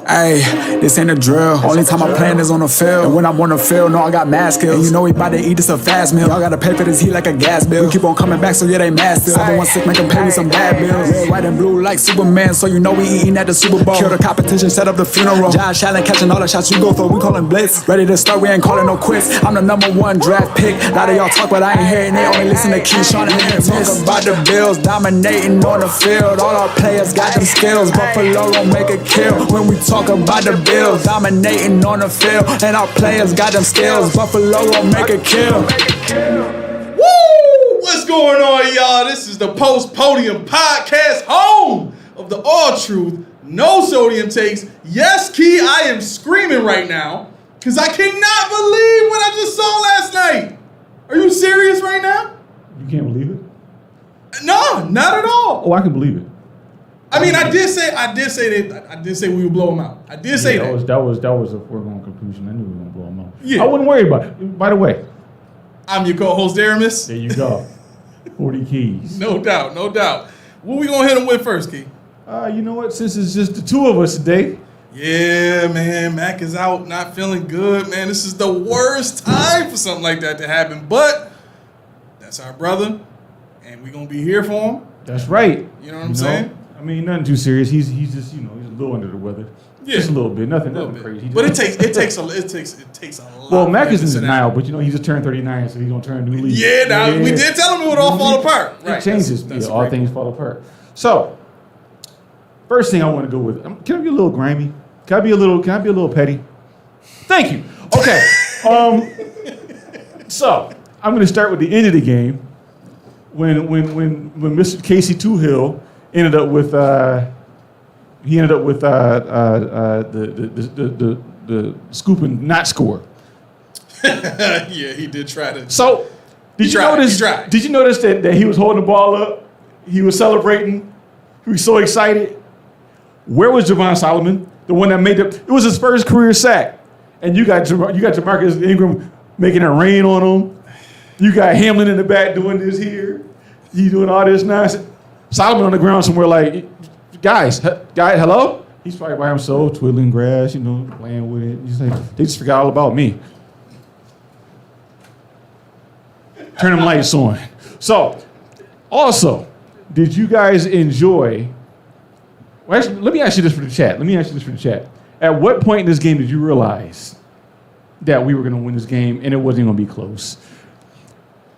Ayy, this ain't a drill. Only time I'm playing is on the field. And when I'm on the field, no, I got mad skills. And you know we bout to eat this a fast meal. Y'all gotta pay for this heat like a gas bill. We keep on coming back, so yeah, they mad still. 716 make them pay me some bad bills. Red, white, and blue like Superman, so you know we eating at the Super Bowl. Kill the competition, set up the funeral. Josh Allen catching all the shots you go for. We callin' blitz. Ready to start, we ain't calling no quits. I'm the #1 draft pick. A lot of y'all talk, but I ain't hearing. They only listen to Keyshawn and Talk about the Bills, dominating on the field. All our players got them skills. Buffalo gon' make a kill. When we talk about the Bills, dominating on the field. And our players got them skills. Buffalo gon' make a kill. Woo! What's going on, y'all? This is the Podium podcast, home of the all truth, no sodium takes. Yes, Key, I am screaming right now because I cannot believe what I just saw last night. Are you serious right now? You can't believe it? No, not at all. Oh, I can believe it. I mean, I did say we would blow them out. I did say that. That was a foregone conclusion. I knew we were gonna blow them out. Yeah. I wouldn't worry about it. By the way, I'm your co-host, Daramus. there you go. 40 keys. No doubt, no doubt. What we gonna hit them with first, Key? You know what? Since it's just the two of us today. Yeah, man. Mac is out, not feeling good, man. This is the worst time for something like that to happen. But that's our brother, and we gonna be here for him. That's right. You know what I'm saying? I mean, nothing too serious. He's just, he's a little under the weather. Yeah. Just a little bit. Nothing Little bit. crazy. But it takes a lot. Well, Mac for is him to in denial, but you know, he just turned 39, so he's gonna turn a new leaf. Yeah, now we did tell him it would all fall apart. It Right. changes. That's all things fall apart. So, first thing I want to go with, can I be a little grimy? Can I be a little petty? Thank you. Okay. So I'm going to start with the end of the game when Mr. Casey Toohill ended up with the scoop and not score. Yeah, he did try to. So did you notice that he was holding the ball up? He was celebrating. He was so excited. Where was Javon Solomon? The one that made it was his first career sack. And you got Jamarcus Ingram making it rain on him. You got Hamlin in the back doing this here. He doing all this nonsense. Solomon on the ground somewhere like, guys, hello? He's probably by himself, twiddling grass, playing with it. He's like, they just forgot all about me. Turn them lights on. So, also, did you guys enjoy... Well, actually, let me ask you this for the chat. At what point in this game did you realize that we were going to win this game and it wasn't going to be close?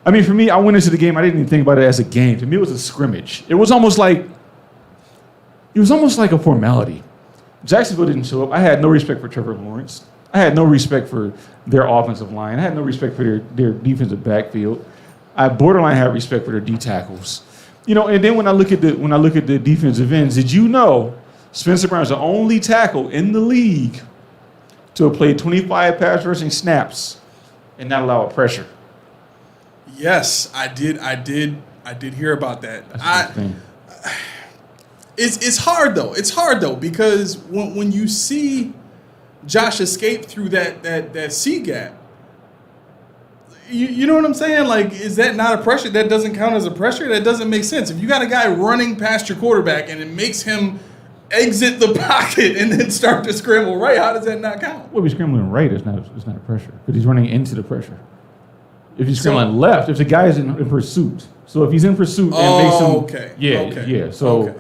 I mean, for me, I went into the game, I didn't even think about it as a game. To me, it was a scrimmage. It was almost like a formality. Jacksonville didn't show up. I had no respect for Trevor Lawrence. I had no respect for their offensive line. I had no respect for their defensive backfield. I borderline had respect for their D tackles. And then when I look at the defensive ends, did you know Spencer Brown's the only tackle in the league to have played 25 pass rushing snaps and not allow a pressure? Yes, I did hear about that. It's hard though. It's hard though because when you see Josh escape through that C gap, you know what I'm saying? Like, is that not a pressure? That doesn't count as a pressure? That doesn't make sense. If you got a guy running past your quarterback and it makes him exit the pocket and then start to scramble right, how does that not count? Well, if he's scrambling right, it's not a pressure because he's running into the pressure. If he's scrambling left, if the guy is in pursuit. So if he's in pursuit and makes him... okay. Yeah. So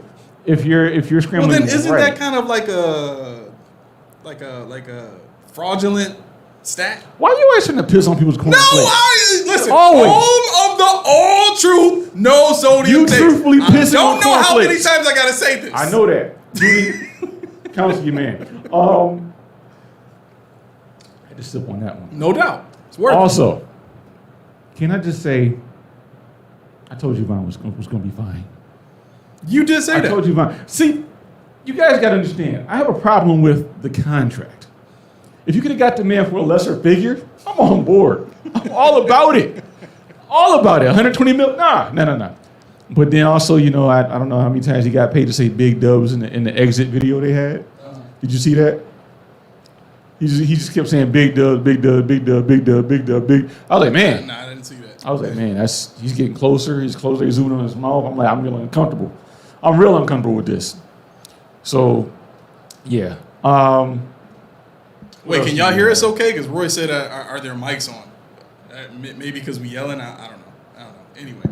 if you're scrambling well, then isn't right, that kind of like a fraudulent stat? Why are you always trying to piss on people's cornflakes? Listen. Always. Home of the all truth, no sodium You takes. truthfully pissing on I don't know how many cornflakes. times I gotta say this. I know that. Counsel your man. I had to sip on that one. No doubt. It's worth it. Also, can I just say, I told you Vaughn was going to be fine. You did say that. I told you Vaughn. See, you guys got to understand, I have a problem with the contract. If you could have got the man for a lesser figure, I'm on board. I'm all about it. All about it. 120 mil? Nah. But then also, I don't know how many times he got paid to say big dubs in the exit video they had. Did you see that? He just kept saying big dub, big dub, big dub, big dub, big dub, big. I was like, man. Nah, I didn't see that. I was like, man, he's getting closer. He's closer. He's zooming on his mouth. I'm real uncomfortable. I'm real uncomfortable with this. So, yeah. Wait, can y'all hear us okay? Because Roy said, are there mics on? Maybe because we yelling? I don't know. Anyway.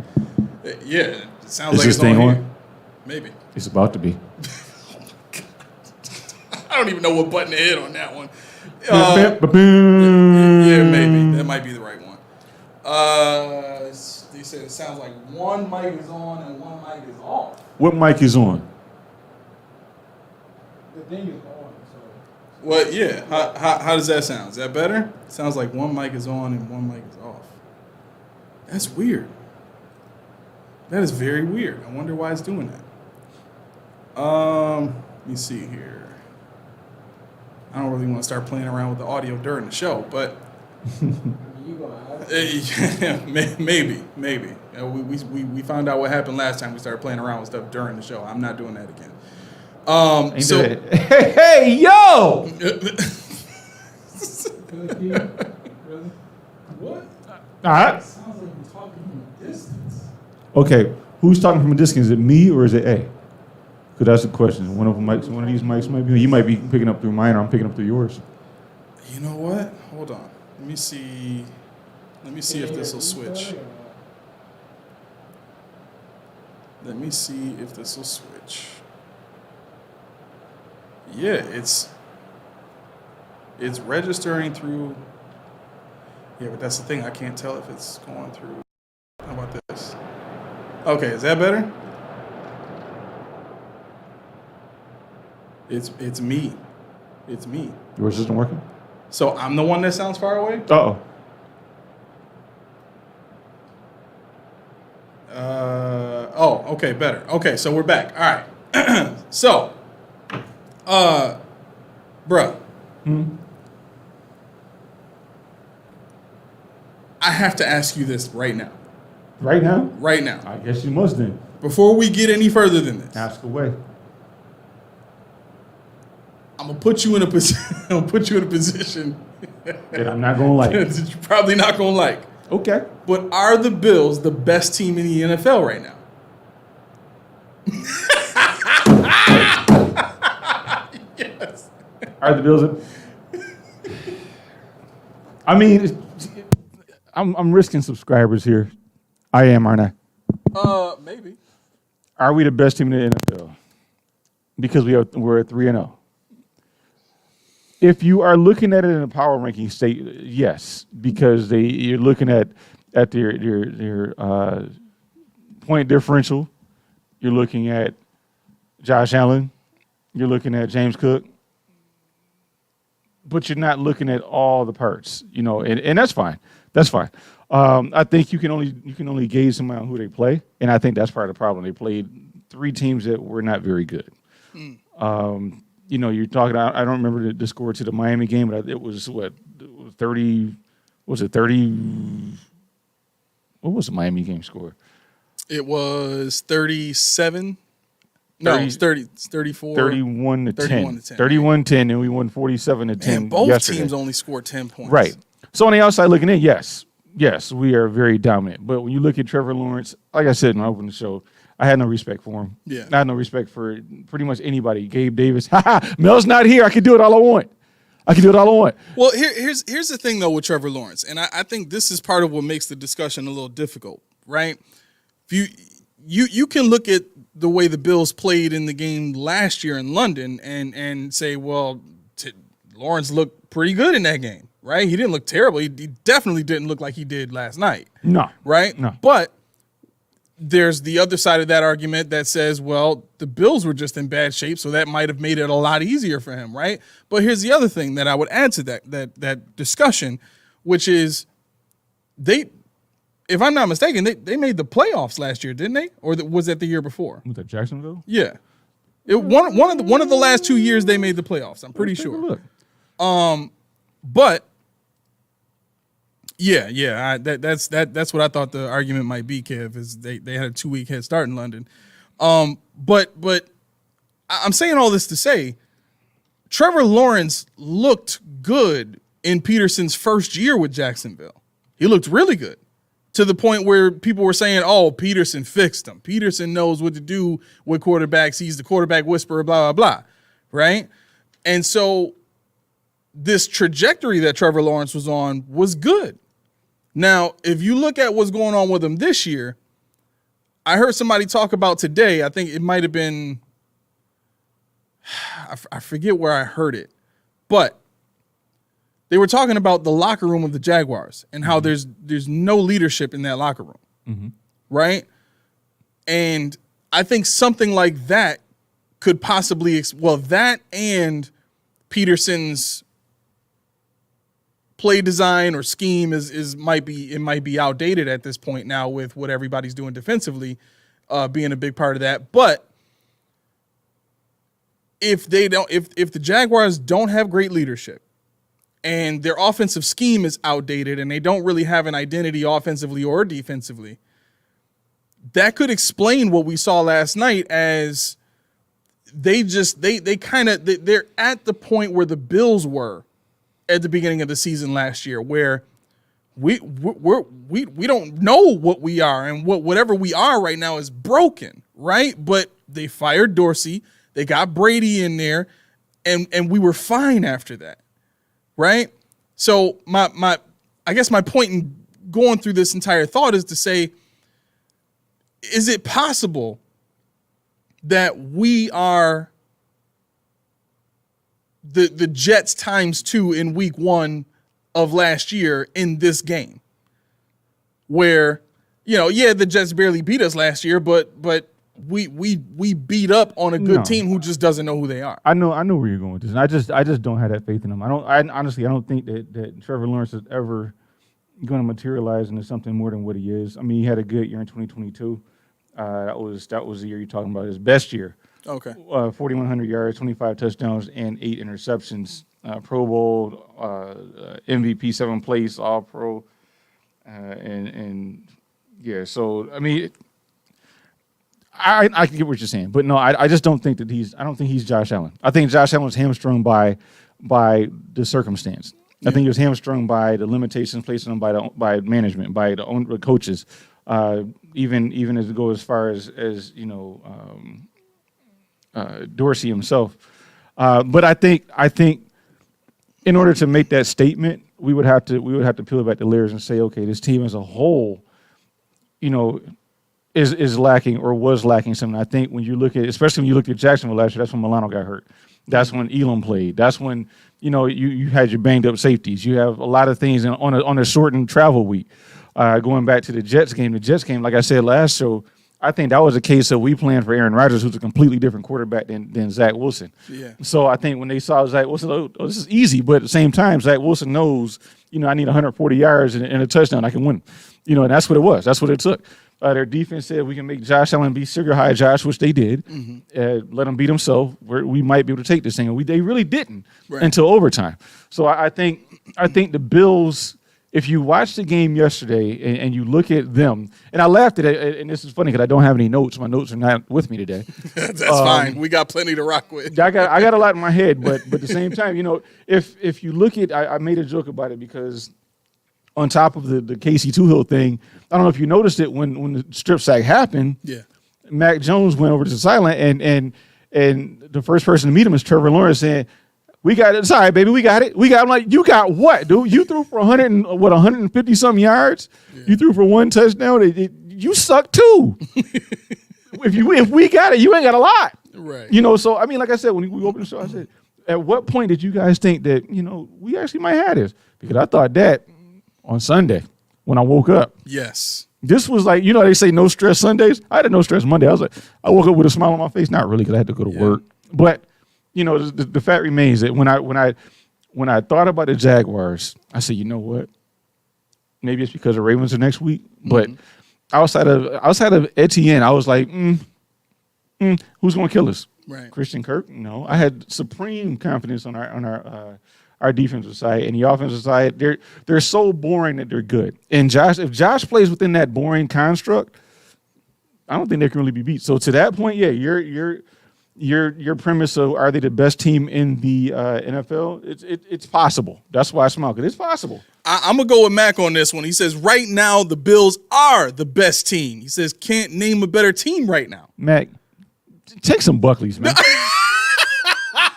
Yeah, it sounds like it's on here. Maybe. It's about to be. Oh, my God. I don't even know what button to hit on that one. Yeah, maybe. That might be the right one. They said it sounds like one mic is on and one mic is off. What mic is on? The thing is on. What? Yeah. How does that sound? Is that better? Sounds like one mic is on and one mic is off. That's weird. That is very weird. I wonder why it's doing that. Let me see here. I don't really want to start playing around with the audio during the show, but maybe. We found out what happened last time we started playing around with stuff during the show. I'm not doing that again. Hey, yo! What? All right. It sounds like you're talking from a distance. Okay, who's talking from a distance? Is it me or is it A? Because that's the question. One of these mics might be. You might be picking up through mine, or I'm picking up through yours. You know what? Hold on. Let me see if this will switch. Let me see if this will switch. Yeah, it's registering through. Yeah, but that's the thing. I can't tell if it's going through. How about this? Okay, is that better? It's me. It's me. Yours isn't working? So I'm the one that sounds far away? Uh-oh. Okay, better. Okay, so we're back. All right. So, bruh. I have to ask you this right now. Right now? Right now. I guess you must then. Before we get any further than this. Ask away. I'm gonna put you in a position That I'm not gonna like. that you're probably not gonna like. Okay. But are the Bills the best team in the NFL right now? Yes. Are the Bills? I mean, I'm risking subscribers here. I am, aren't I? Maybe. Are we the best team in the NFL? Because we're at 3-0. If you are looking at it in a power ranking state, yes, because you're looking at their point differential. You're looking at Josh Allen. You're looking at James Cook. But you're not looking at all the parts, and that's fine. That's fine. I think you can only gauge somebody on who they play, and I think that's part of the problem. They played 3 teams that were not very good. You're talking. I don't remember the score to the Miami game, but it was 30. Was it 30? What was the Miami game score? It was 37. No, it's 30. It's 34. 31 to 10. 31-10, and we won 47-10. And both yesterday. teams only scored 10 points. Right. So on the outside looking in, yes, we are very dominant. But when you look at Trevor Lawrence, like I said when I opened the show, I had no respect for him. Yeah. I had no respect for pretty much anybody. Gabe Davis. Mel's not here. I can do it all I want. Well, here's the thing, though, with Trevor Lawrence. And I think this is part of what makes the discussion a little difficult, right? If you can look at the way the Bills played in the game last year in London and say, well, Lawrence looked pretty good in that game, right? He didn't look terrible. He definitely didn't look like he did last night. No. Right? No. But there's the other side of that argument that says, well, the Bills were just in bad shape, so that might have made it a lot easier for him, right? But here's the other thing that I would add to that discussion, which is if I'm not mistaken, they made the playoffs last year, didn't they? Or was that the year before? Was that Jacksonville? Yeah. One of the last 2 years they made the playoffs, I'm pretty sure. Look. But yeah, that's what I thought the argument might be, Kev, is they had a 2-week head start in London. But I'm saying all this to say Trevor Lawrence looked good in Peterson's first year with Jacksonville. He looked really good, to the point where people were saying, oh, Peterson fixed him. Peterson knows what to do with quarterbacks. He's the quarterback whisperer, blah, blah, blah, right? And so this trajectory that Trevor Lawrence was on was good. Now, if you look at what's going on with him this year, I heard somebody talk about today, I think it might have been, I forget where I heard it, but they were talking about the locker room of the Jaguars and how there's no leadership in that locker room, right? And I think something like that could possibly, that and Peterson's play design or scheme might be outdated at this point now with what everybody's doing defensively, being a big part of that. But if the Jaguars don't have great leadership and their offensive scheme is outdated and they don't really have an identity offensively or defensively, that could explain what we saw last night as they're at the point where the Bills were at the beginning of the season last year, where we don't know what we are, and whatever we are right now is broken, right? But they fired Dorsey, they got Brady in there, and we were fine after that, right? So I guess my point in going through this entire thought is to say, is it possible that we are the Jets times 2 in week 1 of last year in this game? Where, the Jets barely beat us last year, but we beat up on a good team who just doesn't know who they are. I know where you're going with this, and I just don't have that faith in them. Honestly, I don't think that Trevor Lawrence is ever going to materialize into something more than what he is. I mean, he had a good year in 2022. That was the year you're talking about, his best year. Okay. 4,100 yards, 25 touchdowns, and 8 interceptions. Pro Bowl, MVP, 7th place, All Pro, and yeah. So I mean, I can get what you're saying, but no, I just don't think that I don't think he's Josh Allen. I think Josh Allen was hamstrung by the circumstance. I think he was hamstrung by the limitations placed on him by management, by the coaches. Even as it goes as far as Dorsey himself. But I think in order to make that statement, we would have to peel back the layers and say, okay, this team as a whole, is lacking or was lacking something. I think when you look at, especially when you looked at Jacksonville last year, that's when Milano got hurt. That's when Elam played. That's when you had your banged up safeties. You have a lot of things on a shortened travel week. Going back to the Jets game, like I said last show, I think that was a case of we playing for Aaron Rodgers, who's a completely different quarterback than Zach Wilson. Yeah. So I think when they saw Zach Wilson, this is easy, but at the same time, Zach Wilson knows, I need 140 yards and a touchdown, I can win. And that's what it was. That's what it took. Their defense said we can make Josh Allen be sugar high Josh, which they did. Let him beat himself. We might be able to take this thing, and they really didn't until overtime. So I think the Bills. If you watch the game yesterday and you look at them, and I laughed at it, and this is funny because I don't have any notes. My notes are not with me today. That's fine. We got plenty to rock with. I got a lot in my head, but at the same time, if you look at, I made a joke about it because on top of the Casey Toohill thing, I don't know if you noticed it when the strip sack happened. Yeah, Mac Jones went over to the sideline, and the first person to meet him is Trevor Lawrence saying, "We got it. Sorry, baby. We got it. We got." I'm like, "You got what, dude? You threw for 150 some yards. Yeah. You threw for 1 touchdown. You suck too. if we got it, you ain't got a lot, right? So I mean, like I said, when we opened the show, I said, at what point did you guys think that we actually might have this? Because I thought that on Sunday when I woke up. Yes. This was like, they say no stress Sundays. I had a no stress Monday. I woke up with a smile on my face. Not really, because I had to go to work, but. The fact remains that when I thought about the Jaguars, I said, you know what? Maybe it's because the Ravens are next week, but outside of Etienne, I was like, who's going to kill us? Right. Christian Kirk? No. I had supreme confidence on our defensive side, and the offensive side. They're so boring that they're good. And if Josh plays within that boring construct, I don't think they can really be beat. So to that point, yeah, your premise of are they the best team in the NFL? It's possible. That's why I smile, because it's possible. I'm going to go with Mac on this one. He says, right now, the Bills are the best team. He says, can't name a better team right now. Mac, take some Buckleys, man.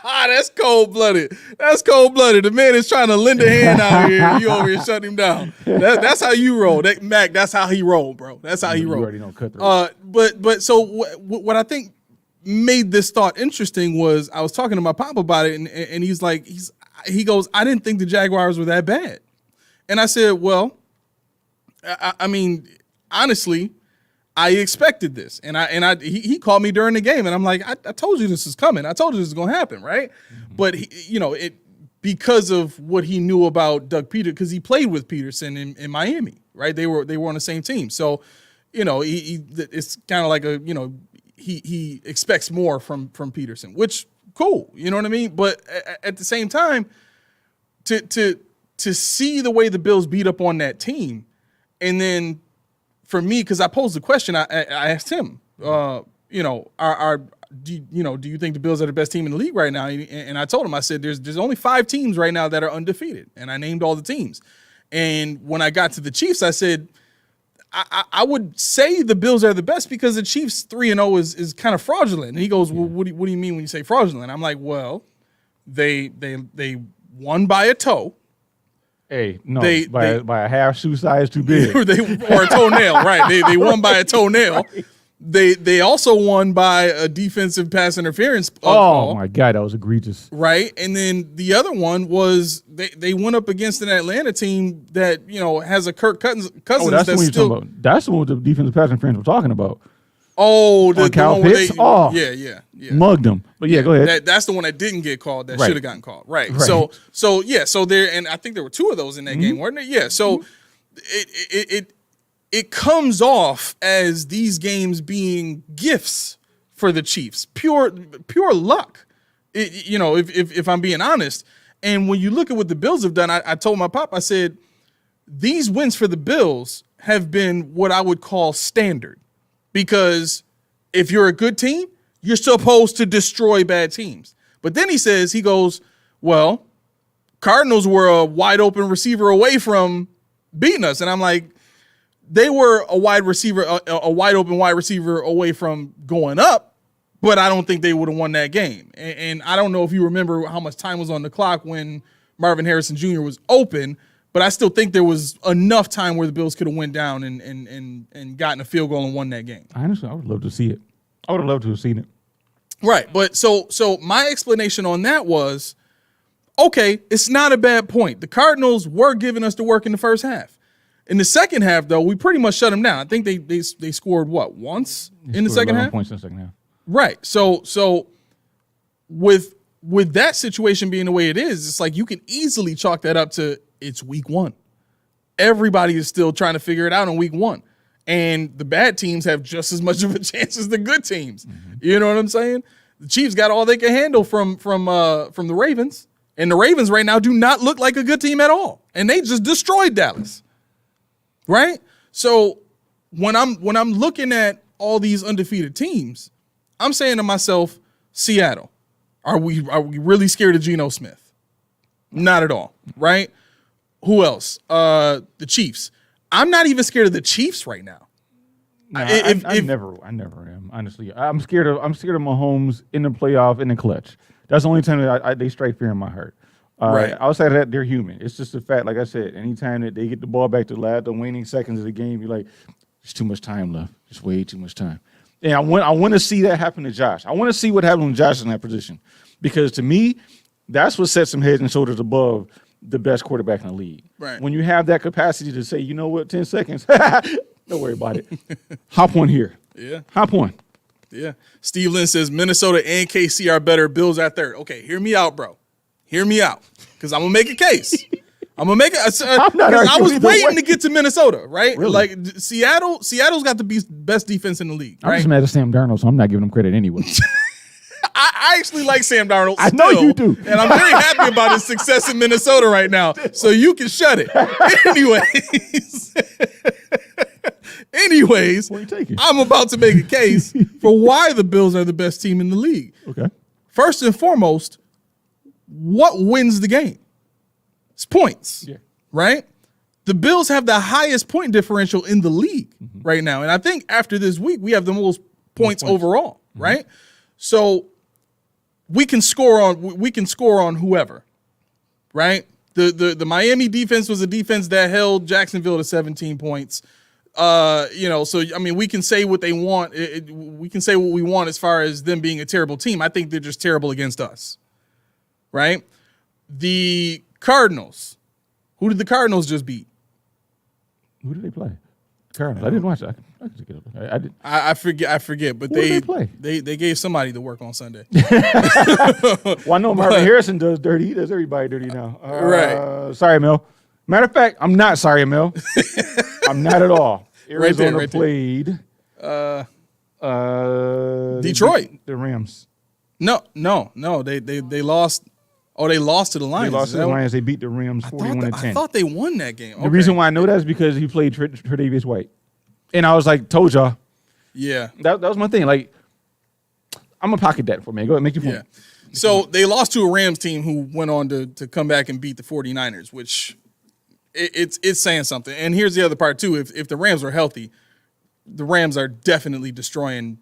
That's cold-blooded. That's cold-blooded. The man is trying to lend a hand out here. You over here shutting him down. That's how you roll. Mac, that's how he rolled, bro. That's how he rolled. You already know cutthroat. But so what I think made this thought interesting was I was talking to my pop about it, and he's like, he goes, I didn't think the Jaguars were that bad. And I said, well, I mean, honestly, I expected this, and he called me during the game, and I'm like, I told you this is coming. I told you this is going to happen, right? Mm-hmm. But because of what he knew about Doug Peterson, because he played with Peterson in Miami, right? They were on the same team, so it's kind of like he expects more from Peterson, which cool, you know what I mean? But at the same time, to see the way the Bills beat up on that team, and then. For me, because I posed the question, I asked him, do you think the Bills are the best team in the league right now? And I told him, I said, there's only 5 teams right now that are undefeated, and I named all the teams. And when I got to the Chiefs, I said, I would say the Bills are the best because the Chiefs 3-0 is kind of fraudulent. And he goes, well, what do you mean when you say fraudulent? I'm like, well, they won by a toe. Hey, no, by a half shoe size too big. Or a toenail, right. They won by a toenail. Right. They also won by a defensive pass interference call. My God, that was egregious. Right. And then the other one was they went up against an Atlanta team that, has a Kirk Cousins that's still. That's the one with the defensive pass interference we're talking about. Oh, the Kyle one Pitts? Yeah. Mugged him. But yeah, go ahead. That's the one that didn't get called that should have gotten called. Right. So there, and I think there were 2 of those in that game, weren't there? Yeah. So it comes off as these games being gifts for the Chiefs, pure luck. If I'm being honest. And when you look at what the Bills have done, I told my pop, I said, these wins for the Bills have been what I would call standard. Because if you're a good team, you're supposed to destroy bad teams. But then he goes, well, Cardinals were a wide open receiver away from beating us. And I'm like, they were a wide open wide receiver away from going up, but I don't think they would have won that game. And I don't know if you remember how much time was on the clock when Marvin Harrison Jr. was open, but I still think there was enough time where the Bills could have went down and gotten a field goal and won that game. Honestly, I would love to see it. I would have loved to have seen it. Right. But so my explanation on that was, okay, it's not a bad point. The Cardinals were giving us the work in the first half. In the second half, though, we pretty much shut them down. I think they scored, once in the second half? Points in the second half. Right. So with that situation being the way it is, it's like you can easily chalk that up to it's week 1. Everybody is still trying to figure it out in week 1. And the bad teams have just as much of a chance as the good teams. Mm-hmm. You know what I'm saying? The Chiefs got all they can handle from the Ravens. And the Ravens right now do not look like a good team at all. And they just destroyed Dallas. Right? So when I'm looking at all these undefeated teams, I'm saying to myself, Seattle, are we really scared of Geno Smith? Not at all, right? Who else? The Chiefs. I'm not even scared of the Chiefs right now. No, I never am. Honestly, I'm scared of Mahomes in the playoff in the clutch. That's the only time that they strike fear in my heart. Right. Outside of that, they're human. It's just a fact. Like I said, anytime that they get the ball back to the waning seconds of the game, you're like, there's too much time left. Just way too much time. And I want to see that happen to Josh. I want to see what happened when Josh is in that position, because to me, that's what sets him head and shoulders above the best quarterback in the league. Right. When you have that capacity to say, you know what, 10 seconds, don't worry about it. Hop on here. Yeah. Hop on. Yeah. Steve Lynn says Minnesota and KC are better. Bills at third. Okay, hear me out, bro. Hear me out, because I'm gonna make a case. I'm gonna make it. I was waiting to get to Minnesota, right? Really? Like Seattle's got the best defense in the league. I'm right? just mad at Sam Darnold, so I'm not giving him credit anyway. I actually like Sam Darnold. I know you do, and I'm very happy about his success in Minnesota right now. So you can shut it. Anyways, where you taking? I'm about to make a case for why the Bills are the best team in the league. Okay. First and foremost, what wins the game? It's points, right? The Bills have the highest point differential in the league right now. And I think after this week, we have the most points overall, right? So we can score on whoever, right? The Miami defense was a defense that held Jacksonville to 17 points. So I mean, we can say what they want. We can say what we want as far as them being a terrible team. I think they're just terrible against us, right? The Cardinals. Who did the Cardinals just beat? Who did they play? Cardinals. I didn't watch that. I did. I forget. But Who did they play? They gave somebody to work on Sunday. Well, I know Marvin Harrison does dirty. He does everybody dirty now. Right. Sorry, Mel. Matter of fact, I'm not sorry, Mel. I'm not at all. Arizona right there. played Detroit. The Rams. No. They lost. Oh, they lost to the Lions. They lost to the Lions. They beat the Rams 41-10. I thought they won that game. The reason why I know that is because he played Tre'Davious White. And I was like, told y'all. Yeah. That was my thing. Like, I'm going to pocket that for me. Go ahead, make your point. Yeah. So they lost to a Rams team who went on to come back and beat the 49ers, which it's saying something. And here's the other part, too. If the Rams were healthy, the Rams are definitely destroying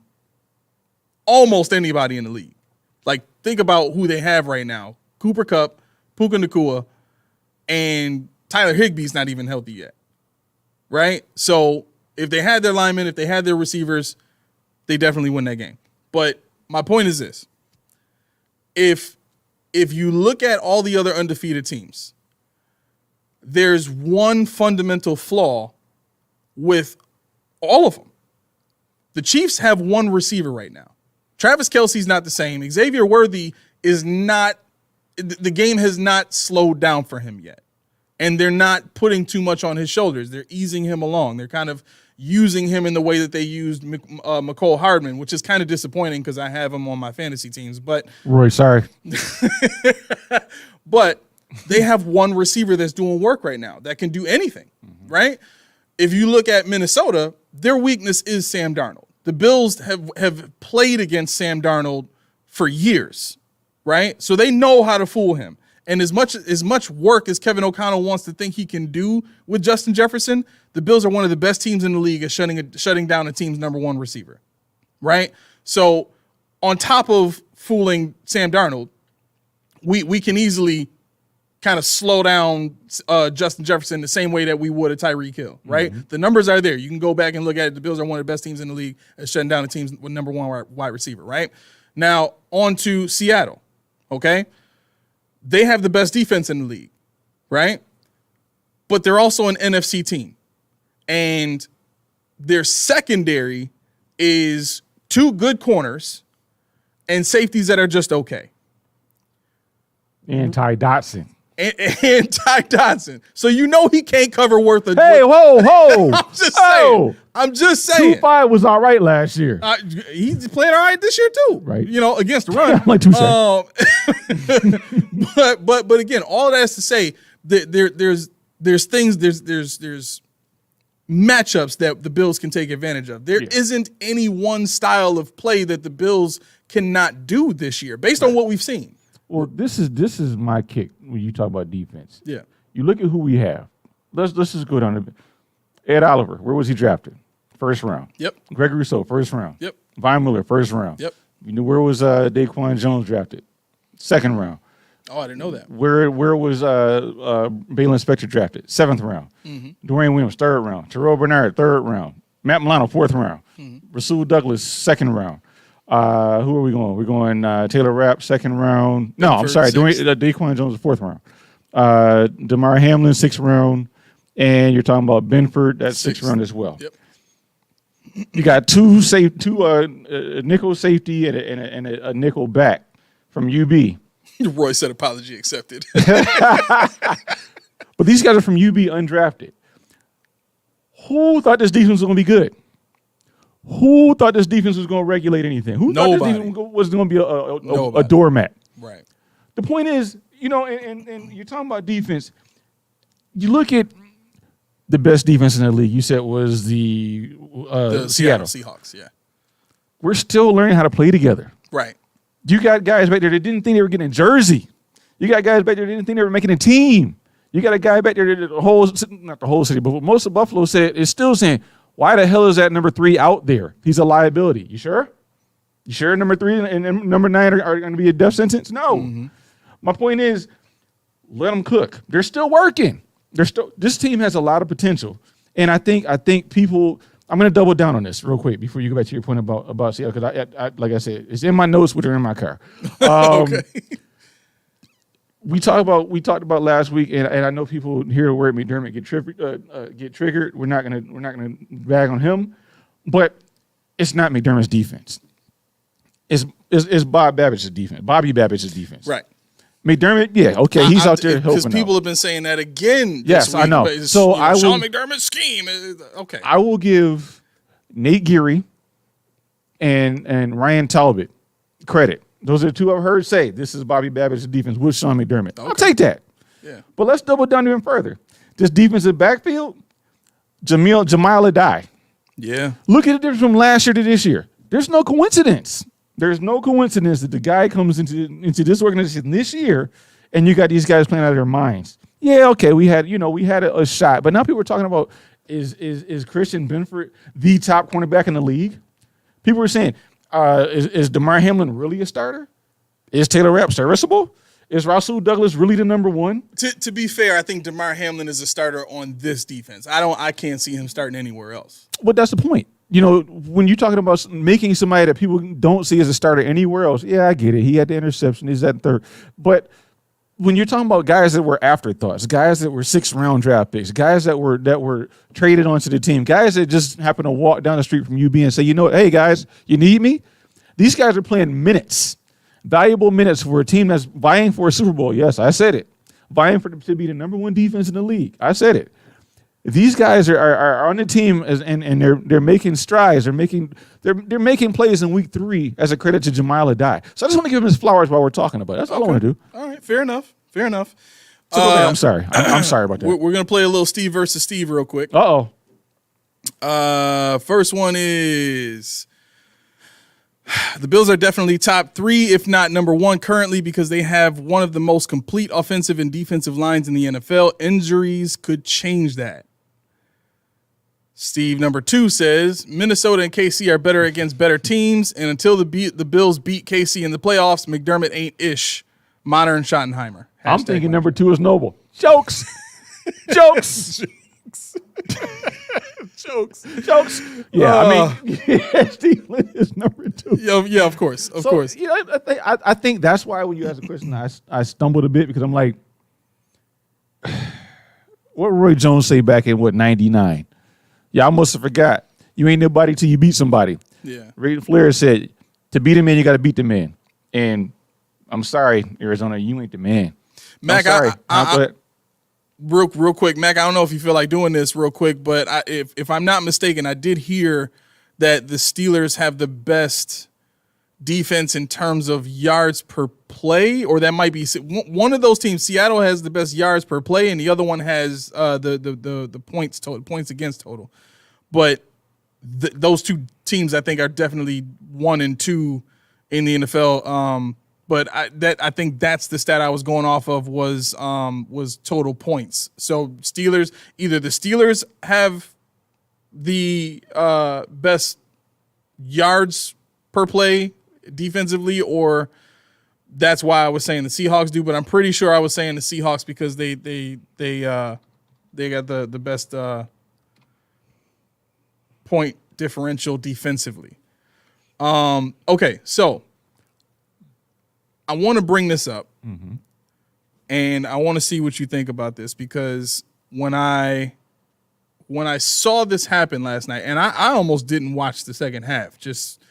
almost anybody in the league. Like, think about who they have right now. Cooper Kupp, Puka Nacua, and Tyler Higbee's not even healthy yet, right? So if they had their linemen, if they had their receivers, they definitely win that game. But my point is this. If you look at all the other undefeated teams, there's one fundamental flaw with all of them. The Chiefs have one receiver right now. Travis Kelce's not the same. Xavier Worthy is not. The game has not slowed down for him yet. And they're not putting too much on his shoulders. They're easing him along. They're kind of using him in the way that they used McCole Hardman, which is kind of disappointing because I have him on my fantasy teams. But Roy, sorry. But they have one receiver that's doing work right now that can do anything, right? If you look at Minnesota, their weakness is Sam Darnold. The Bills have played against Sam Darnold for years. Right? So they know how to fool him. And as much work as Kevin O'Connell wants to think he can do with Justin Jefferson, the Bills are one of the best teams in the league at shutting down a team's number one receiver. Right? So on top of fooling Sam Darnold, we can easily kind of slow down Justin Jefferson the same way that we would a Tyreek Hill, right? Mm-hmm. The numbers are there. You can go back and look at it. The Bills are one of the best teams in the league at shutting down a team's number one wide receiver, right? Now, on to Seattle. Okay, they have the best defense in the league, right? But they're also an NFC team. And their secondary is two good corners and safeties that are just okay. And Ty Dotson. And Ty Dotson. So you know he can't cover worth a... Hey, whoa. I'm just saying. 2-5 was all right last year. He's playing all right this year too. Right. You know, against the run. Like 2 seconds. But again, all that's to say that there's matchups that the Bills can take advantage of. There isn't any one style of play that the Bills cannot do this year based on what we've seen. Well, this is my kick when you talk about defense. Yeah. You look at who we have. Let's just go down to Ed Oliver. Where was he drafted? First round. Yep. Greg Rousseau, first round. Yep. Von Miller, first round. Yep. You know where was Daquan Jones drafted? Second round. Oh, I didn't know that. Where was Balin Spector drafted? 7th round. Mm-hmm. Dwayne Williams, 3rd round. Terrell Bernard, 3rd round. Matt Milano, 4th round. Mm-hmm. Rasul Douglas, 2nd round. Who are we going? We're going Taylor Rapp, 2nd round. No, I'm sorry. Daquan Jones, 4th round. DeMar Hamlin, 6th round. And you're talking about Benford, that's 6th round as well. Yep. You got two nickel safety and a nickel back from UB. Roy said apology accepted. But these guys are from UB undrafted. Who thought this defense was going to be good? Who thought this defense was going to regulate anything? Who thought this defense was going to be a doormat? Right. The point is, you know, and you're talking about defense. You look at the best defense in the league. You said was the Seattle Seahawks. Yeah. We're still learning how to play together. Right. You got guys back there that didn't think they were getting a jersey. You got guys back there that didn't think they were making a team. You got a guy back there that not the whole city, but most of Buffalo said is still saying, why the hell is that number 3 out there? He's a liability. You sure? You sure number 3 and number 9 are going to be a death sentence? No. Mm-hmm. My point is, let them cook. They're still working. This team has a lot of potential, and I think people. I'm going to double down on this real quick before you go back to your point about Seattle, because I like I said, it's in my notes, but they're in my car. Okay. We talked about last week, and I know people hear the word McDermott get triggered. We're not gonna bag on him, but it's not McDermott's defense. It's Bob Babbitt's defense. Bobby Babbitt's defense. Right. McDermott, yeah, okay, he's out there helping. Because people have been saying that again. Yes, this week, I know. So Sean McDermott's scheme. Okay. I will give Nate Geary and Ryan Talbot credit. Those are the 2 I've heard say this is Bobby Babbitt's defense with Sean McDermott. Okay. I'll take that. Yeah. But let's double down even further. This defensive backfield, Jamal Adai. Yeah. Look at the difference from last year to this year. There's no coincidence. There's no coincidence that the guy comes into this organization this year, and you got these guys playing out of their minds. Yeah, okay, we had a shot, but now people are talking about is Christian Benford the top cornerback in the league? People are saying, is Damar Hamlin really a starter? Is Taylor Rapp serviceable? Is Rasul Douglas really the number 1? To be fair, I think Damar Hamlin is a starter on this defense. I can't see him starting anywhere else. But that's the point. When you're talking about making somebody that people don't see as a starter anywhere else, yeah, I get it. He had the interception. He's at third. But when you're talking about guys that were afterthoughts, guys that were 6th-round draft picks, guys that were traded onto the team, guys that just happened to walk down the street from UB and say, you know what, hey, guys, you need me? These guys are playing minutes, valuable minutes for a team that's vying for a Super Bowl. Yes, I said it. Vying for them to be the number 1 defense in the league. I said it. These guys are on the team and they're making strides. They're making plays in week 3 as a credit to Jamal Adai. So I just want to give him his flowers while we're talking about it. That's all I want to do. All right, fair enough. So, I'm sorry. I'm sorry about that. We're gonna play a little Steve versus Steve real quick. Uh-oh. First one is the Bills are definitely top 3, if not number 1 currently, because they have one of the most complete offensive and defensive lines in the NFL. Injuries could change that. Steve, number 2, says Minnesota and KC are better against better teams, and until the Bills beat KC in the playoffs, McDermott ain't ish. Modern Schottenheimer. I'm thinking number 2 is Noble. Jokes. Jokes. Jokes. Yeah, I mean, Steveland is number 2. Yeah, of course. Of course. I think that's why when you ask a question, I stumbled a bit because I'm like, what did Roy Jones say back in, 99? Yeah, I must have forgot. You ain't nobody till you beat somebody. Yeah. Ray Flair said, to beat a man, you got to beat the man. And I'm sorry, Arizona, you ain't the man. Mac, I'm sorry. Real quick, Mac, I don't know if you feel like doing this real quick, but if I'm not mistaken, I did hear that the Steelers have the best defense in terms of yards per play, or that might be one of those teams. Seattle has the best yards per play, and the other one has the points total, points against total. But those 2 teams, I think, are definitely 1 and 2 in the NFL. But I think that's the stat I was going off of was total points. So either the Steelers have the best yards per play defensively, or that's why I was saying the Seahawks do. But I'm pretty sure I was saying the Seahawks because they got the best point differential defensively. Okay, so I want to bring this up, and I want to see what you think about this, because when I saw this happen last night, and I almost didn't watch the second half, just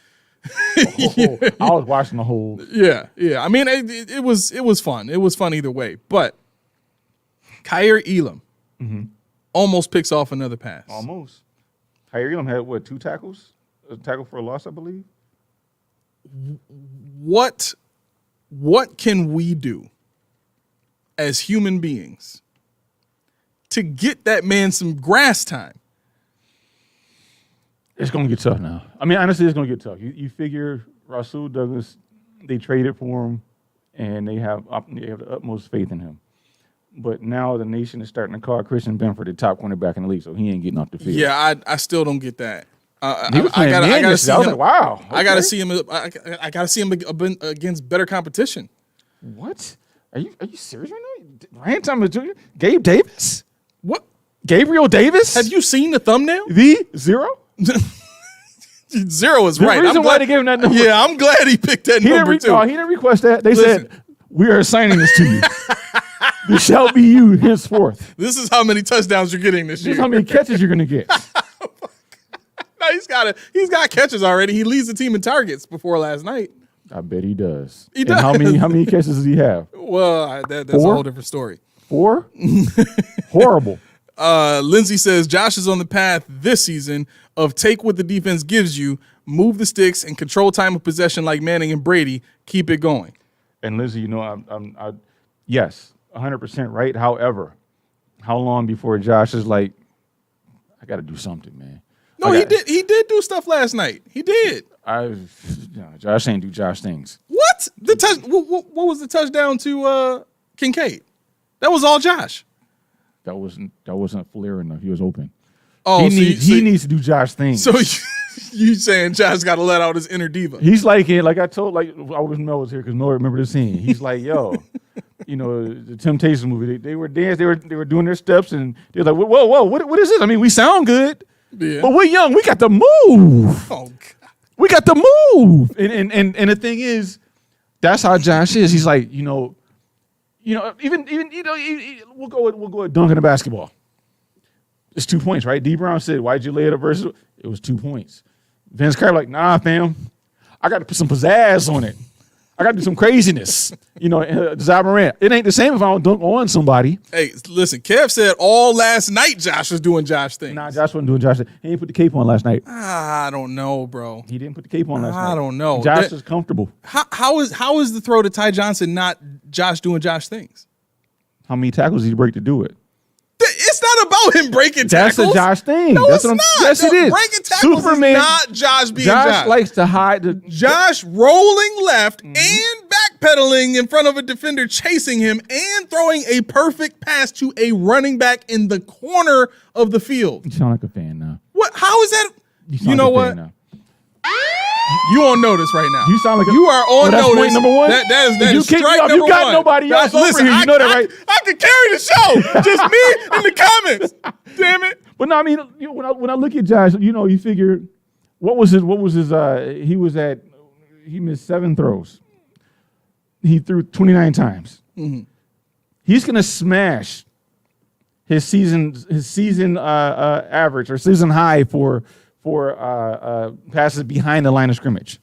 I was watching the whole. Yeah. I mean, it was fun. It was fun either way. But Kyer Elam almost picks off another pass. Almost. Kyer Elam had 2 tackles? A tackle for a loss, I believe. What can we do as human beings to get that man some grass time? It's going to get tough now. I mean, honestly, it's going to get tough. You figure Rasul Douglas, they traded for him, and they have the utmost faith in him. But now the nation is starting to call Christian Benford the top cornerback in the league, so he ain't getting off the field. Yeah, I still don't get that. He was playing man yesterday. I was like, wow. Okay. I gotta see him. I gotta see him against better competition. What? Are you serious right now? Ryan Thomas Jr., Gabe Davis. What? Gabriel Davis? Have you seen the thumbnail? The zero? Zero is the right. Reason why they gave him that number. Yeah, I'm glad he picked that number too. No, he didn't request that. They said, we are assigning this to you. This shall be you henceforth. This is how many touchdowns you're getting this year. This is how many catches you're going to get. No, he's got catches already. He leads the team in targets before last night. I bet he does. He does. How many catches does he have? Well, that's a whole different story. 4? Horrible. Lindsay says Josh is on the path this season of take what the defense gives you, move the sticks, and control time of possession like Manning and Brady. Keep it going. And Lindsay, you know, I'm yes, 100% right. However, how long before Josh is like, I got to do something, man? No, he did. He did do stuff last night. He did. Josh ain't do Josh things. What? What was the touchdown to Kincaid? That was all Josh. That wasn't Flair enough. He was open. Oh, he needs to do Josh things. So you saying Josh got to let out his inner diva? He's like I told, I wish Mel was here because Mel remember the scene. He's like, yo, you know, the Temptation movie. They were dancing. They were doing their steps, and they're like, whoa, what is this? I mean, we sound good, yeah, but we're young. We got to move. Oh, God. We got to move. And the thing is, that's how Josh is. He's like, even we'll go with dunking the basketball. It's 2 points, right? D. Brown said, "Why'd you lay it up versus?" It was 2 points. Vince Carter like, "Nah, fam, I got to put some pizzazz on it. I got to do some craziness." Zabaran. It ain't the same if I don't dunk on somebody. Hey, listen, Kev said all last night Josh was doing Josh things. Nah, Josh wasn't doing Josh things. He didn't put the cape on last night. I don't know, bro. He didn't put the cape on last night. I don't know. Josh is comfortable. How is the throw to Ty Johnson not Josh doing Josh things? How many tackles did he break to do it? It's not about him breaking tackles. That's a Josh thing. No, That's it's not. Yes, it is. Breaking tackles Superman, is not Josh being Josh. Josh likes to hide. Josh rolling left and backpedaling in front of a defender chasing him and throwing a perfect pass to a running back in the corner of the field. You sound like a fan now. What? How is that? You know what? You on notice right now. You sound like you are on notice. Point number one. That is you strike number you got one. Nobody else over here. You know that, right? I could carry the show. Just me in the comments. Damn it. But no, I mean, when I look at Josh, you figure, what was his? He missed 7 throws. He threw 29 times. Mm-hmm. He's gonna smash his season average or season high for passes behind the line of scrimmage.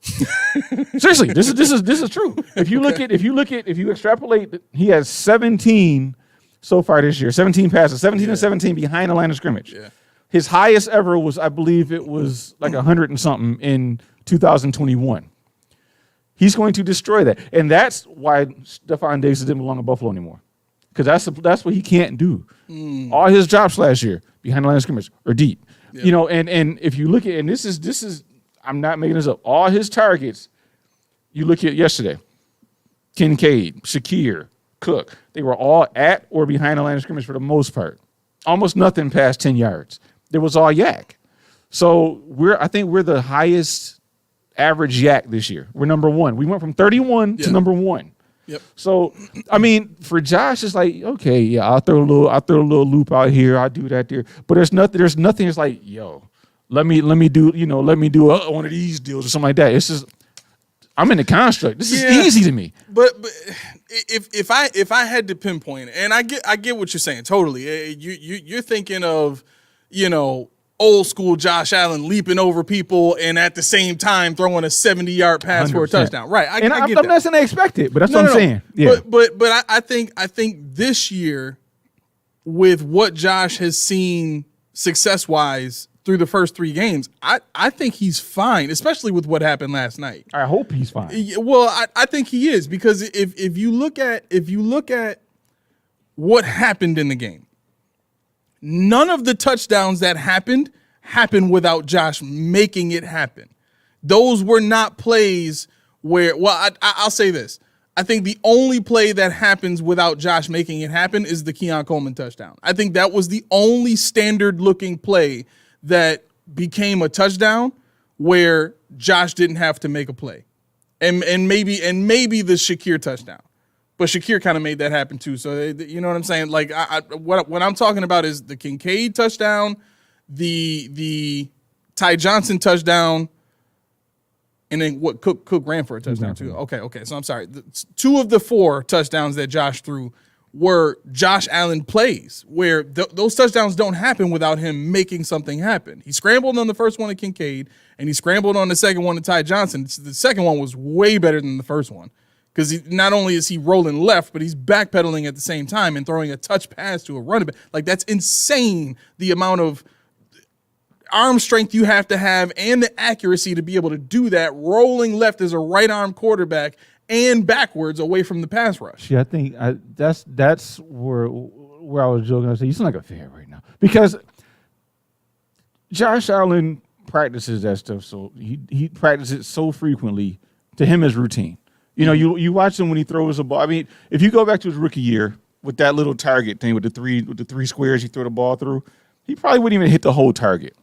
Seriously, this is true. If you extrapolate, he has 17 so far this year. 17 passes, 17 and 17 behind the line of scrimmage. Yeah. His highest ever was, I believe, it was like 100 and something in 2021. He's going to destroy that, and that's why Stephon Diggs didn't belong in Buffalo anymore, because that's what he can't do. All his drops last year behind the line of scrimmage or deep. Yeah. And if you look at, and this is I'm not making this up, all his targets, you look at yesterday, Kincaid, Shakir, Cook, they were all at or behind the line of scrimmage for the most part. Almost nothing past 10 yards. It was all yak. So I think we're the highest average yak this year. We're number 1. We went from 31 to number 1. Yep. So, I mean, for Josh, it's like, okay, yeah, I'll throw a little loop out here. I'll do that there. But there's nothing. It's like, yo, let me do one of these deals or something like that. It's just, I'm in the construct. This is easy to me. But if I had to pinpoint it, and I get what you're saying totally. You're thinking of, old school Josh Allen leaping over people and at the same time throwing a 70-yard pass 100%. For a touchdown. Right. I get that. I'm not saying I expect it, but that's what I'm saying. Yeah. But I think this year, with what Josh has seen success-wise through the first 3 games, I think he's fine, especially with what happened last night. I hope he's fine. Well, I think he is, because if you look at what happened in the game, none of the touchdowns that happened without Josh making it happen. Those were not plays where, I'll say this. I think the only play that happens without Josh making it happen is the Keon Coleman touchdown. I think that was the only standard-looking play that became a touchdown where Josh didn't have to make a play. And maybe the Shakir touchdown. But Shakir kind of made that happen too. So you know what I'm saying? Like what I'm talking about is the Kincaid touchdown, the Ty Johnson touchdown, and then what Cook ran for a touchdown too. Okay. So I'm sorry. Two of the 4 touchdowns that Josh threw were Josh Allen plays where those touchdowns don't happen without him making something happen. He scrambled on the first one to Kincaid, and he scrambled on the second one to Ty Johnson. The second one was way better than the first one because not only is he rolling left, but he's backpedaling at the same time and throwing a touch pass to a running back. Like, that's insane, the amount of arm strength you have to have and the accuracy to be able to do that, rolling left as a right-arm quarterback and backwards away from the pass rush. Yeah, I think that's where I was joking. I said, you sound like a fan right now. Because Josh Allen practices that stuff, so he practices it so frequently, to him is routine. You know, you watch him when he throws a ball. I mean, if you go back to his rookie year with that little target thing with the three squares he threw the ball through, he probably wouldn't even hit the whole target.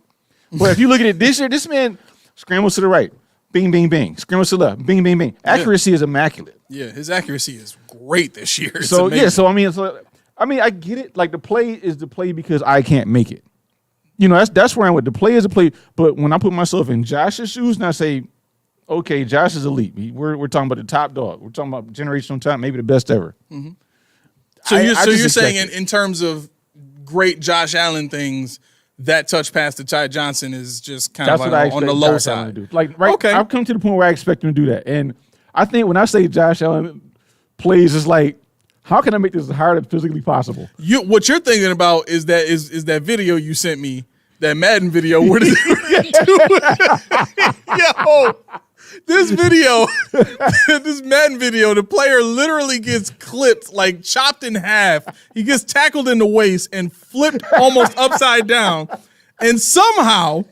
But if you look at it this year, this man scrambles to the right. Bing, bing, bing. Scrambles to the left. Bing, bing, bing. Accuracy is immaculate. Yeah, his accuracy is great this year. It's so, amazing. yeah, I mean, I get it. Like, the play is the play because I can't make it. You know, that's where I'm with. The play is a play. But when I put myself in Josh's shoes and I say, okay, Josh is elite. We're talking about the top dog. We're talking about generational talent, maybe the best ever. Mm-hmm. So you're saying in terms of great Josh Allen things, that touch pass to Ty Johnson is just kind of like on the low Josh side. To do. Like, right, okay. I've come to the point where I expect him to do that. And I think when I say Josh Allen plays, it's like, how can I make this as hard as physically possible? What you're thinking about is that video you sent me, that Madden video where yo, this video, this Madden video, the player literally gets clipped, like chopped in half. He gets tackled in the waist and flipped almost upside down. And somehow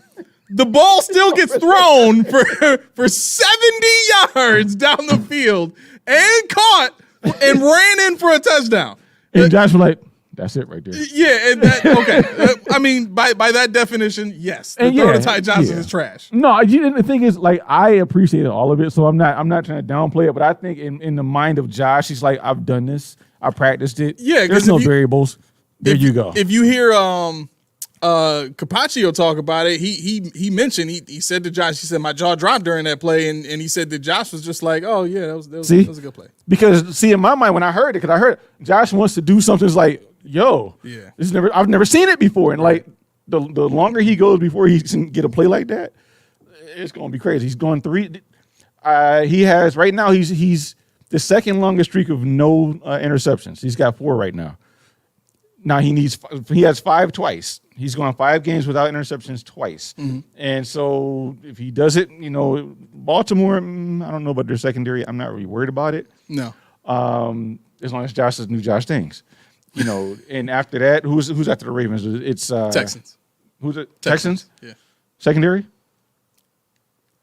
the ball still gets thrown for 70 yards down the field and caught and ran in for a touchdown. And Josh was like, that's it right there. Yeah, and okay. I mean, by that definition, yes. The throw to Ty Johnson is trash. No, the thing is, like, I appreciated all of it, so I'm not trying to downplay it, but I think in the mind of Josh, he's like, I've done this. I practiced it. Yeah, there's no variables. There you go. If you hear Capaccio talk about it, he mentioned, he said to Josh, he said, my jaw dropped during that play, and he said that Josh was just like, oh, yeah, that was a good play. Because, see, in my mind, when I heard it, because I heard Josh wants to do something, it's like, yo, yeah, I've never seen it before. And, like, the longer he goes before he can get a play like that, it's going to be crazy. He's going 3. He has, right now, he's the second longest streak of no interceptions. He's got 4 right now. Now he has 5 twice. He's gone 5 games without interceptions twice. Mm-hmm. And so if he does it, you know, Baltimore, I don't know about their secondary. I'm not really worried about it. No. As long as Josh does new Josh things. You know, and after that, who's after the Ravens? It's Texans. Who's it? Texans? Yeah. Secondary?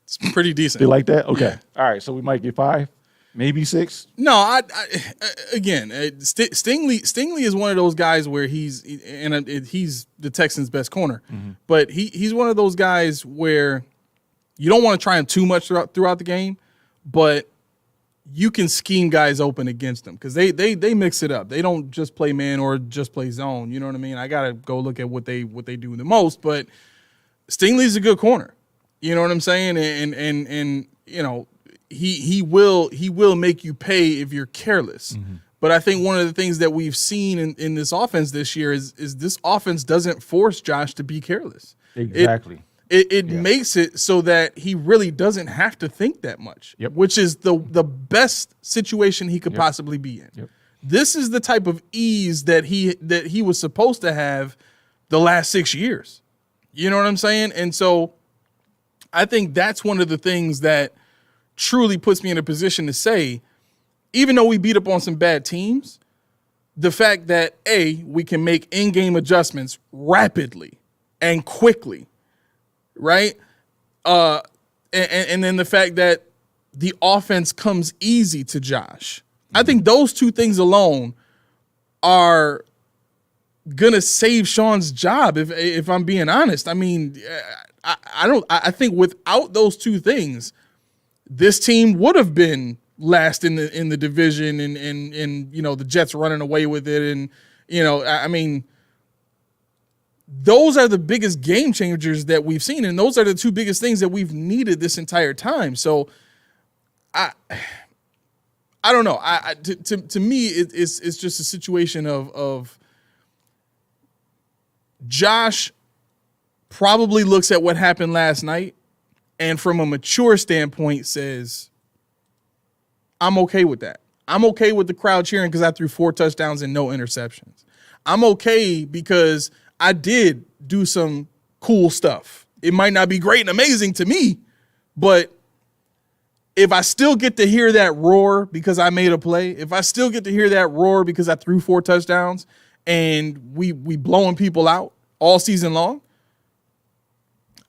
It's pretty decent. They like that? Okay. Yeah. All right, so we might get 5, maybe 6. No, again, Stingley is one of those guys where he's the Texans' best corner. Mm-hmm. But he's one of those guys where you don't want to try him too much throughout the game, but you can scheme guys open against them because they mix it up. They don't just play man or just play zone. You know what I mean? I gotta go look at what they do the most. But Stingley's a good corner. You know what I'm saying? And you know he will make you pay if you're careless. Mm-hmm. But I think one of the things that we've seen in this offense this year is this offense doesn't force Josh to be careless. Exactly. It makes it so that he really doesn't have to think that much, which is the best situation he could possibly be in. Yep. This is the type of ease that he was supposed to have the last 6 years. You know what I'm saying? And so I think that's one of the things that truly puts me in a position to say, even though we beat up on some bad teams, the fact that, we can make in-game adjustments rapidly and quickly, right? And then the fact that the offense comes easy to Josh. I think those 2 things alone are going to save Sean's job, if I'm being honest. I mean, I think without those two things, this team would have been last in the division, and the Jets running away with it, and I mean, those are the biggest game changers that we've seen, and those are the two biggest things that we've needed this entire time. So, I don't know. To me, it's just a situation of Josh probably looks at what happened last night, and from a mature standpoint says, I'm okay with that. I'm okay with the crowd cheering because I threw 4 touchdowns and no interceptions. I'm okay because I did do some cool stuff. It might not be great and amazing to me, but if I still get to hear that roar because I made a play, if I still get to hear that roar because I threw 4 touchdowns and we blowing people out all season long,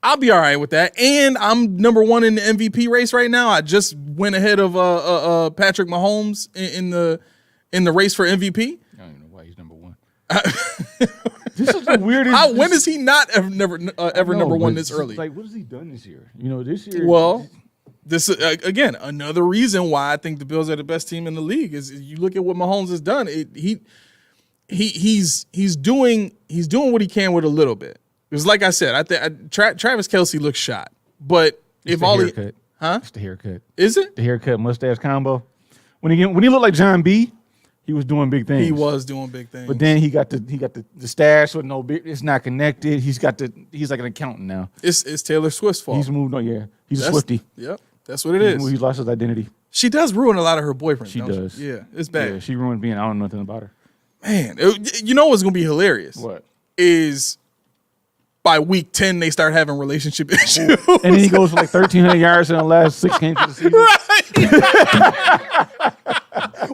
I'll be all right with that. And I'm number 1 in the MVP race right now. I just went ahead of Patrick Mahomes in the race for MVP. I don't even know why he's number 1. This is the weirdest. When is he not ever number 1 this early? Like, what has he done this year? This year. Well, this again, another reason why I think the Bills are the best team in the league is you look at what Mahomes has done. He's doing what he can with a little bit. Because, like I said, I think Travis Kelce looks shot, but It's the haircut. It's the haircut. Is it the haircut mustache combo? When he looked like John B, he was doing big things. He was doing big things, but then he got the stash with no big. It's not connected. He's like an accountant now. It's Taylor Swift's fault. He's moved on. Yeah, he's a Swiftie. Yep, that's what it is. He's lost his identity. She does ruin a lot of her boyfriends. She does. Yeah, it's bad. Yeah, she ruined being. I don't know nothing about her. Man, you know what's gonna be hilarious? What is? By week 10, they start having relationship issues. And then he goes for like 1,300 yards in the last 6 games of the season. Right.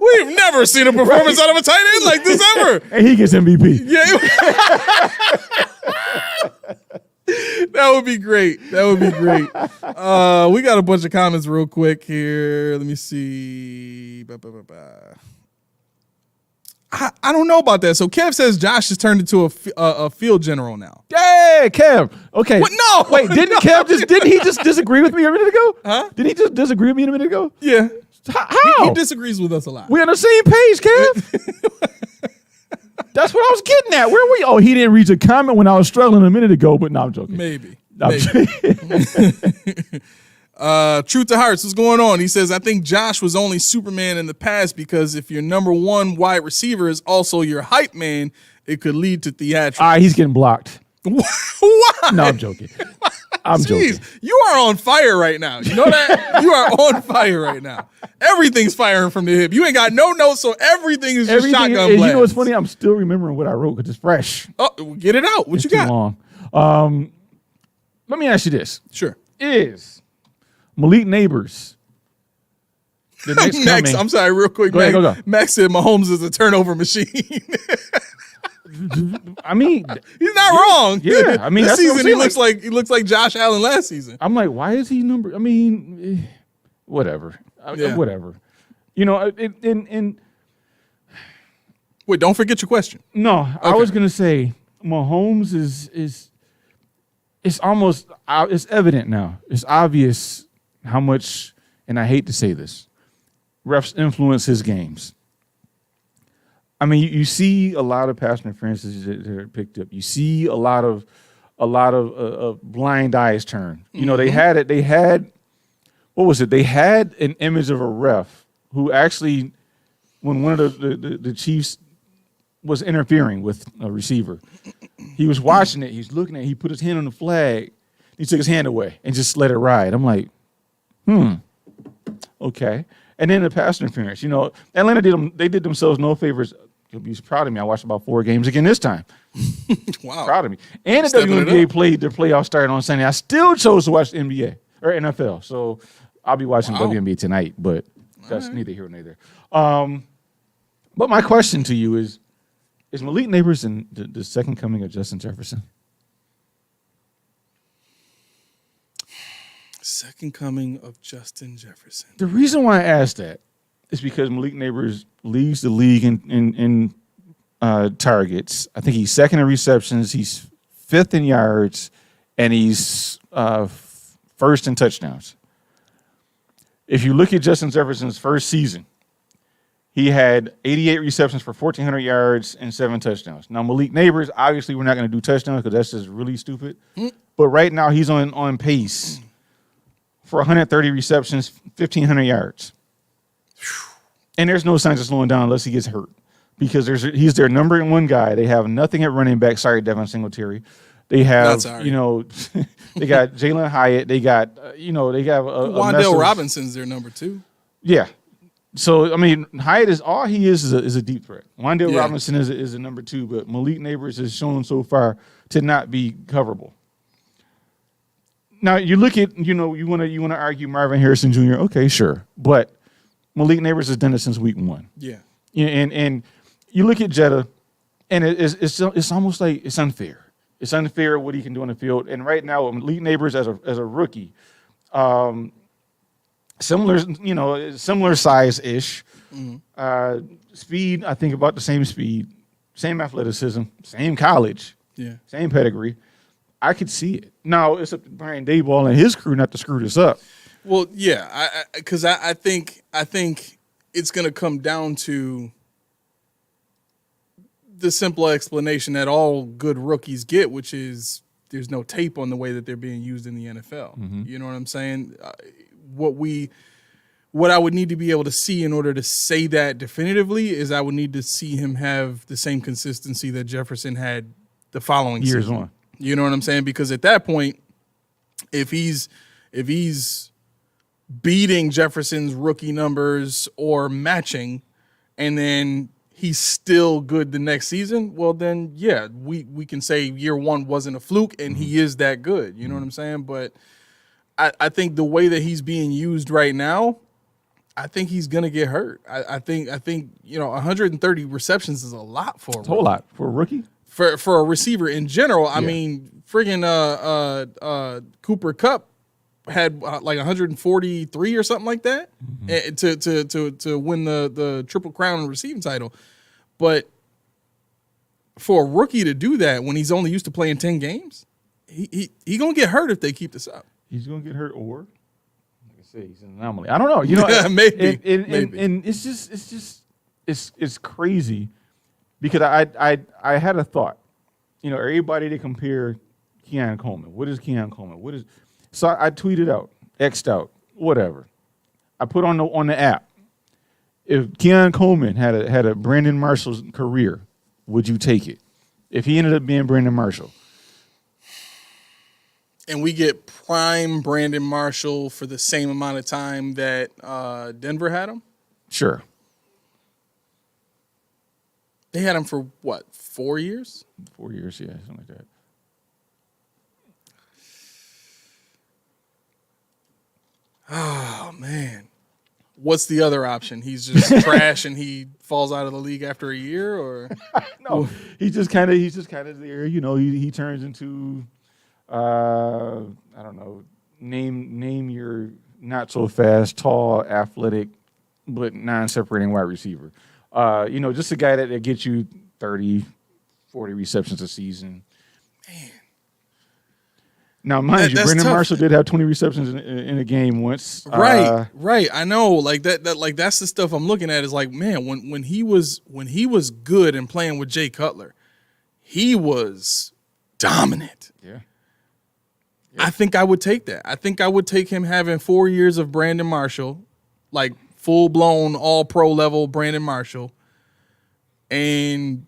We've never seen a performance out of a tight end like this ever. And he gets MVP. Yeah. That would be great. We got a bunch of comments real quick here. Let me see. I don't know about that. So Kev says Josh has turned into a field general now. Hey, Kev. Okay. What? No. Wait, didn't he just disagree with me a minute ago? Huh? Did he just disagree with me a minute ago? Yeah. How? He disagrees with us a lot. We're on the same page, Kev. That's what I was getting at. Where were you? Oh, he didn't read your comment when I was struggling a minute ago, but no, I'm joking. Maybe. Truth to Hearts, what's going on? He says, I think Josh was only Superman in the past because if your number 1 wide receiver is also your hype man, it could lead to theatrics. All right, he's getting blocked. Why? No, I'm joking. I'm joking. You are on fire right now. You know that? You are on fire right now. Everything's firing from the hip. You ain't got no notes, so everything is just shotgun blast. You know what's funny? I'm still remembering what I wrote because it's fresh. Oh, get it out. What it's you got? Too long. Let me ask you this. Sure. Is Malik Neighbors the next Max, coming? I'm sorry, real quick. Go ahead. Max said Mahomes is a turnover machine. I mean, he's not wrong. Yeah, I mean, this that's season he looks like Josh Allen last season. I'm like, why is he number? I mean, whatever, whatever. And wait, don't forget your question. No, okay. I was gonna say Mahomes is it's almost it's evident now. It's obvious how much, and I hate to say this, refs influence his games. I mean, you see a lot of pass interferences that are picked up. You see a lot of blind eyes turn. You know, they had what was it? They had an image of a ref who actually, when one of the Chiefs was interfering with a receiver, he was watching it. He's looking at it. He put his hand on the flag. He took his hand away and just let it ride. I'm like, okay. And then the pass interference. You know, Atlanta did themselves no favors. You'll be proud of me. I watched about 4 games again this time. Wow. Proud of me. And the WNBA played their playoffs started on Sunday. I still chose to watch the NBA or NFL. So I'll be watching WNBA tonight, but that's neither here nor there. But my question to you is Malik Neighbors in the second coming of Justin Jefferson? Second coming of Justin Jefferson. The reason why I asked that is because Malik Neighbors leads the league in targets. I think he's second in receptions. He's 5th in yards, and he's first in touchdowns. If you look at Justin Jefferson's first season, he had 88 receptions for 1,400 yards and 7 touchdowns. Now, Malik Neighbors, obviously, we're not going to do touchdowns because that's just really stupid. But right now, he's on pace for 130 receptions, 1,500 yards. And there's no signs of slowing down unless he gets hurt because he's their number one guy. They have nothing at running back. Sorry, Devin Singletary. They have, they got Jalen Hyatt. They got, they got Wan'Dale Robinson's their number 2. Yeah. So, I mean, Hyatt is all he is a deep threat. Wan'Dale Robinson is a number 2, but Malik Neighbors has shown so far to not be coverable. Now, you look at, you want to argue Marvin Harrison Jr., okay, sure. But Malik Neighbors has done it since week 1. Yeah. And you look at Jetta, and it's almost like it's unfair. It's unfair what he can do on the field. And right now, Malik Neighbors as a rookie, similar size-ish. Speed, I think about the same speed, same athleticism, same college, same pedigree. I could see it. Now, it's up to Brian Daboll and his crew not to screw this up. Well, yeah, because I think it's going to come down to the simple explanation that all good rookies get, which is there's no tape on the way that they're being used in the NFL. Mm-hmm. You know what I'm saying? What I would need to be able to see in order to say that definitively is I would need to see him have the same consistency that Jefferson had the following years season. On. You know what I'm saying? Because at that point, if he's beating Jefferson's rookie numbers or matching, and then he's still good the next season, well then, yeah, we can say year 1 wasn't a fluke and he is that good. You know what I'm saying? But I think the way that he's being used right now, I think he's gonna get hurt. I think 130 receptions is a lot for a whole lot for a rookie. For a receiver in general. I mean, friggin' Cooper Kupp had like 143 or something like that to win the Triple Crown receiving title. But for a rookie to do that when he's only used to playing 10 games, he gonna get hurt if they keep this up. He's gonna get hurt, or like I say, he's an anomaly. I don't know. Maybe. And it's crazy because I had a thought. Everybody they compare Keon Coleman. What is Keon Coleman? So I tweeted out, X'd out, whatever. I put on the app. If Keon Coleman had a Brandon Marshall's career, would you take it? If he ended up being Brandon Marshall. And we get prime Brandon Marshall for the same amount of time that Denver had him? Sure. They had him for, 4 years? 4 years, yeah, something like that. Oh, man. What's the other option? He's just trash and he falls out of the league after a year, or no? He's just kind of there. He turns into I don't know. Name your not so fast, tall, athletic, but non-separating wide receiver. Just a guy that gets you 30, 40 receptions a season. Man. Now, mind you, Brandon Marshall did have 20 receptions in a game once. Right. I know. Like that's the stuff I'm looking at. Is like, man, when he was good and playing with Jay Cutler, he was dominant. Yeah. I think I would take that. I think I would take him having 4 years of Brandon Marshall, like full blown all pro level Brandon Marshall, and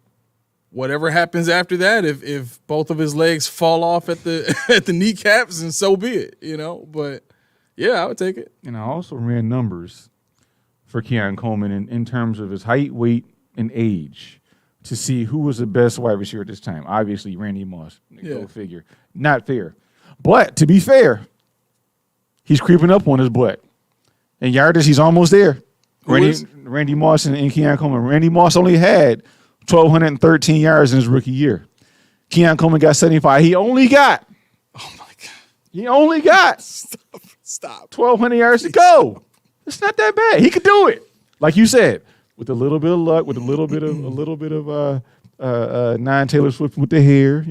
whatever happens after that, if both of his legs fall off at the kneecaps, and so be it, But yeah, I would take it. And I also ran numbers for Keon Coleman in terms of his height, weight, and age to see who was the best wide receiver at this time. Obviously, Randy Moss. Go figure. Not fair. But to be fair, he's creeping up on his butt. And yardage, he's almost there. Randy Moss and Keon Coleman. Randy Moss only had 1,213 yards in his rookie year. Keon Coleman got 75. He only got. Oh my God. He only got. Stop. 1,200 yards to go. It's not that bad. He could do it, like you said, with a little bit of luck, with a little bit 9 Taylor Swift with the hair,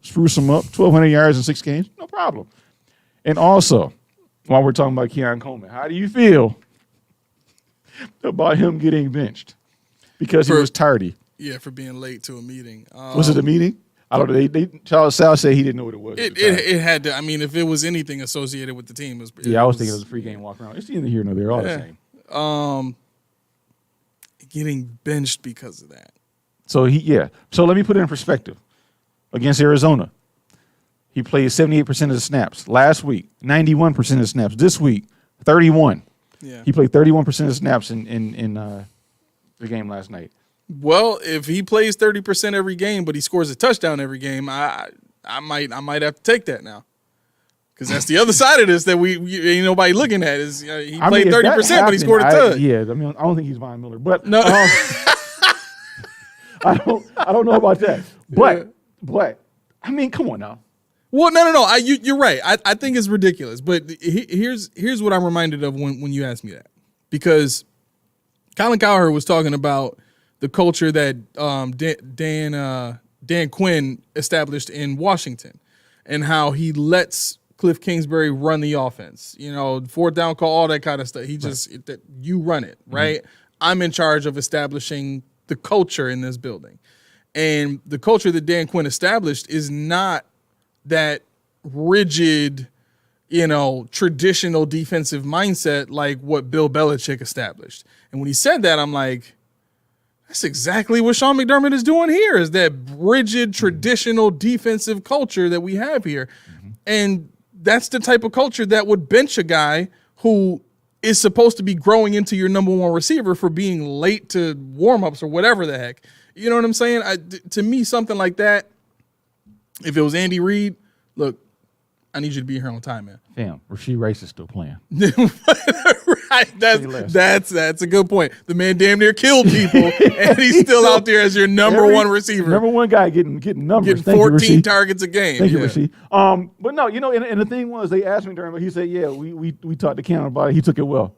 spruce them up, 1,200 yards in 6 games, no problem. And also, while we're talking about Keon Coleman, how do you feel about him getting benched because he was tardy? Yeah, for being late to a meeting. Was it a meeting? I don't know. Charles Sal said he didn't know what it was. It had to. I mean, if it was anything associated with the team, I was thinking it was a free game walk around. It's neither here nor there. All the same. Getting benched because of that. So So let me put it in perspective. Against Arizona, he played 78% of the snaps. Last week, 91% of the snaps. This week, 31. Yeah. He played 31% of the snaps in the game last night. Well, if he plays 30% every game, but he scores a touchdown every game, I might have to take that now, because that's the other side of this that we ain't nobody looking at is he played 30%, but he scored a touch. I don't think he's Von Miller, but no, I don't know about that. But I mean, come on now. Well, no. You're right. I think it's ridiculous. But here's what I'm reminded of when you ask me that, because Colin Cowherd was talking about the culture that Dan Quinn established in Washington, and how he lets Cliff Kingsbury run the offense. 4th down call, all that kind of stuff. You run it, right? Mm-hmm. I'm in charge of establishing the culture in this building. And the culture that Dan Quinn established is not that rigid, traditional defensive mindset like what Bill Belichick established. And when he said that, I'm like, that's exactly what Sean McDermott is doing here, is that rigid, traditional defensive culture that we have here. Mm-hmm. And that's the type of culture that would bench a guy who is supposed to be growing into your number one receiver for being late to warm-ups or whatever the heck. You know what I'm saying? To me, something like that, if it was Andy Reid, look, I need you to be here on time, man. Damn, Rashee Rice is still playing. Right, that's a good point. The man damn near killed people, and he's still out there as your number one receiver. Number one guy getting numbers. Getting 14 targets a game. Thank you, Rashee. But no, and the thing was, they asked me during, but he said, yeah, we talked to Ken about it. He took it well.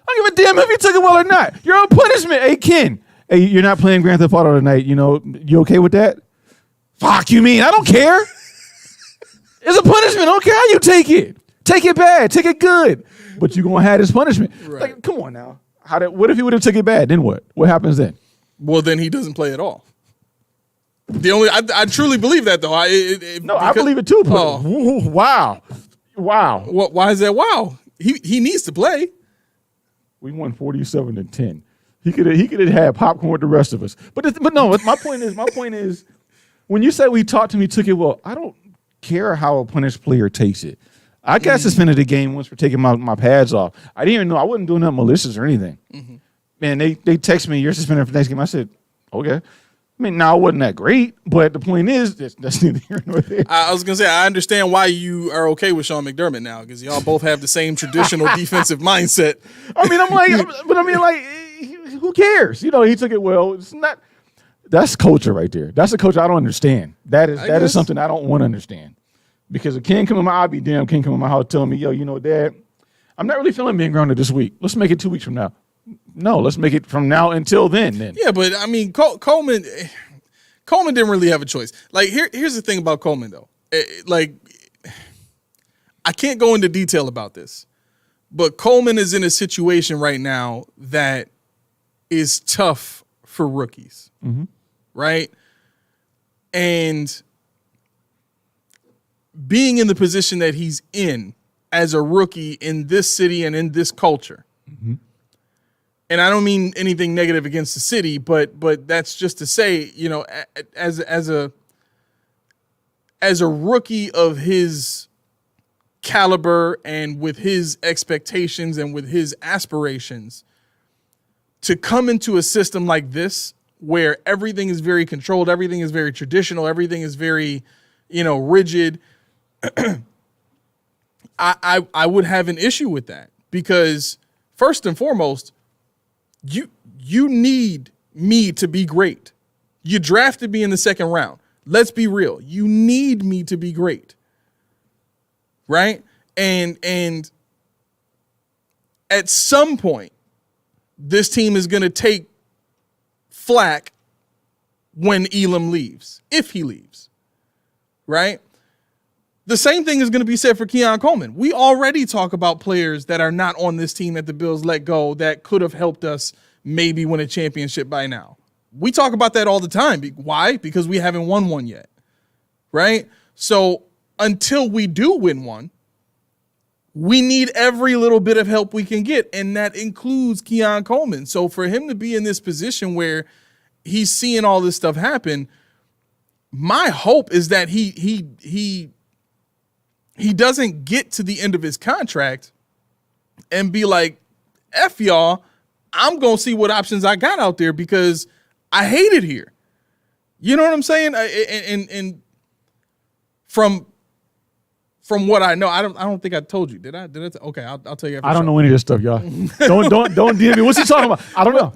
I don't give a damn if he took it well or not. You're on punishment. Hey, Ken. Hey, you're not playing Grand Theft Auto tonight. You okay with that? Fuck you mean? I don't care. It's a punishment. I don't care how you take it. Take it bad. Take it good. But you're going to have this punishment. Right. Like, come on now. What if he would have took it bad? Then what? What happens then? Well, then he doesn't play at all. I truly believe that, though. I believe it too. Wow. Why is that wow? He needs to play. We won 47-10. He could have had popcorn with the rest of us. But no, my point is, when you say we talked to him, he took it well. I don't care how a punished player takes it. I got suspended the game once for taking my pads off. I didn't even know. I wasn't doing nothing malicious or anything. Mm-hmm. Man, they text me, you're suspended for the next game. I said, okay. I mean, no, it wasn't that great, but the point is, that's neither here nor there. I was going to say, I understand why you are okay with Sean McDermott now, because y'all both have the same traditional defensive mindset. Who cares? He took it well. It's not. That's culture right there. That's a culture I don't understand. That is something I don't want to understand. Because if Ken come in I'll be damn, Ken come in my house telling me, yo, Dad, I'm not really feeling being grounded this week. Let's make it 2 weeks from now. No, let's make it from now until then. Yeah, but I mean, Coleman didn't really have a choice. Like, here's the thing about Coleman, though. I can't go into detail about this, but Coleman is in a situation right now that is tough for rookies, right? And being in the position that he's in as a rookie in this city and in this culture, and I don't mean anything negative against the city, but that's just to say, as a rookie of his caliber and with his expectations and with his aspirations, to come into a system like this where everything is very controlled, everything is very traditional, everything is very, rigid, I would have an issue with that, because first and foremost, you need me to be great. You drafted me in the second round. Let's be real. You need me to be great. Right? And at some point, this team is going to take flack when Elam leaves, if he leaves, right? The same thing is going to be said for Keon Coleman. We already talk about players that are not on this team that the Bills let go that could have helped us maybe win a championship by now. We talk about that all the time. Why? Because we haven't won one yet, right? So until we do win one, we need every little bit of help we can get, and that includes Keon Coleman. So for him to be in this position where he's seeing all this stuff happen, my hope is that he doesn't get to the end of his contract and be like, F y'all, I'm going to see what options I got out there because I hate it here. You know what I'm saying? And from what I know, I don't think I told you. Did I? Okay, I'll tell you after. I don't know any of this stuff, y'all. don't DM me. What's he talking about? I don't know.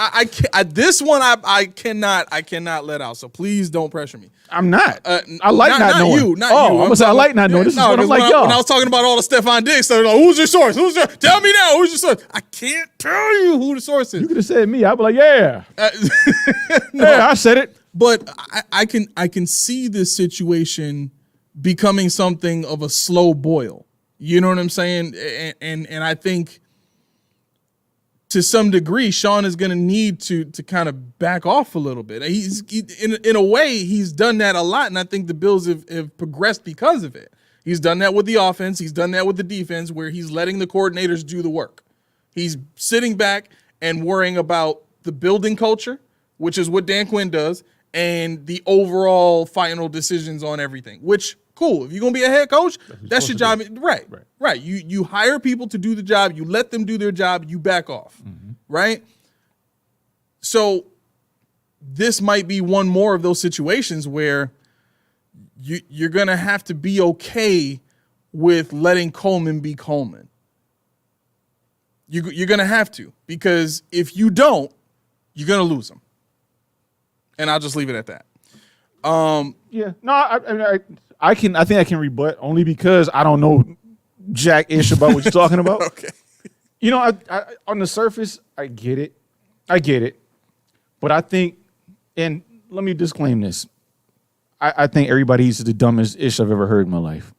This one I cannot let out. So please don't pressure me. I'm not. I like not knowing. Not you. I'm gonna say I like not knowing. This is what I'm like, y'all. When I was talking about all the Stephon Diggs, so like, who's your source? Tell me now. Who's your source? I can't tell you who the source is. You could have said me. I'd be like, yeah. No, yeah, I said it. But I can see this situation becoming something of a slow boil. You know what I'm saying? And I think to some degree, Sean is going to need to kind of back off a little bit. In a way, he's done that a lot, and I think the Bills have progressed because of it. He's done that with the offense. He's done that with the defense, where he's letting the coordinators do the work. He's sitting back and worrying about the building culture, which is what Dan Quinn does, and the overall final decisions on everything, which, cool. If you're going to be a head coach, that's your job. Right. You hire people to do the job. You let them do their job. You back off, right? So this might be one more of those situations where you're going to have to be okay with letting Coleman be Coleman. You're going to have to, because if you don't, you're going to lose him. And I'll just leave it at that. Yeah. No, I think I can rebut only because I don't know jack-ish about what you're talking about. Okay. You know, I on the surface, I get it. But I think, and let me disclaim this, I think everybody eats is the dumbest ish I've ever heard in my life.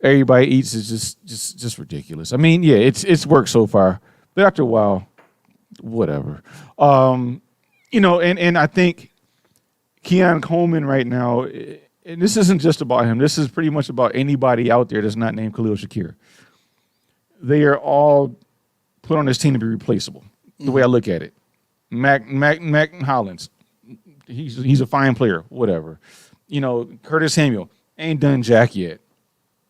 Everybody eats is just ridiculous. I mean, yeah, it's worked so far, but after a while, whatever. You know, and I think Keon Coleman right now, and this isn't just about him. This is pretty much about anybody out there that's not named Khalil Shakir. They are all put on this team to be replaceable, the way I look at it. Mac Hollins, he's a fine player, whatever. You know, Curtis Samuel ain't done jack yet.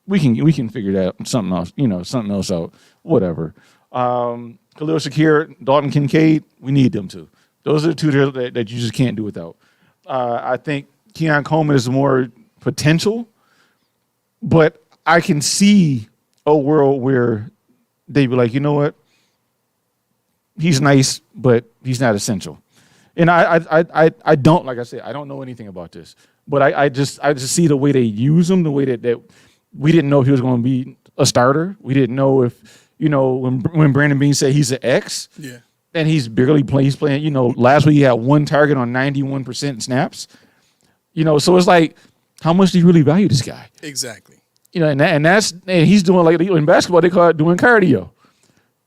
We can figure that something else out, whatever. Khalil Shakir, Dalton Kincaid, we need them too. Those are the two that you just can't do without. I think Keon Coleman is more potential, but I can see a world where they'd be like, you know what? He's nice, but he's not essential. And I don't, like I said, I don't know anything about this, but I just see the way they use him, the way that we didn't know if he was going to be a starter. We didn't know if, you know, when Brandon Beane said he's an X. Yeah. And he's barely playing. He's playing, you know, last week he had one target on 91% snaps. You know, so it's like, how much do you really value this guy? Exactly. You know, and he's doing, like, in basketball, they call it doing cardio.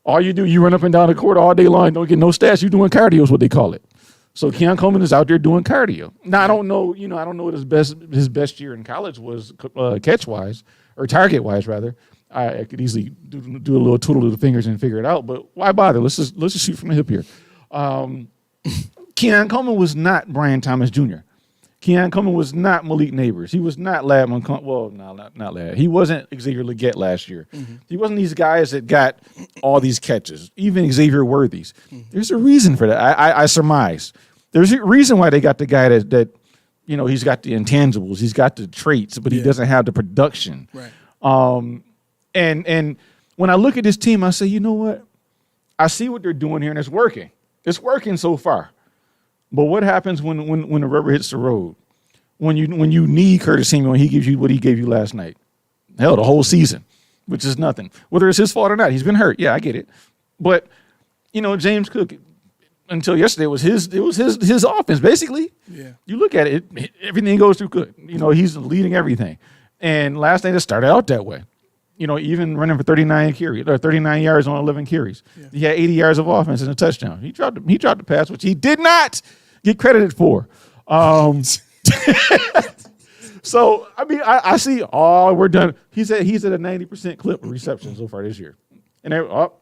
All you do, you run up and down the court all day long, don't get no stats. You're doing cardio is what they call it. So Keon Coleman is out there doing cardio. Now, I don't know what his best year in college was catch-wise, or target-wise, rather. I could easily do a little twiddle of the fingers and figure it out, but why bother? Let's just shoot from the hip here. Keon Coleman was not Brian Thomas Jr. Keon Coleman was not Malik Neighbors. He was not Lad Montgomery. Well, no, not Lad. He wasn't Xavier Legette last year. Mm-hmm. He wasn't these guys that got all these catches, even Xavier Worthy's. Mm-hmm. There's a reason for that. I surmise. There's a reason why they got the guy that you know, he's got the intangibles, he's got the traits, but he doesn't have the production. Right. And when I look at this team, I say, you know what? I see what they're doing here, and it's working. It's working so far. But what happens when the rubber hits the road? When you need Curtis Samuel and he gives you what he gave you last night? Hell, the whole season, which is nothing. Whether it's his fault or not, he's been hurt. Yeah, I get it. But, you know, James Cook, until yesterday, it was his offense, basically. Yeah. You look at it, everything goes through good. He's leading everything. And last night it started out that way. Even running for 39 yards on 11 carries. Yeah. He had 80 yards of offense and a touchdown. He dropped the pass, which he did not get credited for. So, I see, we're done. He's at a 90% clip of reception so far this year. And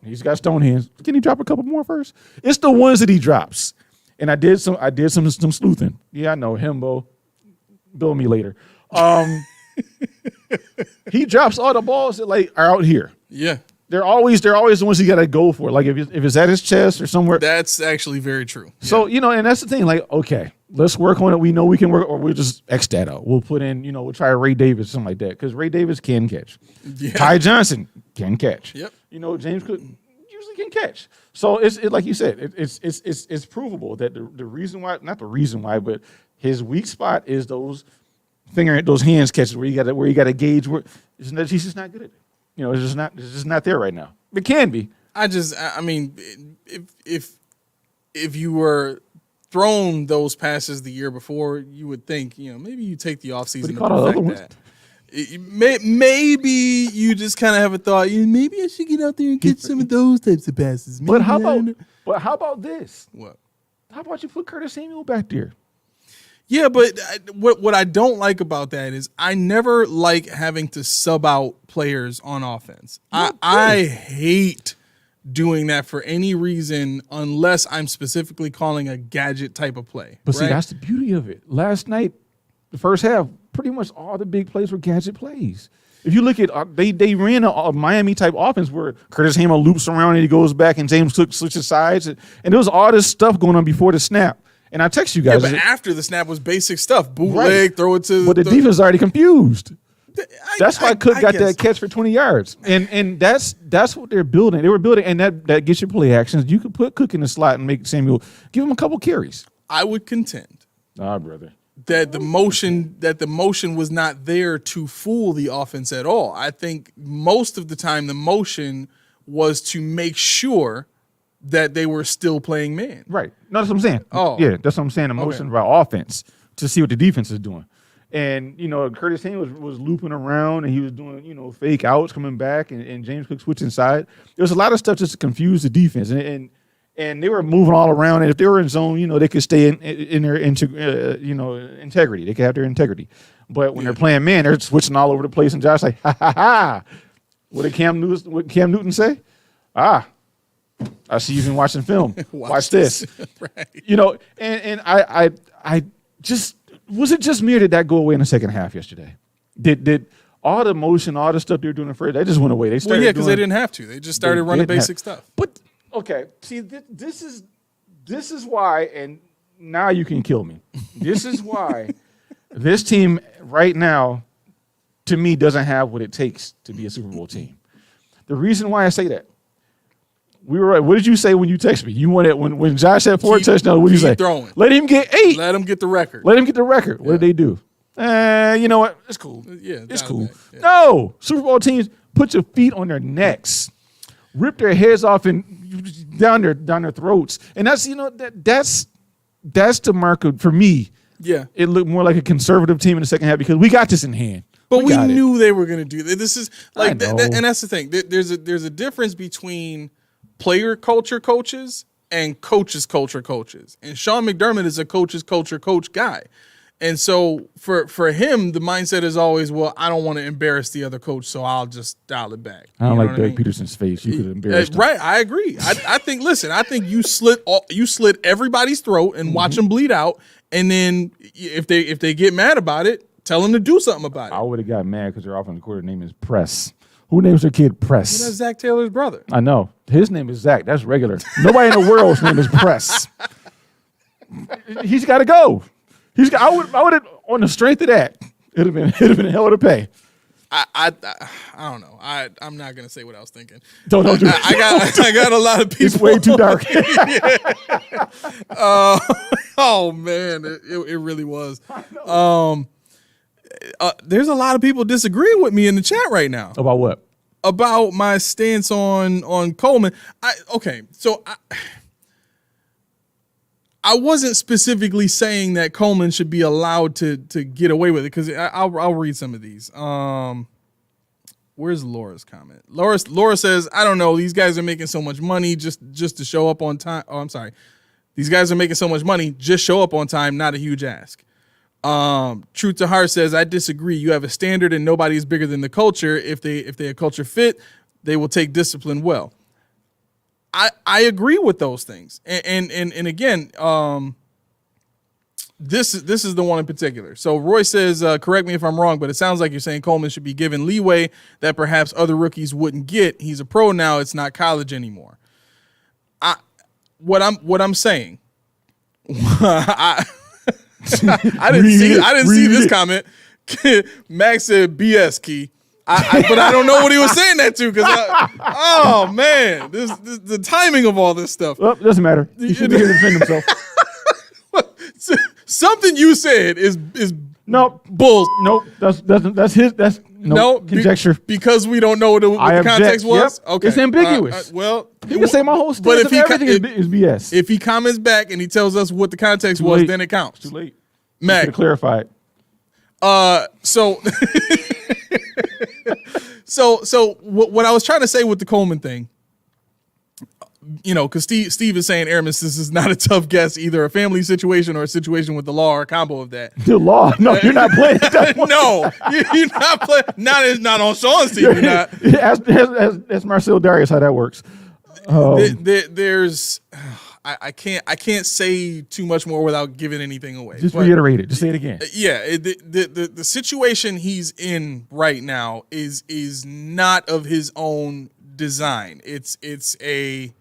he's got stone hands. Can he drop a couple more first? It's the ones that he drops. And I did some sleuthing. Yeah, I know, Himbo. Bill me later. He drops all the balls that are out here. Yeah. They're always the ones you got to go for. Like if it's at his chest or somewhere. That's actually very true. So, and that's the thing. Okay, let's work on it. We know we can work, or we'll just X that out. We'll put in, we'll try Ray Davis, something like that. Because Ray Davis can catch. Yeah. Ty Johnson can catch. Yep. James Cook usually can catch. So it's like you said, it's provable that the reason why, not the reason why, but his weak spot is those hands catches where you got to gauge where he's just not good at it. It's just not there right now. It can be. If you were thrown those passes the year before, you would think, maybe you take the offseason to perfect that. Maybe you just kind of have a thought, maybe I should get out there and get some of those types of passes. But how about this? What? How about you put Curtis Samuel back there? Yeah, but what I don't like about that is I never like having to sub out players on offense. I hate doing that for any reason unless I'm specifically calling a gadget type of play. But see, that's the beauty of it. Last night, the first half, pretty much all the big plays were gadget plays. If you look at they ran a Miami type offense where Curtis Samuel loops around and he goes back and James Cook switches sides, and there was all this stuff going on before the snap. And I text you guys. Yeah, but after the snap was basic stuff. Bootleg, throw it to. But the defense is already confused. That's why Cook got that catch for 20 yards. And that's what they're building. They were building, and that gets your play actions. You could put Cook in the slot and make Samuel, give him a couple carries. I would contend. Brother. That the motion was not there to fool the offense at all. I think most of the time the motion was to make sure that they were still playing man. Right. No, that's what I'm saying. Oh. Yeah, that's what I'm saying. The motion about offense to see what the defense is doing. And, Curtis Samuel was looping around and he was doing, fake outs coming back and James Cook switching side. There was a lot of stuff just to confuse the defense. And they were moving all around. And if they were in zone, they could stay in their integrity. They could have their integrity. But when they're playing man, they're switching all over the place. And Josh like, ha, ha, ha. What did Cam Newton say? I see you've been watching film. Watch this. Right. And I just, was it just me or did that go away in the second half yesterday? Did all the motion, all the stuff they were doing first, they just went away. They started because they didn't have to. They just started running basic stuff. But okay, see, this is why, and now you can kill me. This is why this team right now, to me, doesn't have what it takes to be a Super Bowl team. The reason why I say that. We were right. What did you say when you texted me? You wanted when Josh had 4 touchdowns. What did you say? Throwing. Let him get 8. Let him get the record. What did they do? You know what? It's cool. Yeah, it's cool. Yeah. No, Super Bowl teams put your feet on their necks, rip their heads off and down their throats, and that's the mark of, for me. Yeah, it looked more like a conservative team in the second half because we got this in hand. But we knew they were going to do this. This is like, and that's the thing. There's a difference between player culture coaches and coaches culture coaches. And Sean McDermott is a coaches culture coach guy. And so for him, the mindset is always, well, I don't want to embarrass the other coach, so I'll just dial it back. I don't like Doug Peterson's face. You could embarrass him. Right, I agree. I think you slit everybody's throat and watch them bleed out, and then if they get mad about it, tell them to do something about it. I would have got mad because their offensive coordinator name is Press. Who names their kid Press? Well, that's Zach Taylor's brother. I know. His name is Zach. That's regular. Nobody in the world's name is Press. He's got to go. I would have, on the strength of that, it'd have been a hell of a pay. I don't know. I'm not gonna say what I was thinking. Don't do it. I got a lot of people. It's way too dark. Oh man, it really was. There's a lot of people disagreeing with me in the chat right now. About what? About my stance on Coleman. I wasn't specifically saying that Coleman should be allowed to get away with it, because I'll read some of these. Where's Laura's comment? Laura says, I don't know. These guys are making so much money just to show up on time. Oh, I'm sorry. These guys are making so much money. Just show up on time. Not a huge ask. Truth to Heart says, I disagree. You have a standard and nobody is bigger than the culture. If they a culture fit, they will take discipline well. I agree with those things. And again, this is the one in particular. So Roy says, correct me if I'm wrong, but it sounds like you're saying Coleman should be given leeway that perhaps other rookies wouldn't get. He's a pro now. It's not college anymore. What I'm saying, I didn't see this comment. Max said BS Key. But I don't know what he was saying that to, because oh man, this the timing of all this stuff. Well, doesn't matter. He should be here to defend himself. Something you said is nope. Bull. Nope. That's conjecture. Because we don't know what the context was. Yep. Okay, it's ambiguous. Well, he can say my whole stance of everything is BS. If he comments back and he tells us what the context was, then it counts. Too late. Mac, to clarify it. So what I was trying to say with the Coleman thing, because Steve is saying, Aramis, this is not a tough guess, either a family situation or a situation with the law or a combo of that. The law? No, you're not playing that one. No, you're not playing. Not on Sean's team. You're not. Ask Marcel Darius how that works. There's. I can't say too much more without giving anything away. Just reiterate it. Just say it again. Yeah, the situation he's in right now is not of his own design. It's a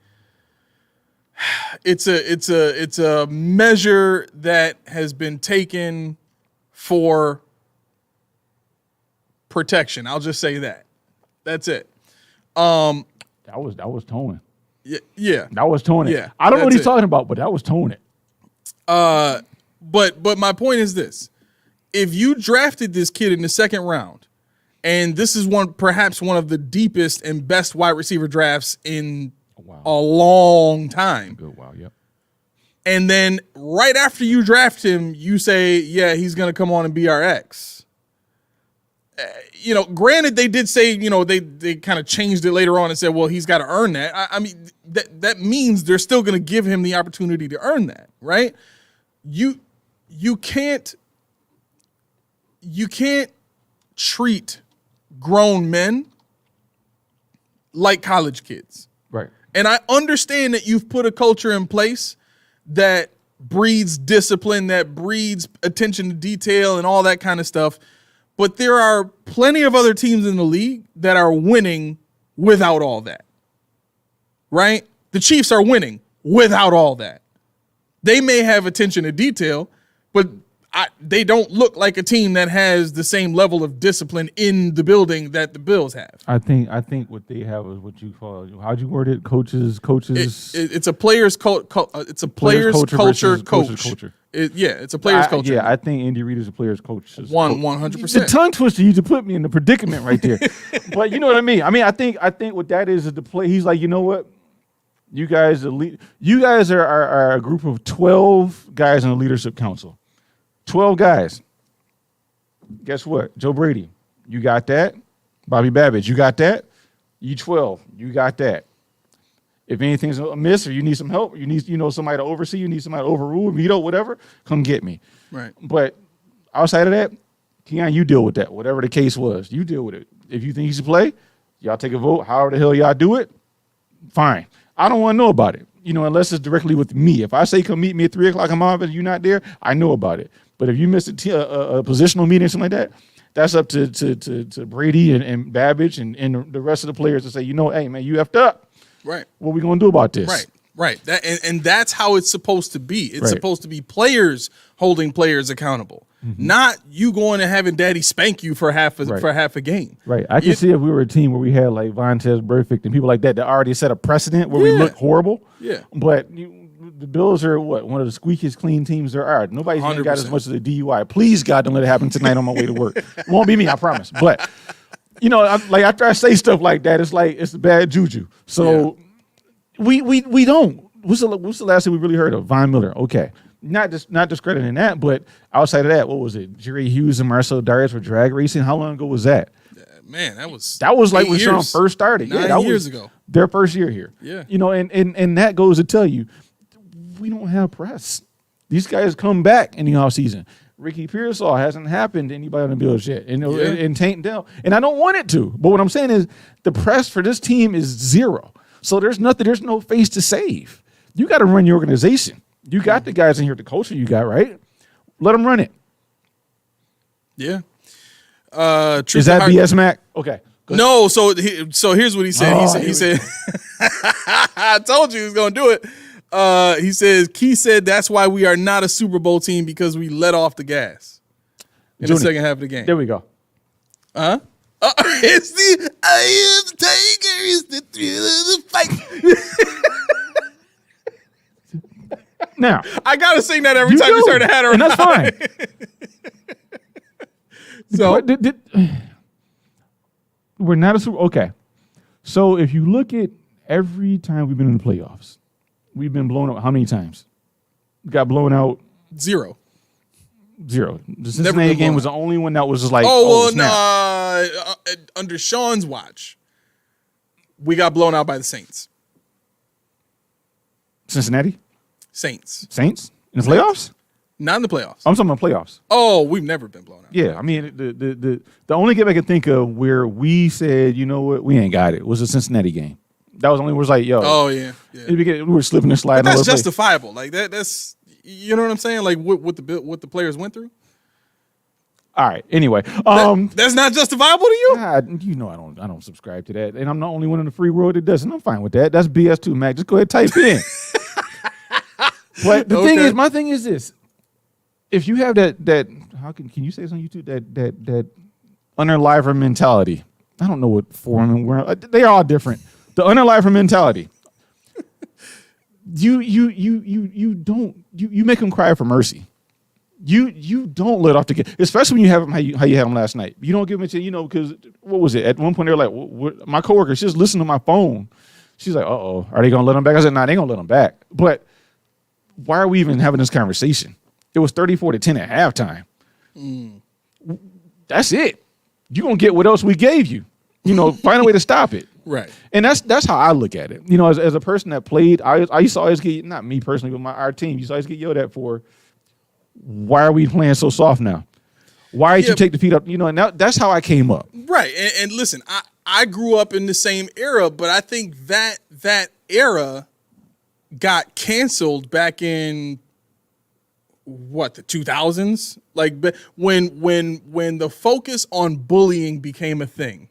measure that has been taken for protection. I'll just say that. That's it. That was toning. Yeah. That was toning. Yeah, I don't know what he's talking about, but that was toning. But my point is this. If you drafted this kid in the second round, and this is perhaps one of the deepest and best wide receiver drafts in a long time. Good wow, yep. And then right after you draft him, you say, yeah, he's going to come on and be our X. Granted, they did say, they kind of changed it later on and said, well, he's got to earn that. I mean, that means they're still going to give him the opportunity to earn that, right? You can't treat grown men like college kids. Right. And I understand that you've put a culture in place that breeds discipline, that breeds attention to detail and all that kind of stuff. But there are plenty of other teams in the league that are winning without all that, right? The Chiefs are winning without all that. They may have attention to detail, but they don't look like a team that has the same level of discipline in the building that the Bills have. I think what they have is what you call, how'd you word it? Coaches. It's a player's it's a player's culture coach. It's a player's culture. Yeah, I think Andy Reid is a player's coach. 100%. The tongue twister you to put me in the predicament right there. But you know what I mean? I think what that is the play. He's like, you know what? You guys are a group of 12 guys in the leadership council. 12 guys. Guess what? Joe Brady, you got that. Bobby Babbage, you got that. You 12, you got that. If anything's amiss or you need some help, you need somebody to oversee, you need somebody to overrule, veto, whatever, come get me. Right. But outside of that, Keon, you deal with that. Whatever the case was, you deal with it. If you think he should play, y'all take a vote. However the hell y'all do it, fine. I don't want to know about it, unless it's directly with me. If I say come meet me at 3 o'clock in my office, you're not there, I know about it. But if you miss a positional meeting or something like that, that's up to Brady and Babbage and the rest of the players to say, hey, man, you effed up. Right. What are we going to do about this? Right. And that's how it's supposed to be. It's supposed to be players holding players accountable, not you going and having daddy spank you for half a game. Right. I can see if we were a team where we had like Vontaze Burfict and people like that already set a precedent where we look horrible. Yeah. But the Bills are one of the squeakiest clean teams there are. Nobody's even got as much as a DUI. Please, God, don't let it happen tonight on my way to work. It won't be me, I promise. But, after I say stuff like that, it's like it's bad juju. So we don't. what's the last thing we really heard of? Von Miller. Okay. Not discrediting that, but outside of that, what was it? Jerry Hughes and Marcel Darius were drag racing. How long ago was that? Man, that was like when Sean first started. 9 years ago. Their first year here. Yeah. You know, and that goes to tell you, we don't have press. These guys come back in the offseason. Ricky Pearsall hasn't happened to anybody on the Bills yet. And Tank Dell. And I don't want it to. But what I'm saying is the press for this team is zero. So there's no face to save. You got to run your organization. You got the guys in here, the culture you got, right? Let them run it. Yeah. Is that BS, Mac? Okay. No, so here's what he said. He said, I told you he was going to do it. He says, Key said that's why we are not a Super Bowl team because we let off the gas in the second half of the game. There we go. It's the I am the tiger, it's the thrill of the fight. Now, I got to sing that every time you turn the hat around. And that's fine. So we're not a Super. Okay, so if you look at every time we've been in the playoffs, we've been blown out. How many times? We got blown out. Zero. The Cincinnati game was the only one that was just like, under Sean's watch, we got blown out by the Saints. Cincinnati? Saints in the playoffs? Not in the playoffs. I'm talking about playoffs. Oh, we've never been blown out. Yeah, I mean the only game I can think of where we said, you know what, we ain't got it was the Cincinnati game. That was only was like, yo. Oh yeah. We were slipping and sliding. But that's justifiable. Like that's you know what I'm saying. Like what the players went through. All right. Anyway, that's not justifiable to you. God, you know I don't subscribe to that, and I'm the only one in the free world that doesn't. I'm fine with that. That's BS too, Mac. Just go ahead and type in. But my thing is this: if you have that how can you say this on YouTube? That unaliver mentality. I don't know what form we're. They are all different. The unaliver mentality. You make them cry for mercy. You don't let off the gas, especially when you have them how you had them last night. You don't give them because what was it? At one point they were like, what? My coworker, she just listened to my phone. She's like, uh-oh, are they gonna let them back? I said, nah, they ain't gonna let them back. But why are we even having this conversation? It was 34-10 at halftime. That's it. You're gonna get what else we gave you. Find a way to stop it. Right. And that's how I look at it. As a person that played, I used to always get, not me personally, but our team used to always get yelled at for, why are we playing so soft now? Why did you take the feet up? And that's how I came up. Right. And listen, I grew up in the same era, but I think that era got canceled back in the 2000s? Like when the focus on bullying became a thing,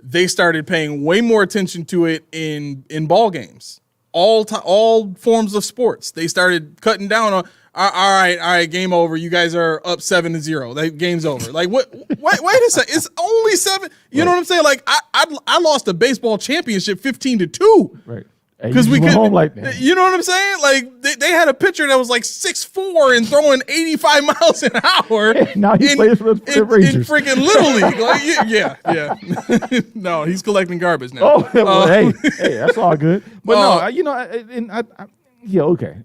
they started paying way more attention to it in ball games. All forms of sports. They started cutting down on, all right, game over. You guys are up 7-0. That game's over. Like what? Wait a second. It's only 7. You know what I'm saying? Like I lost a baseball championship 15-2. Right. Because we could home like that. You know what I'm saying? Like they had a pitcher that was like 6'4" and throwing 85 miles an hour. Now he plays for the Rangers. In freaking Little League. Like, yeah. No, he's collecting garbage now. Oh, well, hey, that's all good. But okay.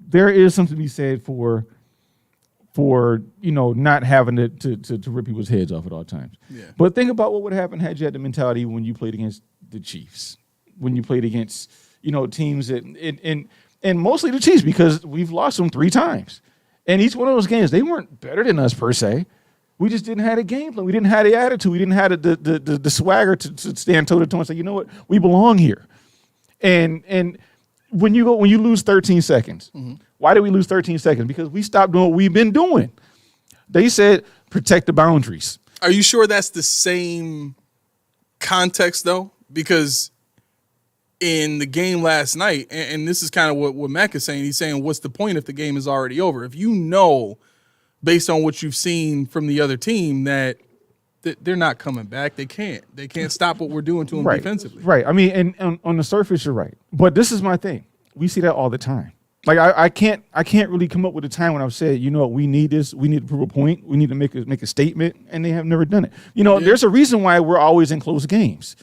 There is something to be said for not having to rip people's heads off at all times. Yeah. But think about what would happen had you had the mentality when you played against the Chiefs, when you played against teams that and mostly the Chiefs, because we've lost them 3 times, and each one of those games they weren't better than us per se. We just didn't have a game plan. We didn't have the attitude. We didn't have the swagger to stand toe to toe and say, you know what, we belong here. And when you lose 13 seconds, why did we lose 13 seconds? Because we stopped doing what we've been doing. They said protect the boundaries. Are you sure that's the same context though? Because in the game last night, and this is kind of what Mac is saying, he's saying, what's the point if the game is already over? If based on what you've seen from the other team, that they're not coming back, they can't stop what we're doing to them defensively. Right. I mean, and on the surface, you're right. But this is my thing. We see that all the time. Like I can't really come up with a time when I've said, you know what, we need this, we need to prove a point, we need to make a statement, and they have never done it. There's a reason why we're always in close games.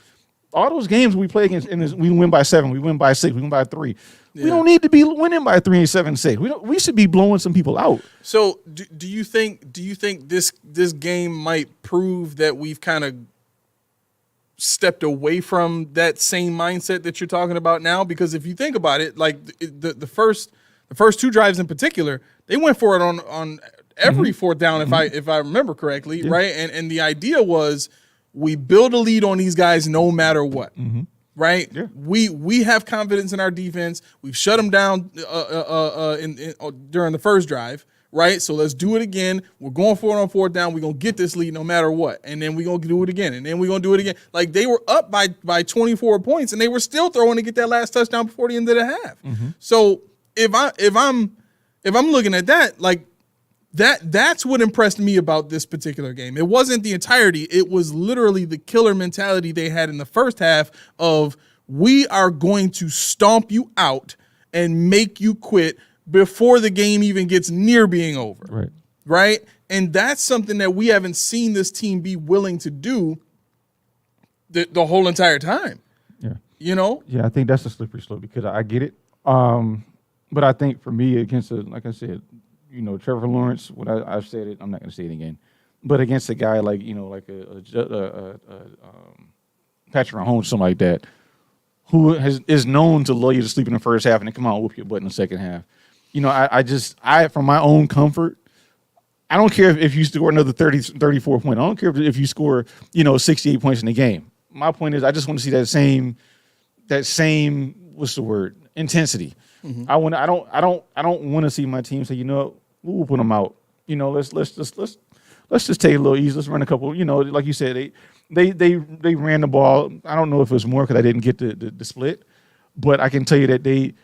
All those games we play against, and we win by 7, we win by 6, we win by 3. Yeah. We don't need to be winning by 3 and 7, 6. We should be blowing some people out. So do you think this game might prove that we've kind of stepped away from that same mindset that you're talking about now? Because if you think about it, like the first 2 drives in particular, they went for it on every fourth down, if I remember correctly, right? And the idea was we build a lead on these guys no matter what, right? Yeah. We have confidence in our defense. We've shut them down during the first drive, right? So let's do it again. We're going for it on fourth down. We're going to get this lead no matter what. And then we're going to do it again. And then we're going to do it again. Like, they were up by 24 points, and they were still throwing to get that last touchdown before the end of the half. So if I'm looking at that, like, that's what impressed me about this particular game. It wasn't the entirety. It was literally the killer mentality they had in the first half of, we are going to stomp you out and make you quit before the game even gets near being over. Right? And that's something that we haven't seen this team be willing to do the whole entire time. Yeah. You know? Yeah, I think that's a slippery slope because I get it. But I think for me, against like I said, you know, Trevor Lawrence, I've said it, I'm not going to say it again. But against a guy like, you know, like Patrick Mahomes, something like that, who is known to lull you to sleep in the first half and then come out and whoop your butt in the second half. You know, I from my own comfort, I don't care if you score another 34 points. I don't care if you score, you know, 68 points in the game. My point is, I just want to see that same what's the word, intensity. I don't want to see my team say, you know, we'll put them out. You know, let's just take it a little easy. Let's run a couple. You know, like you said, they ran the ball. I don't know if it was more because I didn't get the split, but I can tell you that it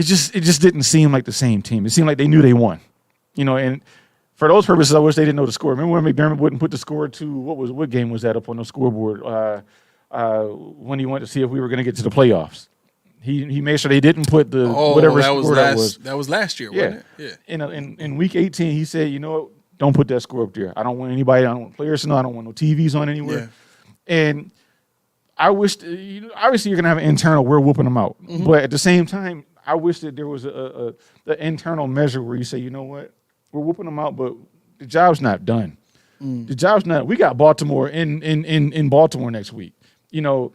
just didn't seem like the same team. It seemed like they knew they won. You know, and for those purposes, I wish they didn't know the score. Remember when McDermott wouldn't put the score to what game was that up on the scoreboard when he went to see if we were going to get to the playoffs? He made sure they didn't put the whatever score that was. That was last year, wasn't it? Yeah. In week 18, he said, you know what, don't put that score up there. I don't want anybody. I don't want players to know. I don't want no TVs on anywhere. Yeah. And I wish, obviously, you're gonna have an internal. We're whooping them out, but at the same time, I wish that there was the internal measure where you say, you know what, we're whooping them out, but the job's not done. The job's not. We got Baltimore in Baltimore next week. You know,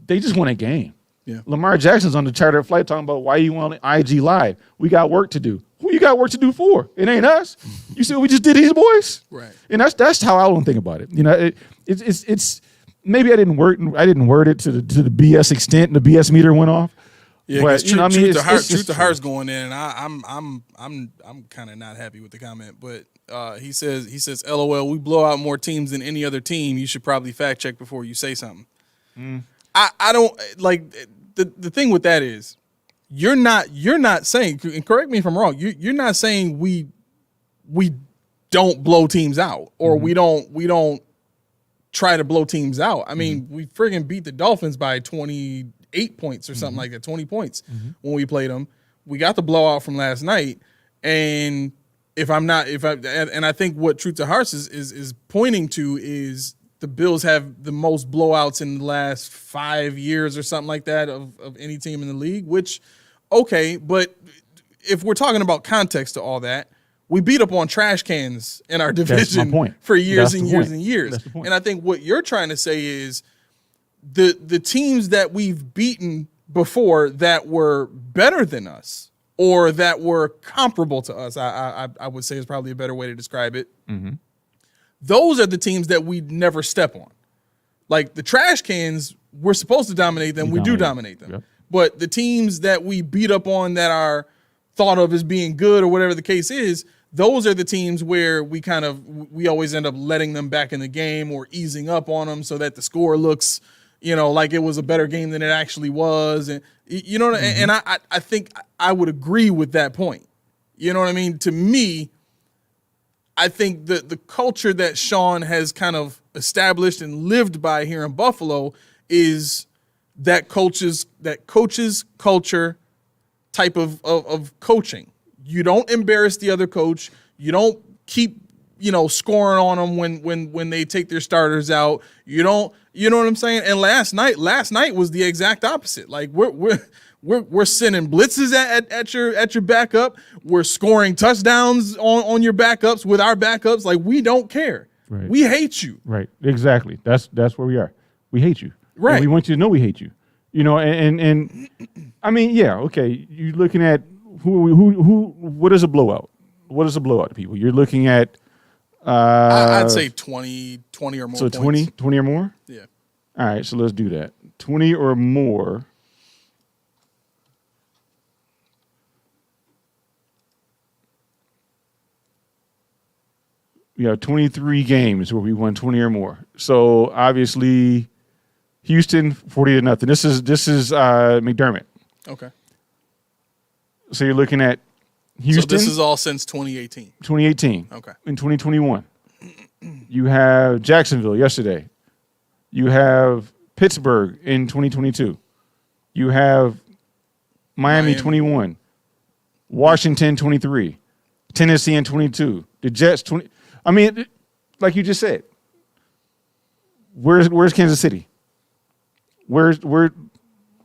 they just won a game. Yeah. Lamar Jackson's on the charter flight talking about why you on IG Live. We got work to do. Who you got work to do for? It ain't us. You see what we just did, these boys? Right. And that's how I don't think about it. You know, it's maybe I didn't word it to the BS extent. And the BS meter went off. Yeah, but you know, truth to heart's going in, and I'm kind of not happy with the comment. But he says, LOL, we blow out more teams than any other team. You should probably fact check before you say something. I don't like the thing with that is you're not saying, and correct me if I'm wrong, you're not saying we don't blow teams out or we don't try to blow teams out. I mean, we friggin' beat the Dolphins by 28 points or something like that, 20 points when we played them. We got the blowout from last night, and I think what Truth to Hearts is pointing to is the Bills have the most blowouts in the last 5 years or something like that of any team in the league, which, okay, but if we're talking about context to all that, we beat up on trash cans in our division for years and years and years. And I think what you're trying to say is the teams that we've beaten before that were better than us or that were comparable to us, I would say is probably a better way to describe it. Those are the teams that we never step on. Like the trash cans, we're supposed to dominate them. We do dominate them. Yep. But the teams that we beat up on that are thought of as being good or whatever the case is, those are the teams where we always end up letting them back in the game or easing up on them so that the score looks, you know, like it was a better game than it actually was. And you know, and I think I would agree with that point. You know what I mean? To me, I think the culture that Sean has kind of established and lived by here in Buffalo is that coach's culture type of coaching. You don't embarrass the other coach. You don't keep, scoring on them when they take their starters out. You know what I'm saying? And last night was the exact opposite. Like we're sending blitzes at your backup. We're scoring touchdowns on your backups with our backups. Like we don't care. Right. We hate you. Right. Exactly. That's where we are. We hate you. Right. And we want you to know we hate you. And I mean, yeah, okay. You're looking at what is a blowout? What is a blowout to people? You're looking at I'd say 20 or more. So points. 20 or more? Yeah. All right, so let's do that. 20 or more. We have 23 games where we won 20 or more. So obviously, Houston 40-0. This is McDermott. Okay. So you're looking at Houston. So this is all since 2018. 2018. Okay. In 2021, you have Jacksonville yesterday. You have Pittsburgh in 2022. You have Miami 21, Washington 23, Tennessee in 22, the Jets 20. I mean, like you just said, where's Kansas City? Where's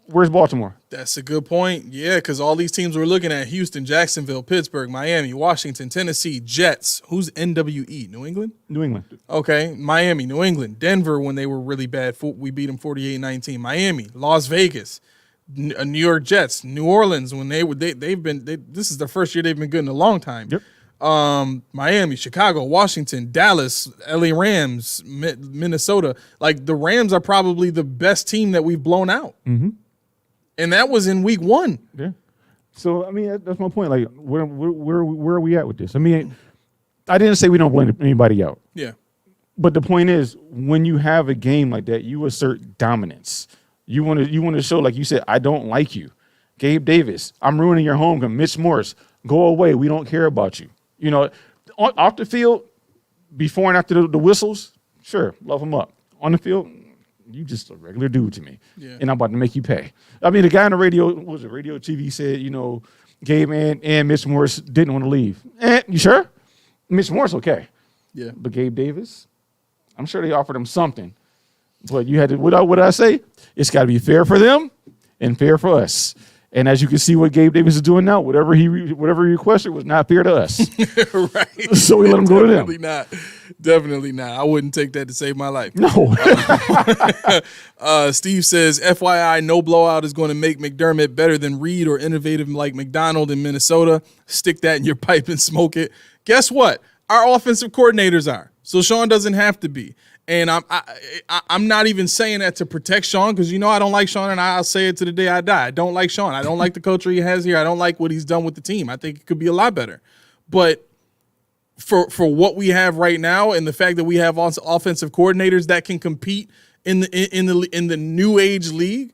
Baltimore? That's a good point. Yeah, because all these teams we're looking at: Houston, Jacksonville, Pittsburgh, Miami, Washington, Tennessee, Jets. Who's NWE? New England? New England. Okay. Miami, New England, Denver when they were really bad. We beat them 48-19. Miami, Las Vegas, New York Jets, New Orleans when they've been. This is the first year they've been good in a long time. Yep. Miami, Chicago, Washington, Dallas, LA Rams, Minnesota. Like the Rams are probably the best team that we've blown out. Mm-hmm. And that was in week 1. Yeah. So I mean, that's my point. Like, where are we at with this? I mean, I didn't say we don't blame anybody out. Yeah. But the point is, when you have a game like that, you assert dominance. You want to show, like you said, I don't like you. Gabe Davis, I'm ruining your home. Mitch Morris, go away. We don't care about you. Off the field, before and after the whistles, sure, love them up. On the field, you just a regular dude to me. Yeah. And I'm about to make you pay. I mean, the guy on the radio, radio TV said, Gabe and Mitch Morris didn't want to leave. You sure? Mitch Morris, okay. Yeah. But Gabe Davis, I'm sure they offered him something. But you had to, what did I say? It's got to be fair for them and fair for us. And as you can see what Gabe Davis is doing now, whatever he requested was not fair to us. Right. So we let him go to them. Definitely not. I wouldn't take that to save my life. No. Steve says, FYI, no blowout is going to make McDermott better than Reed or innovative like McDonald in Minnesota. Stick that in your pipe and smoke it. Guess what? Our offensive coordinators are. So Sean doesn't have to be. And I'm not even saying that to protect Sean because, I don't like Sean and I'll say it to the day I die. I don't like Sean. I don't like the culture he has here. I don't like what he's done with the team. I think it could be a lot better. But for what we have right now and the fact that we have offensive coordinators that can compete in the new age league,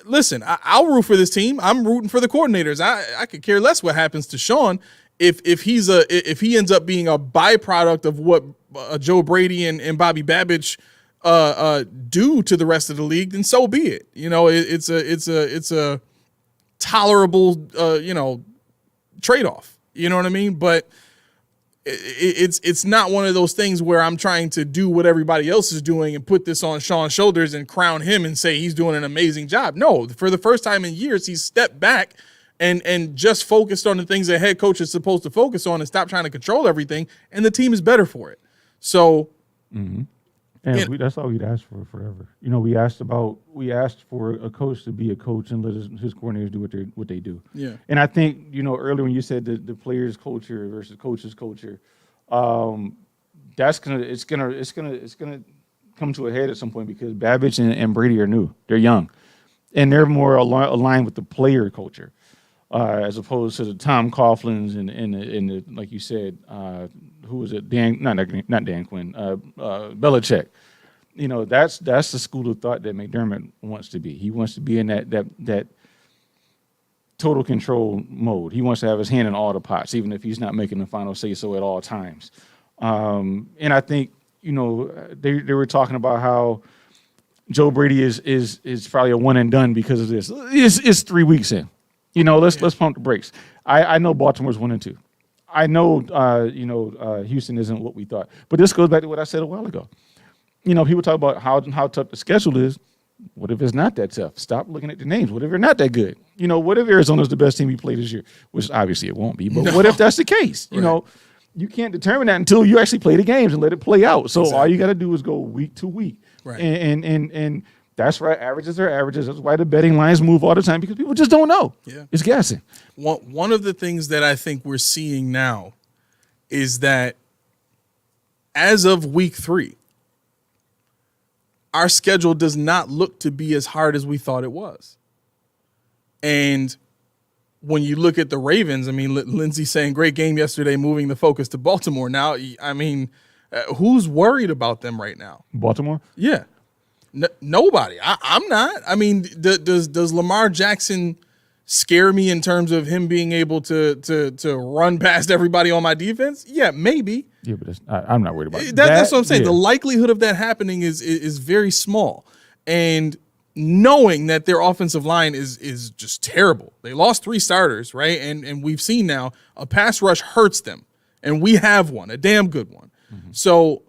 listen, I'll root for this team. I'm rooting for the coordinators. I could care less what happens to Sean if he ends up being a byproduct of what Joe Brady and Bobby Babich do to the rest of the league, then so be it. It's a tolerable trade-off. You know what I mean? But it's not one of those things where I'm trying to do what everybody else is doing and put this on Sean's shoulders and crown him and say he's doing an amazing job. No, for the first time in years, he's stepped back and just focused on the things that head coach is supposed to focus on and stop trying to control everything, and the team is better for it. So, and that's all we'd asked for forever. We asked for a coach to be a coach and let his coordinators do what they do. Yeah. And I think earlier when you said the players' culture versus coach's culture, it's gonna come to a head at some point because Babich and Brady are new. They're young, and they're more aligned with the player culture. As opposed to the Tom Coughlin's and the like you said, who was it? Not Dan Quinn, Belichick. That's the school of thought that McDermott wants to be. He wants to be in that total control mode. He wants to have his hand in all the pots, even if he's not making the final say so at all times. And I think they were talking about how Joe Brady is probably a one and done because of this. It's 3 weeks in. Let's pump the brakes. I know Baltimore's 1-2. I know, Houston isn't what we thought. But this goes back to what I said a while ago. People talk about how tough the schedule is. What if it's not that tough? Stop looking at the names. What if they're not that good? What if Arizona's the best team we played this year? Which obviously it won't be. But what if that's the case? Right. You can't determine that until you actually play the games and let it play out. So all you got to do is go week to week. Right. And that's right. Averages are averages. That's why the betting lines move all the time, because people just don't know. Yeah. It's guessing. One of the things that I think we're seeing now is that as of week 3, our schedule does not look to be as hard as we thought it was. And when you look at the Ravens, I mean, Lindsey saying great game yesterday, moving the focus to Baltimore. Now, I mean, who's worried about them right now? Baltimore? Yeah. Nobody. I'm not. I mean, does Lamar Jackson scare me in terms of him being able to run past everybody on my defense? Yeah, maybe. Yeah, but I'm not worried about that. That's what I'm saying. Yeah. The likelihood of that happening is very small. And knowing that their offensive line is just terrible. They lost 3 starters, right? And we've seen now a pass rush hurts them. And we have one, a damn good one. Mm-hmm. So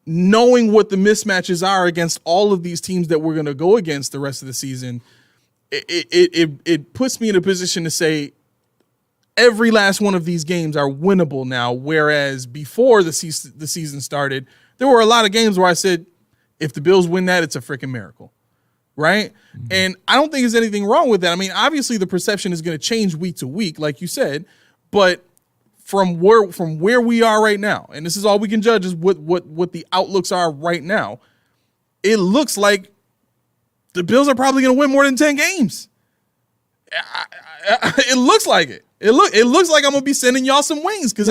knowing what the mismatches are against all of these teams that we're going to go against the rest of the season, it puts me in a position to say every last one of these games are winnable now, whereas before the season started, there were a lot of games where I said, if the Bills win that, it's a freaking miracle, right? Mm-hmm. And I don't think there's anything wrong with that. I mean, obviously the perception is going to change week to week, like you said, but from where we are right now, and this is all we can judge is what the outlooks are right now, it looks like the Bills are probably going to win more than 10 games. It looks like it. It looks like I'm going to be sending y'all some wings because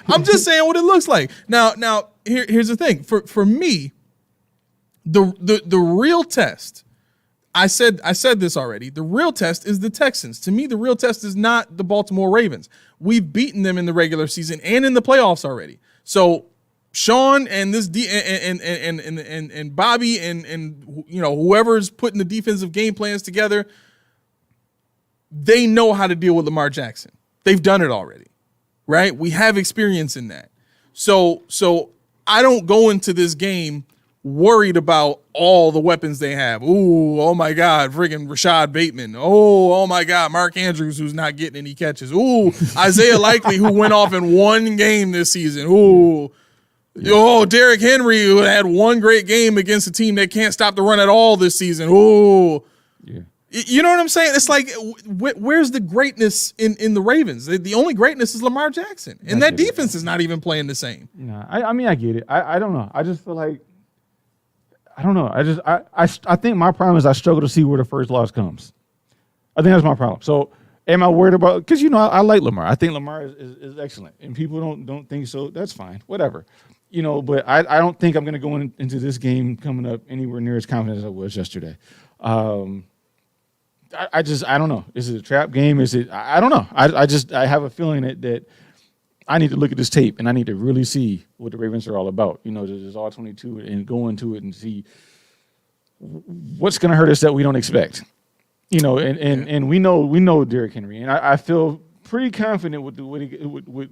I'm just saying what it looks like. Now here's the thing. For me, the real test, I said this already. The real test is the Texans. To me, the real test is not the Baltimore Ravens. We've beaten them in the regular season and in the playoffs already. So Sean and this and Bobby and whoever's putting the defensive game plans together, they know how to deal with Lamar Jackson. They've done it already, right? We have experience in that. So I don't go into this game worried about all the weapons they have. Ooh, oh my God, friggin' Rashad Bateman. Oh my God, Mark Andrews, who's not getting any catches. Ooh, Isaiah Likely, who went off in one game this season. Ooh. Yeah. Oh, Derrick Henry, who had one great game against a team that can't stop the run at all this season. Ooh. Yeah. You know what I'm saying? It's like, where's the greatness in the Ravens? The only greatness is Lamar Jackson. And that defense is not even playing the same. No, I mean, I get it. I don't know. I just feel like, I don't know. I think my problem is I struggle to see where the first loss comes. I think that's my problem. So am I worried about, because, I like Lamar. I think Lamar is excellent. And people don't think so. That's fine. Whatever. But I don't think I'm going to go into this game coming up anywhere near as confident as I was yesterday. I don't know. Is it a trap game? Is it? I don't know. I have a feeling that I need to look at this tape and I need to really see what the Ravens are all about. There's all 22 and go into it and see what's going to hurt us that we don't expect. And we know Derrick Henry, and I feel pretty confident with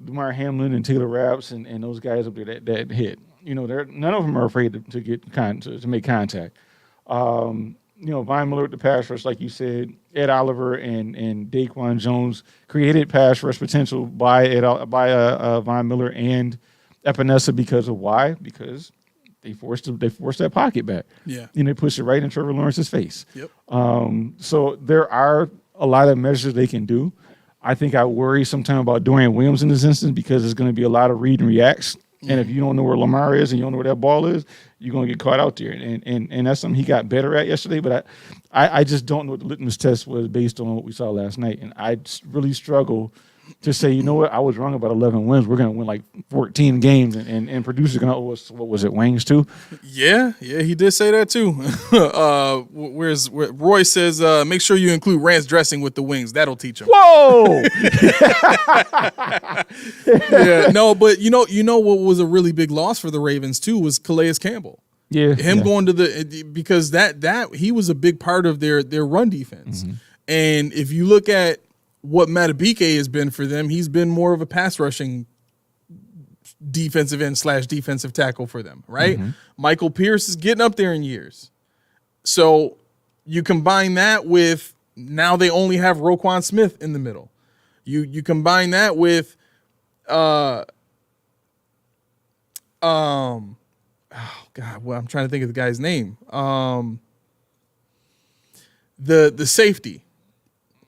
Damar Hamlin and Taylor Rapps and those guys up there that hit. None of them are afraid to get to make contact. Von Miller with the pass rush, like you said, Ed Oliver and Daquan Jones created pass rush potential by Von Miller and Epinesa because of why? Because they forced that pocket back. Yeah, they pushed it right in Trevor Lawrence's face. Yep. So there are a lot of measures they can do. I think I worry sometimes about Dorian Williams in this instance because there's going to be a lot of read and reacts. And if you don't know where Lamar is and you don't know where that ball is, you're going to get caught out there. And that's something he got better at yesterday. But I just don't know what the litmus test was based on what we saw last night. And I really struggle to say, I was wrong about 11 wins. We're going to win like 14 games. And producers are going to owe us, what was it, wings too? Yeah, he did say that too. Where Roy says, make sure you include ranch dressing with the wings. That'll teach them. Whoa! Yeah, no, but you know what was a really big loss for the Ravens too was Calais Campbell. Yeah, going to because that he was a big part of their run defense. Mm-hmm. And if you look at what Matabike has been for them, he's been more of a pass rushing defensive end / defensive tackle for them, right? Mm-hmm. Michael Pierce is getting up there in years. So you combine that with now they only have Roquan Smith in the middle. You combine that with oh God, well, I'm trying to think of the guy's name. The safety.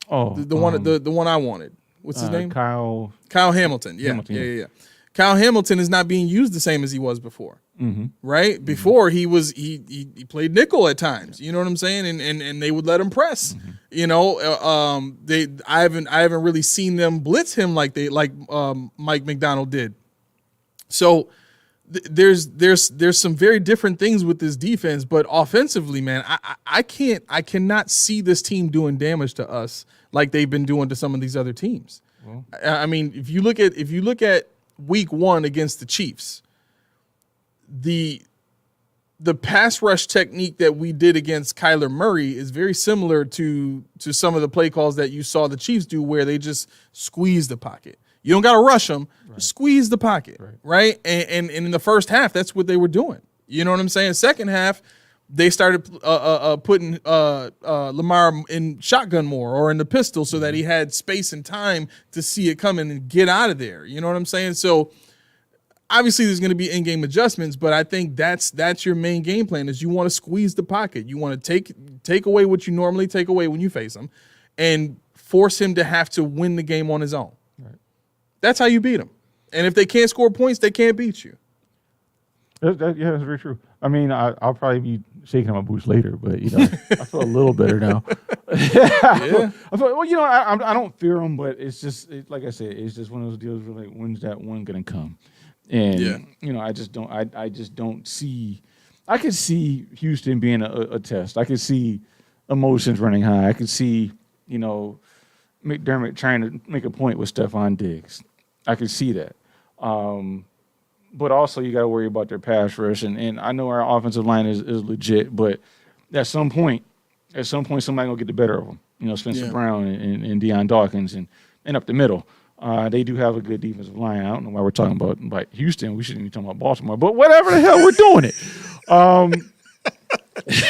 Oh, the one I wanted. What's his name? Kyle Hamilton. Yeah. Kyle Hamilton is not being used the same as he was before. Mm-hmm. Right? Before he played nickel at times. You know what I'm saying? And they would let him press. Mm-hmm. You know, I haven't really seen them blitz him like Mike McDonald did. So there's some very different things with this defense, but offensively, man, I cannot see this team doing damage to us like they've been doing to some of these other teams. Well, I mean, if you look at week 1 against the Chiefs, the pass rush technique that we did against Kyler Murray is very similar to some of the play calls that you saw the Chiefs do, where they just squeeze the pocket. You don't got to rush them, right. Squeeze the pocket, right? And in the first half, that's what they were doing. You know what I'm saying? Second half, they started putting Lamar in shotgun more or in the pistol so that he had space and time to see it coming and get out of there. You know what I'm saying? So obviously there's going to be in-game adjustments, but I think that's your main game plan is you want to squeeze the pocket. You want to take away what you normally take away when you face him and force him to have to win the game on his own. Right. That's how you beat him. And if they can't score points, they can't beat you. Yeah, that's very true. I mean, I'll probably be shaking my boots later, but I feel a little better now. Yeah. I feel, I don't fear them, but it's just like I said, it's just one of those deals where like, when's that one gonna come? And I just don't see. I could see Houston being a test. I could see emotions running high. I could see McDermott trying to make a point with Stephon Diggs. I could see that. But also you got to worry about their pass rush. And I know our offensive line is legit, but at some point somebody going to get the better of them. Spencer Brown and Deion Dawkins and up the middle. They do have a good defensive line. I don't know why we're talking about Houston. We shouldn't be talking about Baltimore. But whatever the hell, we're doing it.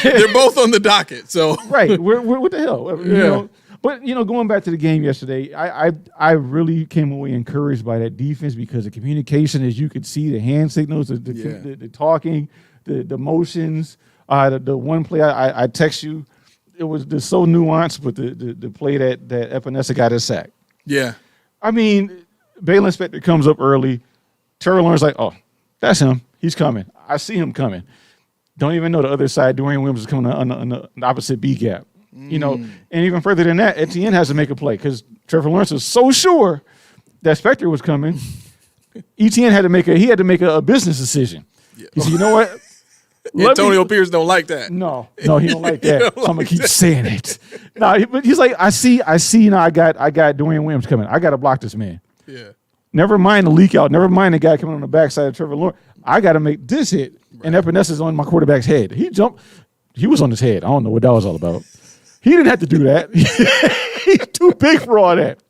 They're both on the docket. So right. We're what the hell? But going back to the game yesterday, I really came away encouraged by that defense because the communication, as you could see, the hand signals, the talking, the motions. The one play I text you, it was just so nuanced, but the play that Epinesa got a sack. Yeah, I mean, Baylor Inspector comes up early. Trevor Lawrence like, oh, that's him. He's coming. I see him coming. Don't even know the other side. Dwayne Williams is coming on the opposite B gap. And even further than that, Etienne has to make a play because Trevor Lawrence was so sure that Spector was coming. Etienne had to make a business decision. Yeah. He said, you know what? Antonio Pierce don't like that. No, he don't like that. So I'm gonna keep saying it. No, but he's like, I see. Now I got Dwayne Williams coming. I got to block this man. Yeah. Never mind the leak out. Never mind the guy coming on the backside of Trevor Lawrence. I got to make this hit. Right. And Epinesa's on my quarterback's head. He jumped. He was on his head. I don't know what that was all about. He didn't have to do that. He's too big for all that.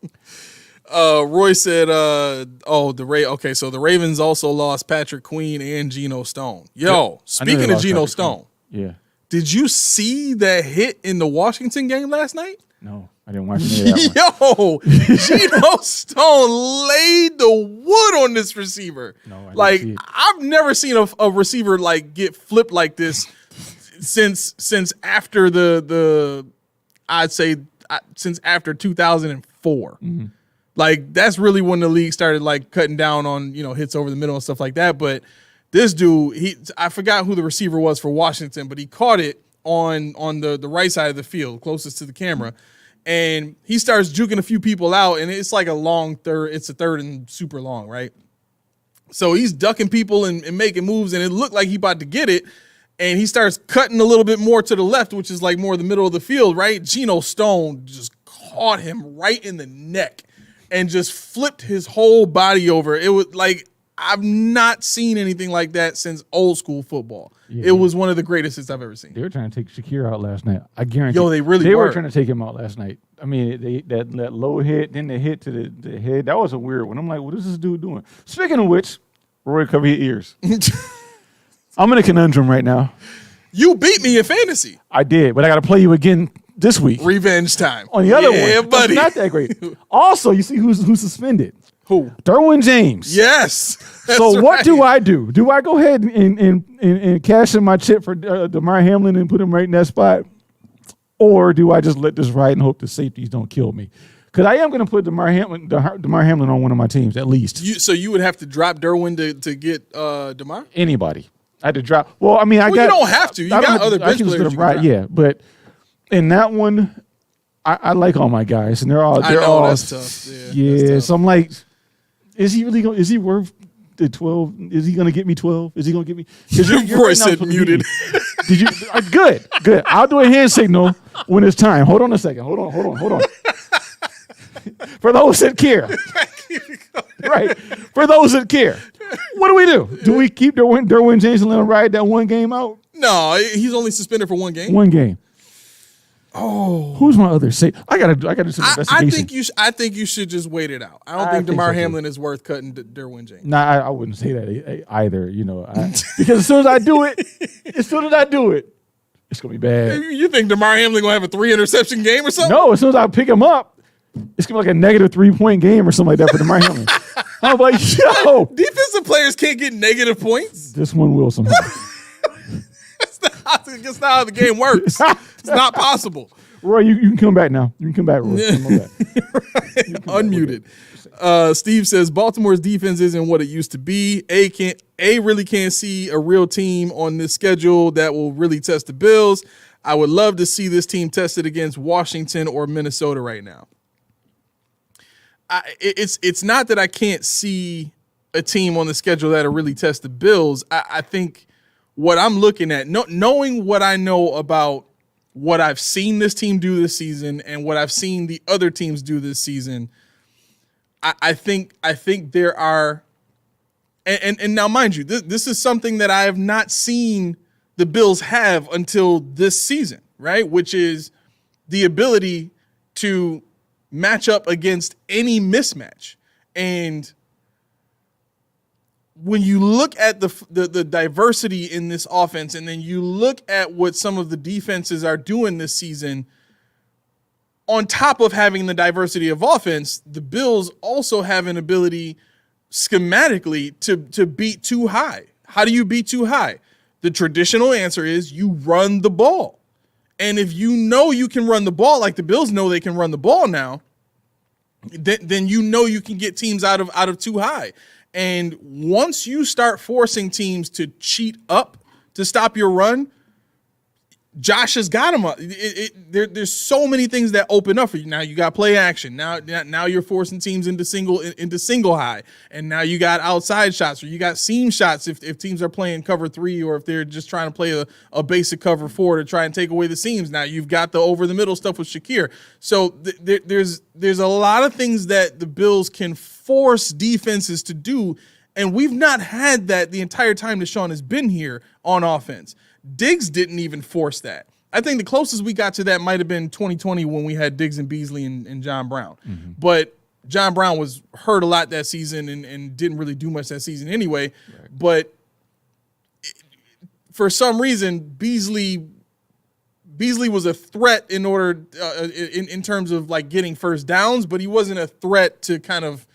Roy said, okay, so the Ravens also lost Patrick Queen and Geno Stone. Yo, speaking of Geno Stone, did you see that hit in the Washington game last night? No, I didn't watch any of that one. Yo, Geno Stone laid the wood on this receiver. No, I didn't see it. I've never seen a receiver get flipped like this since after since after 2004. Mm-hmm. That's really when the league started cutting down on, hits over the middle and stuff like that. But this dude, I forgot who the receiver was for Washington, but he caught it on the right side of the field, closest to the camera. And he starts juking a few people out, and it's like a long third. It's a third and super long, right? So he's ducking people and making moves, and it looked like he about to get it. And he starts cutting a little bit more to the left, which is more the middle of the field, right? Geno Stone just caught him right in the neck and just flipped his whole body over. It was I've not seen anything like that since old school football. It was one of the greatest I've ever seen. They were trying to take Shakir out last night. I guarantee. Yo, they really they were trying to take him out last night. I mean, that low hit, then the hit to the head. That was a weird one. I'm like, what is this dude doing? Speaking of which, Roy, cover your ears. I'm in a conundrum right now. You beat me in fantasy. I did, but I got to play you again this week. Revenge time. On the other one. Yeah, buddy. That's not that great. Also, you see who's suspended? Who? Derwin James. Yes. So what do I do? Do I go ahead and cash in my chip for Damar Hamlin and put him right in that spot? Or do I just let this ride and hope the safeties don't kill me? Because I am going to put Damar Hamlin on one of my teams, at least. So you would have to drop Derwin to get Damar? Anybody. I had to drop. Well, I mean, you don't have to. You got other bench players you can drop. Yeah, but in that one, I like all my guys, and they're all. That's tough. Yeah, that's tough. So I'm like, is he worth the 12? Is he going to get me 12? Is he going to get me? Your voice said muted. Did you? Good. I'll do a hand signal when it's time. Hold on a second. Hold on. For those that care. Right. For those that care. What do? Do we keep Derwin James and let him ride that one game out? No, he's only suspended for one game. One game. Oh, who's my other say? I gotta do some investigation. I think you should just wait it out. I don't think Damar Hamlin is worth cutting Derwin James. Nah, I wouldn't say that either. You know, because as soon as I do it, it's gonna be bad. You think Damar Hamlin gonna have a 3 interception game or something? No, as soon as I pick him up, it's gonna be like a negative 3-point game or something like that for Damar Hamlin. I'm like, yo, defensive players can't get negative points. This one will somehow. That's not how the game works. It's not possible. Roy, you can come back now. You can come back, Roy. Unmuted. Steve says Baltimore's defense isn't what it used to be. A really can't see a real team on this schedule that will really test the Bills. I would love to see this team tested against Washington or Minnesota right now. It's not that I can't see a team on the schedule that'll really test the Bills. I think what I'm looking at, knowing what I know about what I've seen this team do this season and what I've seen the other teams do this season, I think there are, and now mind you, this is something that I have not seen the Bills have until this season, right? Which is the ability to match up against any mismatch. And when you look at the diversity in this offense, and then you look at what some of the defenses are doing this season, on top of having the diversity of offense, the Bills also have an ability schematically to beat too high. How do you beat too high? The traditional answer is you run the ball. And if you know you can run the ball, like the Bills know they can run the ball now, then you know you can get teams out of too high. And once you start forcing teams to cheat up to stop your run, Josh has got him up. There's so many things that open up for you. Now you got play action. Now you're forcing teams into single high, and now you got outside shots, or you got seam shots if teams are playing cover 3, or if they're just trying to play a basic cover 4 to try and take away the seams. Now you've got the over the middle stuff with Shakir. So there's a lot of things that the Bills can force defenses to do, and we've not had that the entire time Deshaun has been here on offense. Diggs didn't even force that. I think the closest we got to that might have been 2020 when we had Diggs and Beasley and John Brown. Mm-hmm. But John Brown was hurt a lot that season and didn't really do much that season anyway. Right. But for some reason, Beasley was a threat in order in terms of like getting first downs, but he wasn't a threat to kind of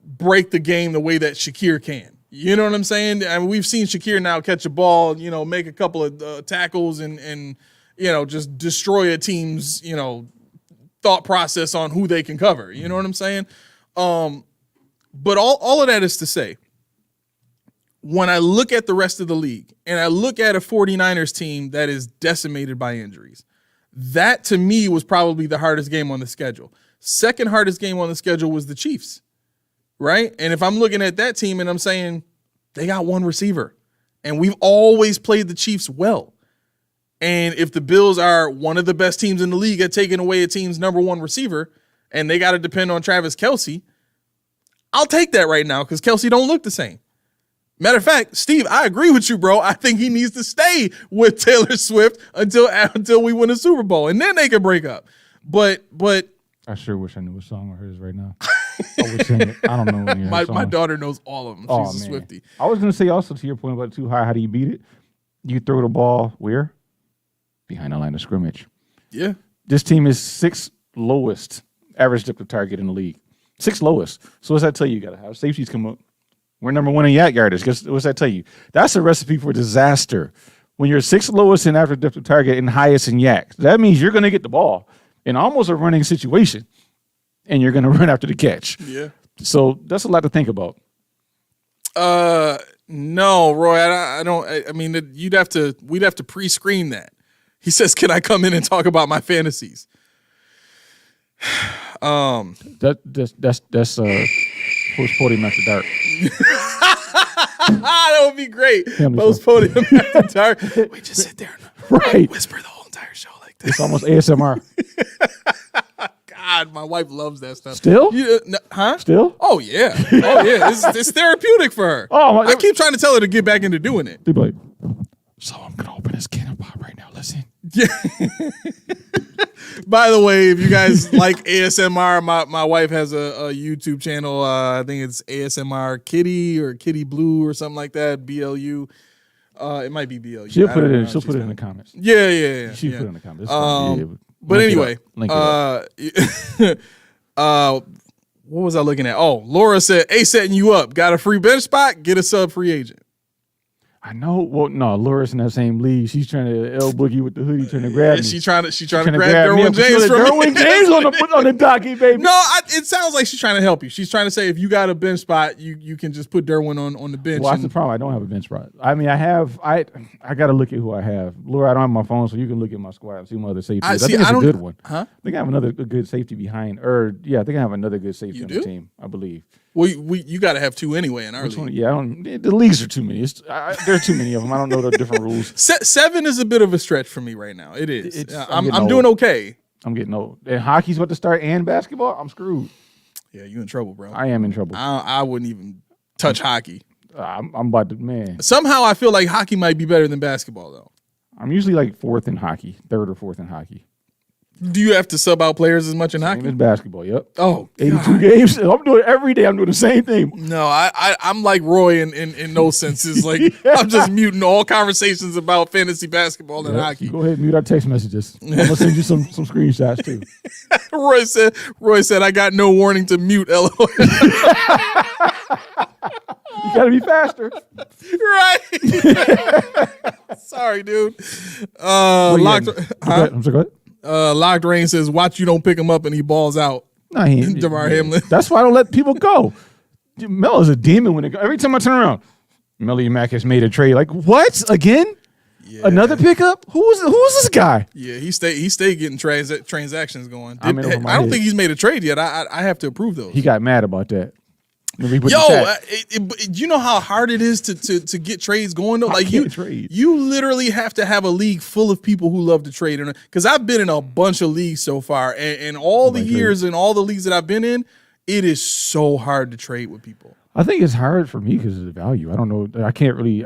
break the game the way that Shakir can. You know what I'm saying? I mean, we've seen Shakir now catch a ball, make a couple of tackles and just destroy a team's, thought process on who they can cover. You know what I'm saying? But all of that is to say, when I look at the rest of the league and I look at a 49ers team that is decimated by injuries, that to me was probably the hardest game on the schedule. Second hardest game on the schedule was the Chiefs. Right? And if I'm looking at that team and I'm saying they got one receiver and we've always played the Chiefs well. And if the Bills are one of the best teams in the league at taking away a team's number one receiver and they got to depend on Travis Kelce, I'll take that right now because Kelce don't look the same. Matter of fact, Steve, I agree with you, bro. I think he needs to stay with Taylor Swift until we win a Super Bowl, and then they can break up. But I sure wish I knew what song of hers right now. I would sing it. I don't know any of her my songs. daughter knows all of them. She's a Swiftie. I was gonna say also to your point about too high. How do you beat it? You throw the ball where? Behind the line of scrimmage. Yeah. This team is 6th lowest average depth of target in the league. 6th lowest. So what's that tell you? You got to have safeties come up. We're number 1 in yak yardage. What's that tell you? That's a recipe for disaster. When you're 6th lowest in average depth of target and highest in yak, that means you're going to get the ball in almost a running situation, and you're going to run after the catch. Yeah. So that's a lot to think about. No, Roy, I don't. I mean, we'd have to pre-screen that. He says, "Can I come in and talk about my fantasies?" That's post podium after dark. That would be great. Post podium after dark. We just sit there and whisper the whole entire show like this. It's almost ASMR. God, my wife loves that stuff. Still? Huh? Still? Oh yeah. It's therapeutic for her. I keep trying to tell her to get back into doing it. Be like, so I'm gonna open this can of pop right now. Listen. Yeah. By the way, if you guys like ASMR, my wife has a YouTube channel. I think it's ASMR Kitty or Kitty Blue or something like that. BLU. It might be BLU. She'll put it in. She'll put it in the comments. Yeah. She'll put it in the comments. But anyway, what was I looking at? Oh, Laura said, "A setting you up. Got a free bench spot? Get a sub free agent." I know. Well, no, Laura's in that same league. She's trying to elbow you with the hoodie, trying to grab me. She's trying to grab Derwin James from Derwin James on the docket, baby. No, it sounds like she's trying to help you. She's trying to say if you got a bench spot, you can just put Derwin on the bench. Well, that's the problem. I don't have a bench spot. I mean, I got to look at who I have. Laura, I don't have my phone, so you can look at my squad and see my other safeties. I think it's a good one. Huh? I think I have a good safety behind. I think I have another good safety on the team, I believe. Well, you got to have two anyway in our league. Yeah, the leagues are too many. There are too many of them. I don't know the different rules. 7 is a bit of a stretch for me right now. It is. I'm doing okay. I'm getting old. And hockey's about to start and basketball. I'm screwed. Yeah, you in trouble, bro. I am in trouble. I wouldn't even touch hockey. I'm about to, man. Somehow I feel like hockey might be better than basketball, though. I'm usually like 4th in hockey, 3rd or 4th in hockey. Do you have to sub out players as much in hockey? Same as basketball, yep. Oh, 82 games. I'm doing it every day. I'm doing the same thing. No, I'm like Roy in those senses. Like I'm just muting all conversations about fantasy basketball and hockey. Go ahead and mute our text messages. I'm gonna send you some screenshots too. Roy said I got no warning to mute. LOL. You gotta be faster. Right. Sorry, dude. I'm sorry, go ahead. Locked Rain says, "Watch you don't pick him up and he balls out." No, he ain't. DeMar Hamlin. That's why I don't let people go. Melo's a demon when every time I turn around, Melly Mack has made a trade. Like what again? Yeah. Another pickup? Who's this guy? Yeah, he stayed getting transactions going. I don't think he's made a trade yet. I have to approve those. He got mad about that. Yo, you know how hard it is to get trades going though. Like you literally have to have a league full of people who love to trade. Because I've been in a bunch of leagues so far, and all the years and all the leagues that I've been in, it is so hard to trade with people. I think it's hard for me because of the value. I don't know. I can't really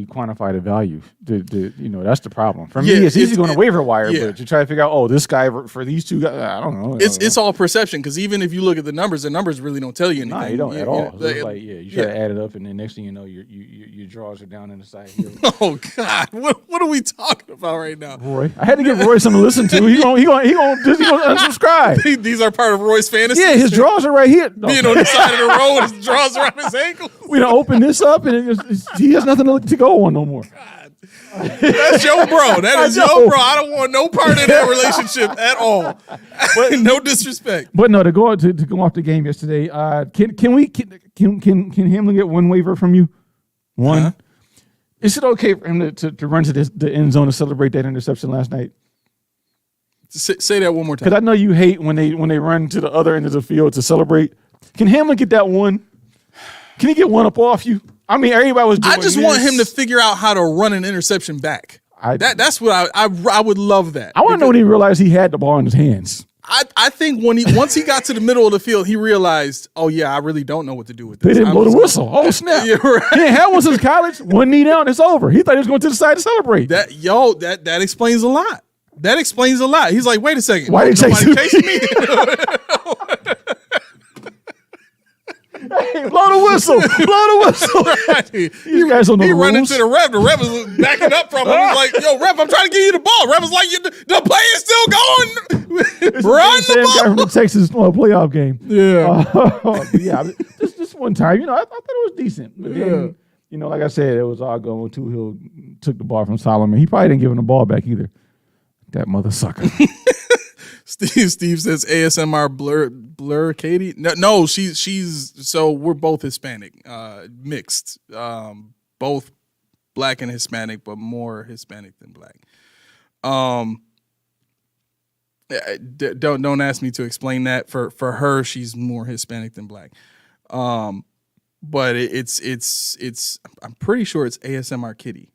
quantify the value. That's the problem. For me, it's easy going to waiver wire, but to try to figure out, this guy for these two guys, I don't know. It's all perception because even if you look at the numbers really don't tell you anything. No, you don't at all. So it's you try to add it up, and then next thing you know, your draws are down in the side here. Oh God, what are we talking about right now? Roy, I had to give Roy something to listen to. He gonna unsubscribe. These are part of Roy's fantasy. Yeah, his draws are right here. Being on the side of the road, his draws around his ankles. We done open this up, and he has nothing to go on no more. God. That's your bro. That is your bro. I don't want no part of that relationship at all. No disrespect. But no, to go off the game yesterday. Can Hamlin get one waiver from you? One. Huh? Is it okay for him to run to the end zone to celebrate that interception last night? Say that one more time. Because I know you hate when they run to the other end of the field to celebrate. Can Hamlin get that one? Can he get one up off you? I mean, everybody was doing I just want him to figure out how to run an interception back. That's what I would love that. I want to know when he realized he had the ball in his hands. I think once he got to the middle of the field, he realized, oh yeah, I really don't know what to do with this. They didn't blow the whistle. Oh snap! Yeah, right. He ain't had one since college. One knee down, it's over. He thought he was going to the side to celebrate. That explains a lot. That explains a lot. He's like, wait a second, why did nobody chasing me? Hey, blow the whistle! Blow the whistle! Right. These guys don't know He the run rules. into the ref. The ref is backing up from him. He's like, yo, ref, I'm trying to give you the ball. Ref is like, the play is still going. Run Same the guy from ball. the Texas playoff game. Yeah. This one time, I thought it was decent. But then, like I said, it was all going. Tuhill took the ball from Solomon. He probably didn't give him the ball back either. That mother sucker. Steve says ASMR blur Katie. No, she's so we're both Hispanic, mixed, both black and Hispanic, but more Hispanic than black. Don't ask me to explain that. For her, she's more Hispanic than black. But it's I'm pretty sure it's ASMR Kitty.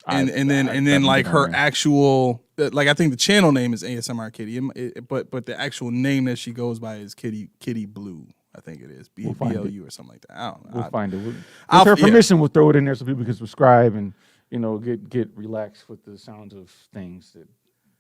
And then like her actual, like I think the channel name is ASMR Kitty, but the actual name that she goes by is Kitty Blue. I think it is BLU or something like that. I don't know. We'll find it. With her permission, we'll throw it in there so people can subscribe and get relaxed with the sounds of things that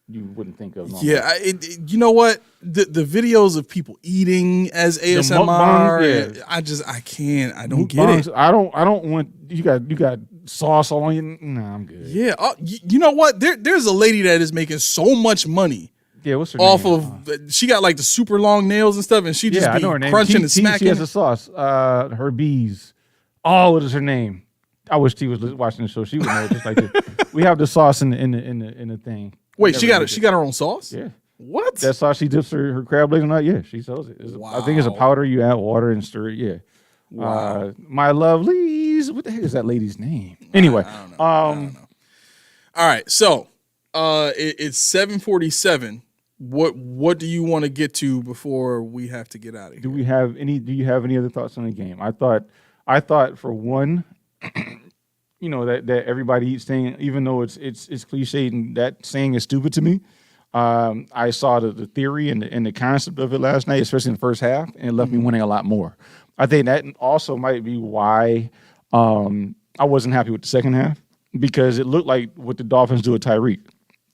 you wouldn't think of. Normally. Yeah, you know what? The videos of people eating as ASMR, I can't. I don't get it. I don't want you got sauce all on you. Nah, I'm good. Yeah, you know what? There's a lady that is making so much money. Yeah, what's her off name? Of she got like the super long nails and stuff, and she just be crunching and smacking. She has a sauce. Her bees. Oh, what is her name? I wish she was watching the show. She would know just like this. We have the sauce in the thing. Wait, she got her own sauce? Yeah. What? That sauce she dips her crab legs or not? Yeah, she sells it. I think it's a powder. You add water and stir it. Yeah. Wow. My lovelies. What the heck is that lady's name? Anyway. I don't know. All right. So it's 7:47. What do you want to get to before we have to get out of here? Do you have any other thoughts on the game? I thought for one, that everybody eats thing, even though it's cliched and that saying is stupid to me. I saw the theory and the concept of it last night, especially in the first half, and it left me wanting a lot more. I think that also might be why I wasn't happy with the second half, because it looked like what the Dolphins do with Tyreek.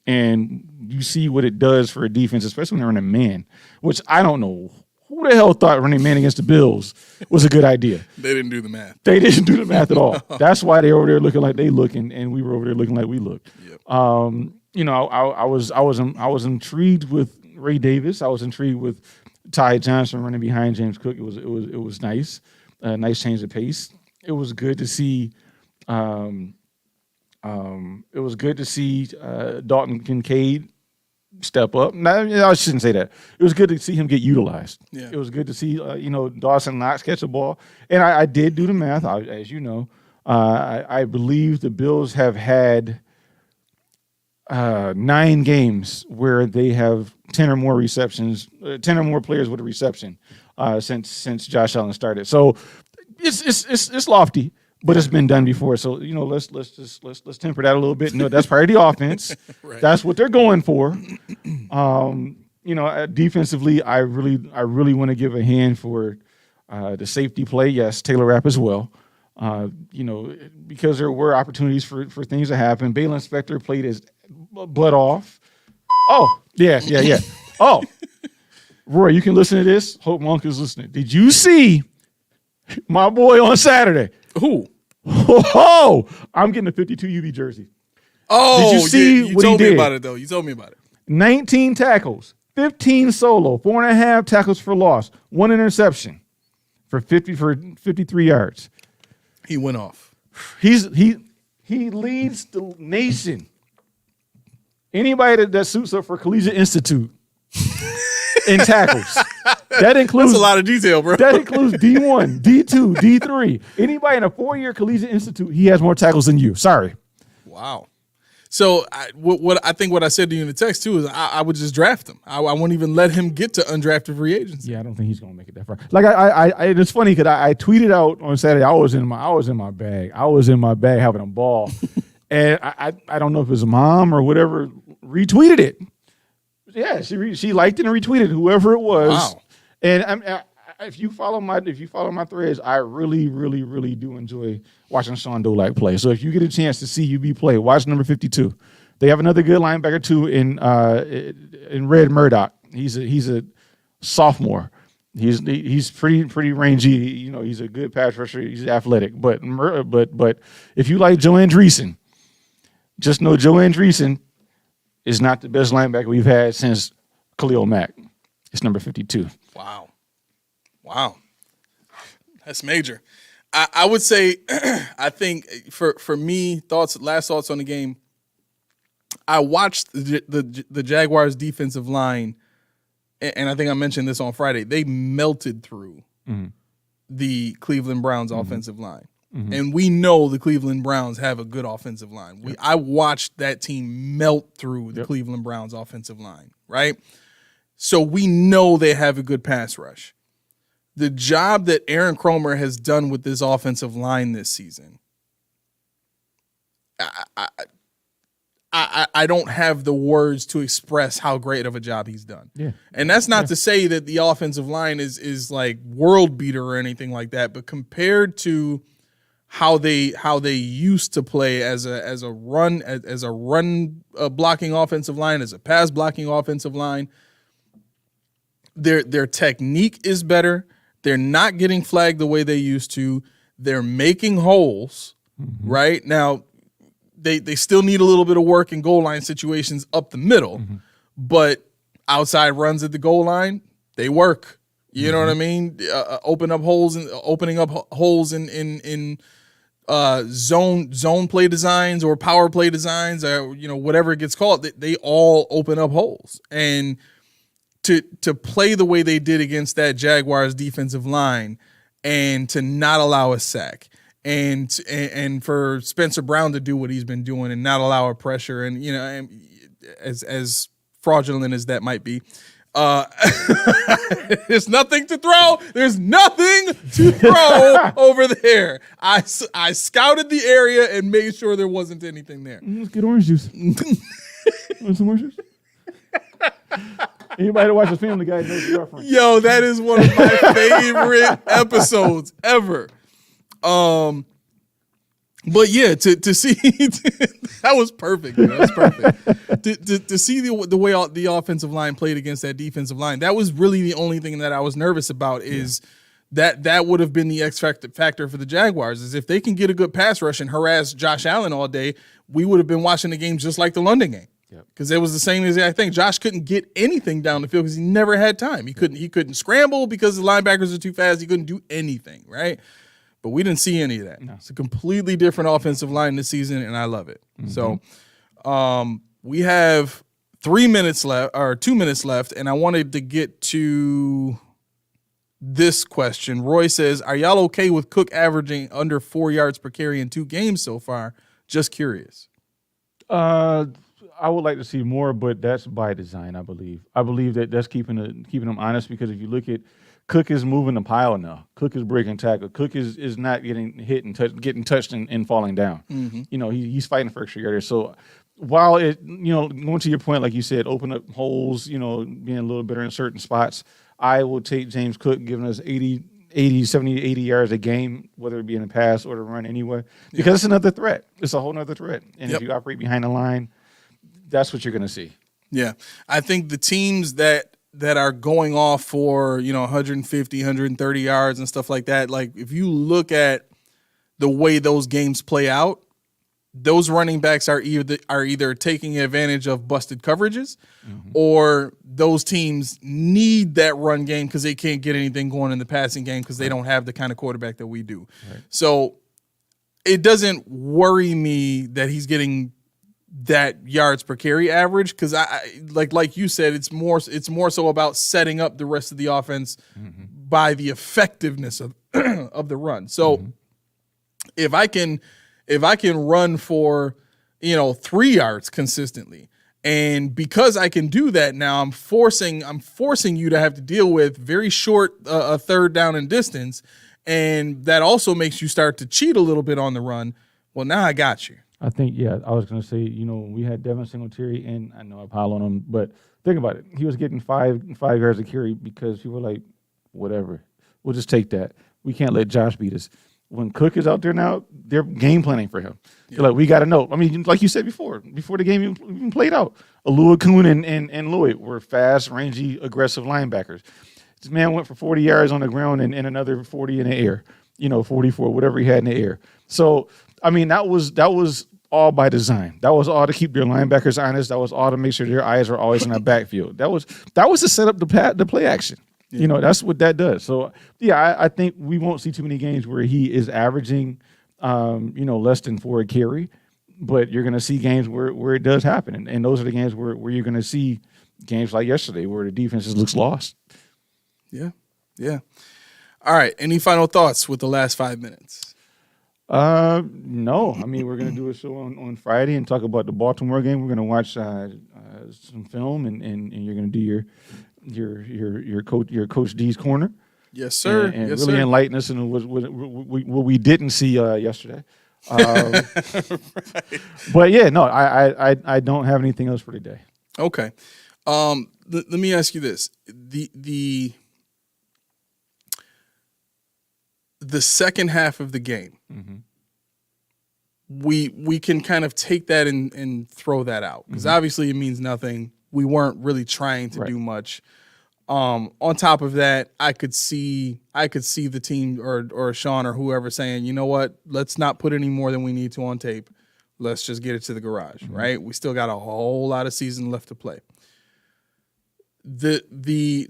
And you see what it does for a defense, especially when they're running man, which I don't know who the hell thought running man against the Bills was a good idea. They didn't do the math. They didn't do the math at all. That's why they were over there looking like they look, and we were over there looking like we look. Yep. I was intrigued with Ray Davis. I was intrigued with Ty Johnson running behind James Cook. It was nice, nice change of pace. It was good to see. It was good to see Dalton Kincaid step up. No, I shouldn't say that. It was good to see him get utilized. Yeah. It was good to see Dawson Knox catch a ball. And I did do the math, as you know. I believe the Bills have had 9 games where they have 10 or more receptions, 10 or more players with a reception since Josh Allen started. So it's lofty. But it's been done before, so let's temper that a little bit. That's part of the offense. Right. That's what they're going for. Defensively, I really want to give a hand for the safety play. Yes, Taylor Rapp as well. Because there were opportunities for things to happen. Balen Spector played his butt off. Oh yeah. Oh, Roy, you can listen to this. Hope Monk is listening. Did you see my boy on Saturday? Who? Oh, I'm getting a 52 UV jersey. Oh, did you see you what told he me did? about it, though. You told me about it. 19 tackles, 15 solo, 4.5 tackles for loss, 1 interception for 53 yards. He went off. He leads the nation. Anybody that suits up for Collegiate Institute in tackles. That includes That's a lot of detail, bro. That includes D1, D2, D3. Anybody in a 4-year Collegiate Institute, he has more tackles than you. Sorry. Wow. So what I said to you in the text too is I would just draft him. I won't even let him get to undrafted free agency. Yeah, I don't think he's gonna make it that far. Like I it's funny because I tweeted out on Saturday. I was in my bag. I was in my bag having a ball, and I don't know if his mom or whatever retweeted it. Yeah, she liked it and retweeted whoever it was. Wow. And if you follow my threads, I really, really, really do enjoy watching Sean Dolak play. So if you get a chance to see UB play, watch number 52. They have another good linebacker too in Red Murdoch. He's a sophomore. He's pretty rangy. You know, he's a good pass rusher. He's athletic. But if you like Joe Andreessen, just know Joe Andreessen is not the best linebacker we've had since Khalil Mack. It's number 52. Wow. That's major. I would say, I think for me, last thoughts on the game. I watched the Jaguars defensive line, and I think I mentioned this on Friday. They melted through the Cleveland Browns offensive line. And we know the Cleveland Browns have a good offensive line. I watched that team melt through the Cleveland Browns offensive line, right? So we know they have a good pass rush. The job that Aaron Kromer has done with this offensive line this season, I don't have the words to express how great of a job he's done. Yeah. And that's not to say that the offensive line is like world beater or anything like that, but compared to how they used to play as a run blocking offensive line, as a pass blocking offensive line, their technique is better. They're not getting flagged the way they used to. They're making holes, right? Now, they still need a little bit of work in goal line situations up the middle, but outside runs at the goal line, they work. You know what I mean? Opening up holes in zone play designs or power play designs, or whatever it gets called. They all open up holes, and to play the way they did against that Jaguars defensive line, and to not allow a sack, and for Spencer Brown to do what he's been doing and not allow a pressure, and as fraudulent as that might be, there's nothing to throw. There's nothing to throw over there. I scouted the area and made sure there wasn't anything there. Let's get orange juice. Want some orange juice? Anybody that watches Family Guy knows the reference. Yo, that is one of my favorite episodes ever. But yeah, to see that was perfect. Man. That was perfect. to see the way the offensive line played against that defensive line, that was really the only thing that I was nervous about. Is that would have been the X factor for the Jaguars. Is if they can get a good pass rush and harass Josh Allen all day, we would have been watching the game just like the London game. Because it was the same as I think Josh couldn't get anything down the field because he never had time. He couldn't scramble because the linebackers are too fast. He couldn't do anything, right? But we didn't see any of that. No. It's a completely different offensive line this season, and I love it. So we have 2 minutes left, and I wanted to get to this question. Roy says, are y'all okay with Cook averaging under 4 yards per carry in 2 games so far? Just curious. I would like to see more, but that's by design, I believe. I believe that's keeping them honest, because if you look at Cook is moving the pile now. Cook is breaking tackle. Cook is not getting hit and getting touched and falling down. He's fighting for extra yardage. So while going to your point, like you said, open up holes, being a little better in certain spots, I will take James Cook giving us 70, 80 yards a game, whether it be in the pass or the run anyway, because it's another threat. It's a whole nother threat. And if you operate behind the line, that's what you're going to see. Yeah. I think the teams that are going off for, 150, 130 yards and stuff like that, like if you look at the way those games play out, those running backs are either taking advantage of busted coverages, or those teams need that run game because they can't get anything going in the passing game because they don't have the kind of quarterback that we do. Right. So it doesn't worry me that he's getting that yards per carry average, because I like you said, it's more so about setting up the rest of the offense by the effectiveness of of the run. So if I can run for 3 yards consistently, and because I can do that now, I'm forcing you to have to deal with very short a third down and distance, and that also makes you start to cheat a little bit on the run. Well, now I got you. I think, I was going to say, we had Devin Singletary, and I know I pile on him, but Think about it. He was getting five yards of carry because people were like, whatever. We'll just take that. We can't let Josh beat us. When Cook is out there now, they're game planning for him. Yeah. They're like, we got to know. I mean, like you said before the game even played out, Alua Kuhn and Lloyd were fast, rangy, aggressive linebackers. This man went for 40 yards on the ground and another 40 in the air, 44, whatever he had in the air. So, I mean, that was all by design. That was all to keep their linebackers honest. That was all to make sure their eyes are always in the backfield. That was to set up the play action. Yeah. That's what that does. So, yeah, I think we won't see too many games where he is averaging, less than 4 a carry. But you're going to see games where it does happen. And those are the games where you're going to see games like yesterday where the defense just looks lost. Yeah. Yeah. All right. Any final thoughts with the last 5 minutes? No. I mean, we're going to do a show on Friday and talk about the Baltimore game. We're going to watch some film and you're going to do your Coach D's corner. Yes, sir. And yes, really sir. enlighten us on what we didn't see yesterday. Right. But yeah, no, I don't have anything else for today. Okay. Let me ask you this: the second half of the game, mm-hmm. we can kind of take that and throw that out because mm-hmm. obviously it means nothing. We weren't really trying to do much. On top of that, I could see the team or Sean or whoever saying, you know what, let's not put any more than we need to on tape. Let's just get it to the garage, mm-hmm. right? We still got a whole lot of season left to play. The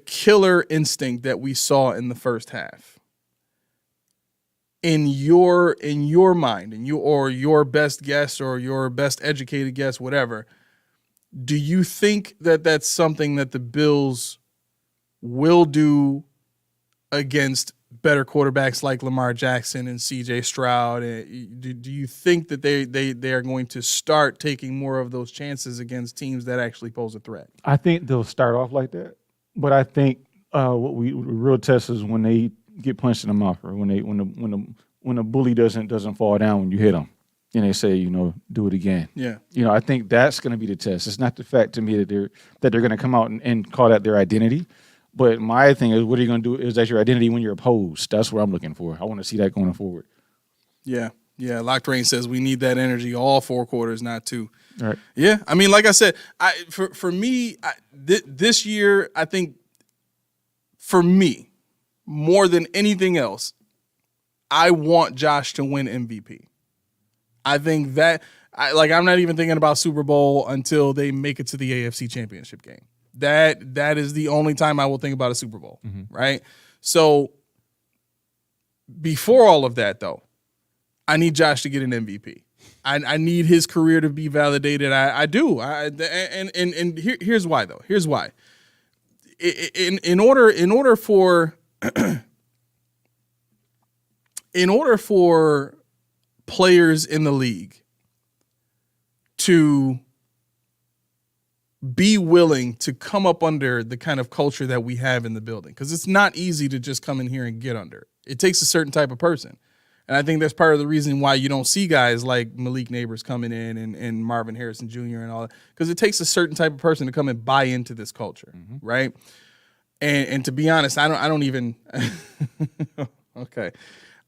killer instinct that we saw in the first half, in your mind, or your best guess or your best educated guess, whatever, do you think that that's something that the Bills will do against better quarterbacks like Lamar Jackson and C.J. Stroud? Do you think that they are going to start taking more of those chances against teams that actually pose a threat? I think they'll start off like that, but I think what the real test is when they get punched in the mouth, or when a bully doesn't fall down when you hit them. And they say, do it again. Yeah. I think that's going to be the test. It's not the fact to me that they're going to come out and call that their identity. But my thing is, what are you going to do? Is that your identity when you're opposed? That's what I'm looking for. I want to see that going forward. Yeah. Yeah. Locked Rain says we need that energy all 4 quarters, not 2. All right. Yeah. I mean, like I said, for me, this year, I think for me, more than anything else, I want Josh to win MVP. I think that, I'm not even thinking about Super Bowl until they make it to the AFC Championship game. That is the only time I will think about a Super Bowl, mm-hmm. right? So before all of that, though, I need Josh to get an MVP. I need his career to be validated. I do. And here's why, though. Here's why. In order for players in the league to be willing to come up under the kind of culture that we have in the building, because it's not easy to just come in here and get under. It takes a certain type of person. And I think that's part of the reason why you don't see guys like Malik Neighbors coming in and Marvin Harrison Jr. and all that, because it takes a certain type of person to come and buy into this culture, mm-hmm. right? And to be honest, I don't even okay.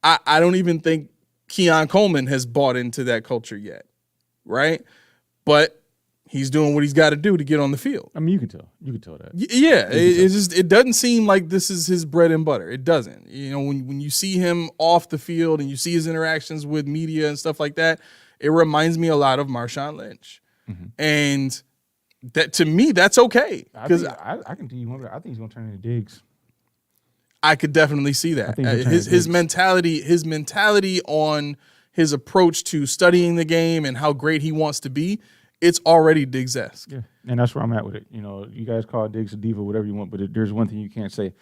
I don't even think Keon Coleman has bought into that culture yet, right? But he's doing what he's got to do to get on the field. I mean, you can tell. You can tell that. Yeah, it doesn't seem like this is his bread and butter. It doesn't. When you see him off the field and you see his interactions with media and stuff like that, it reminds me a lot of Marshawn Lynch. Mm-hmm. And that, to me, that's okay. Because I can tell you one thing. I think he's going to turn into Diggs. I could definitely see that. His mentality on his approach to studying the game and how great he wants to be, it's already Diggs-esque. Yeah, and that's where I'm at with it. You guys call Diggs a diva, whatever you want, but there's one thing you can't say.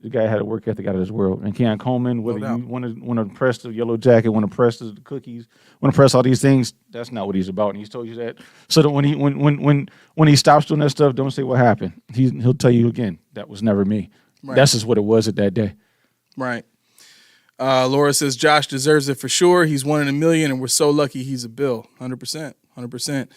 The guy had a work ethic out of this world. And Keon Coleman, whether you want to press the yellow jacket, want to press the cookies, want to press all these things, that's not what he's about. And he's told you that. So that when he stops doing that stuff, don't say what happened. He'll tell you again, that was never me. Right. That's just what it was at that day. Right. Laura says Josh deserves it for sure. He's 1 in a million, and we're so lucky he's a Bill. 100%.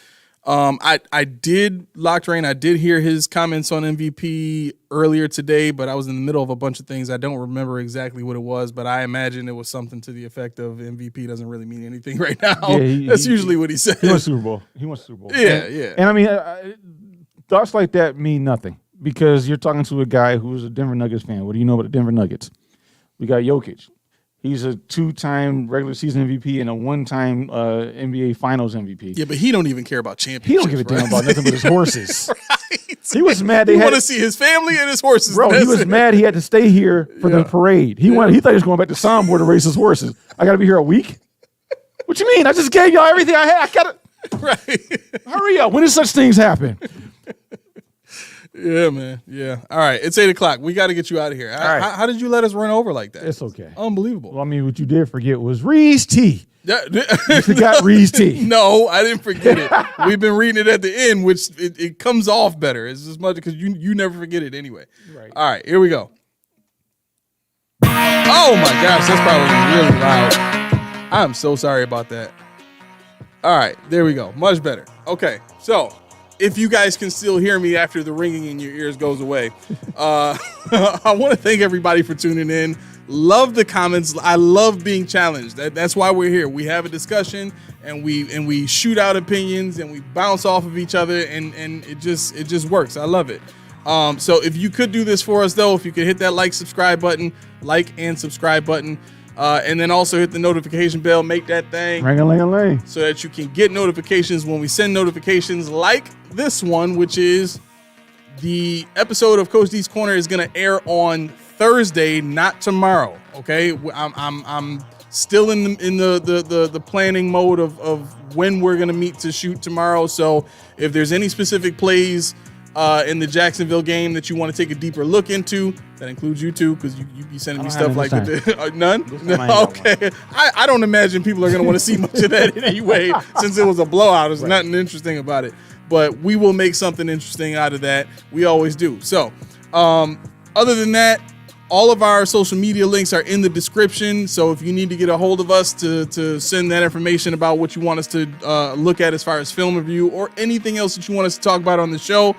I did Locked Rain. I did hear his comments on MVP earlier today, but I was in the middle of a bunch of things. I don't remember exactly what it was, but I imagine it was something to the effect of MVP doesn't really mean anything right now. Yeah, That's usually what he said. He wants Super Bowl. Super Bowl. Yeah. And I mean, thoughts like that mean nothing because you're talking to a guy who's a Denver Nuggets fan. What do you know about the Denver Nuggets? We got Jokic. He's a 2-time regular season MVP and a 1-time NBA Finals MVP. Yeah, but he don't even care about championships. He don't give a damn about nothing but his horses. Right. He was mad. He want to see his family and his horses. Bro, he was mad he had to stay here for the parade. He thought he was going back to Sombor to race his horses. I got to be here a week? What you mean? I just gave y'all everything I had. I got to... Right. Hurry up. When did such things happen? Yeah, man. Yeah. All right. It's 8:00. We got to get you out of here. Right. How did you let us run over like that? It's okay. Unbelievable. Well, I mean, what you did forget was Ree's Tea. You forgot Ree's Tea. No, I didn't forget it. We've been reading it at the end, which it comes off better. It's as much because you never forget it anyway. Right. All right. Here we go. Oh, my gosh. That's probably really loud. I'm so sorry about that. All right. There we go. Much better. Okay. So... if you guys can still hear me after the ringing in your ears goes away, I want to thank everybody for tuning in. Love the comments. I love being challenged. That's why we're here. We have a discussion and we shoot out opinions and we bounce off of each other and it just works. I love it. So if you could do this for us though, if you could hit that like and subscribe button. And then also hit the notification bell, make that thing Ring-a-ling-a-ling. so that you can get notifications when we send notifications like this one, which is the episode of Coach D's Corner is going to air on Thursday, not tomorrow. Okay, I'm still in the planning mode of when we're going to meet to shoot tomorrow. So if there's any specific plays in the Jacksonville game that you want to take a deeper look into, that includes you too, because you be sending me stuff like none. No, okay. I don't imagine people are going to want to see much of that anyway, since it was a blowout. There's nothing interesting about it, but we will make something interesting out of that. We always do. So, other than that, all of our social media links are in the description. So if you need to get a hold of us to send that information about what you want us to look at as far as film review or anything else that you want us to talk about on the show,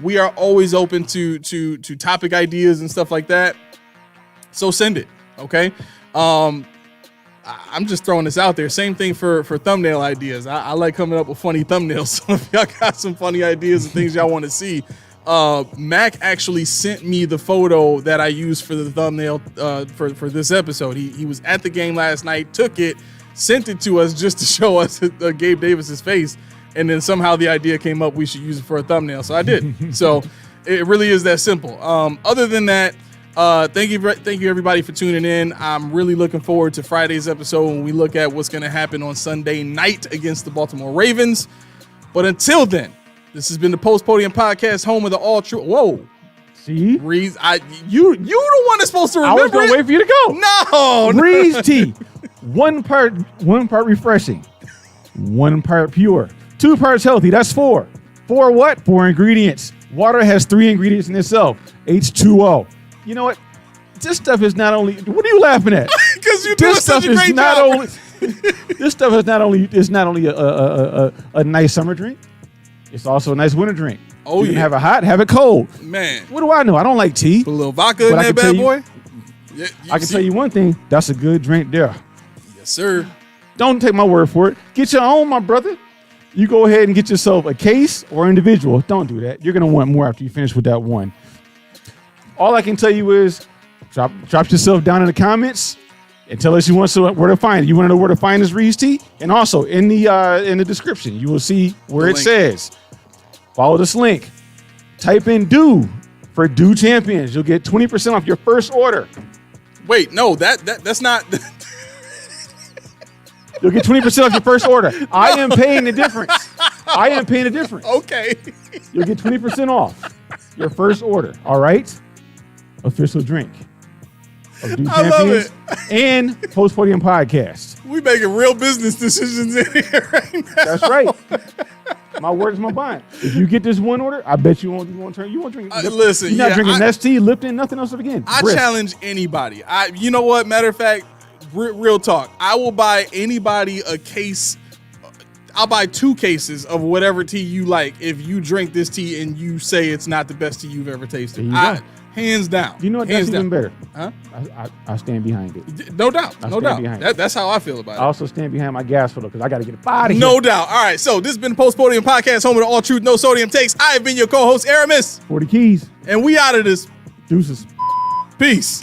we are always open to topic ideas and stuff like that. So send it, okay? I'm just throwing this out there. Same thing for thumbnail ideas. I like coming up with funny thumbnails. So if y'all got some funny ideas and things y'all want to see, Mac actually sent me the photo that I used for the thumbnail for this episode. He was at the game last night, took it, sent it to us just to show us Gabe Davis's face. And then somehow the idea came up we should use it for a thumbnail. So I did. So it really is that simple. Other than that, thank you everybody for tuning in. I'm really looking forward to Friday's episode when we look at what's going to happen on Sunday night against the Baltimore Ravens. But until then, this has been the Post Podium Podcast, home of the all true. Whoa. See? Reese, you the one that's supposed to remember. I was going to wait for you to go. No. Reese tea. One part refreshing. 1 part pure. 2 parts healthy. That's 4. 4 what? 4 ingredients. Water has 3 ingredients in itself. H2O. You know what? This stuff is not only. What are you laughing at? Because you do such a great job. This stuff is not only a nice summer drink. It's also a nice winter drink. Oh, you can have it hot, have it cold. Man. What do I know? I don't like tea. Put a little vodka in that bad boy. Yeah, I can tell you one thing. That's a good drink there. Yes, sir. Don't take my word for it. Get your own, my brother. You go ahead and get yourself a case or individual. Don't do that. You're going to want more after you finish with that one. All I can tell you is drop yourself down in the comments and tell us where to find it. You want to know where to find this Ree's Tea? And also in the description, you will see where it says. Follow this link. Type in DO for DO Champions. You'll get 20% off your first order. Wait, no, that's not. You'll get 20% off your first order. I am paying the difference. Okay. You'll get 20% off your first order. All right? Official drink of DO Champions and Post Podium Podcast. We making real business decisions in here right now. That's right. My word is my bond. If you get this one order, I bet you won't drink. Listen, you're not drinking Nestea, Lipton, nothing else again. I challenge anybody. You know what? Matter of fact, real talk. I will buy anybody a case. I'll buy 2 cases of whatever tea you like if you drink this tea and you say it's not the best tea you've ever tasted. Hands down. You know what? Hands That's even down. better. Huh? I stand behind it. No doubt. I No stand behind doubt. it. That's how I feel about it. I also stand behind my gas filler because I got to get it out of here. No doubt. All right, so this has been the Post Podium Podcast, home of the All Truth, No Sodium Takes. I have been your co-host, Aramis, 40 keys. and we out of this. Deuces. Peace.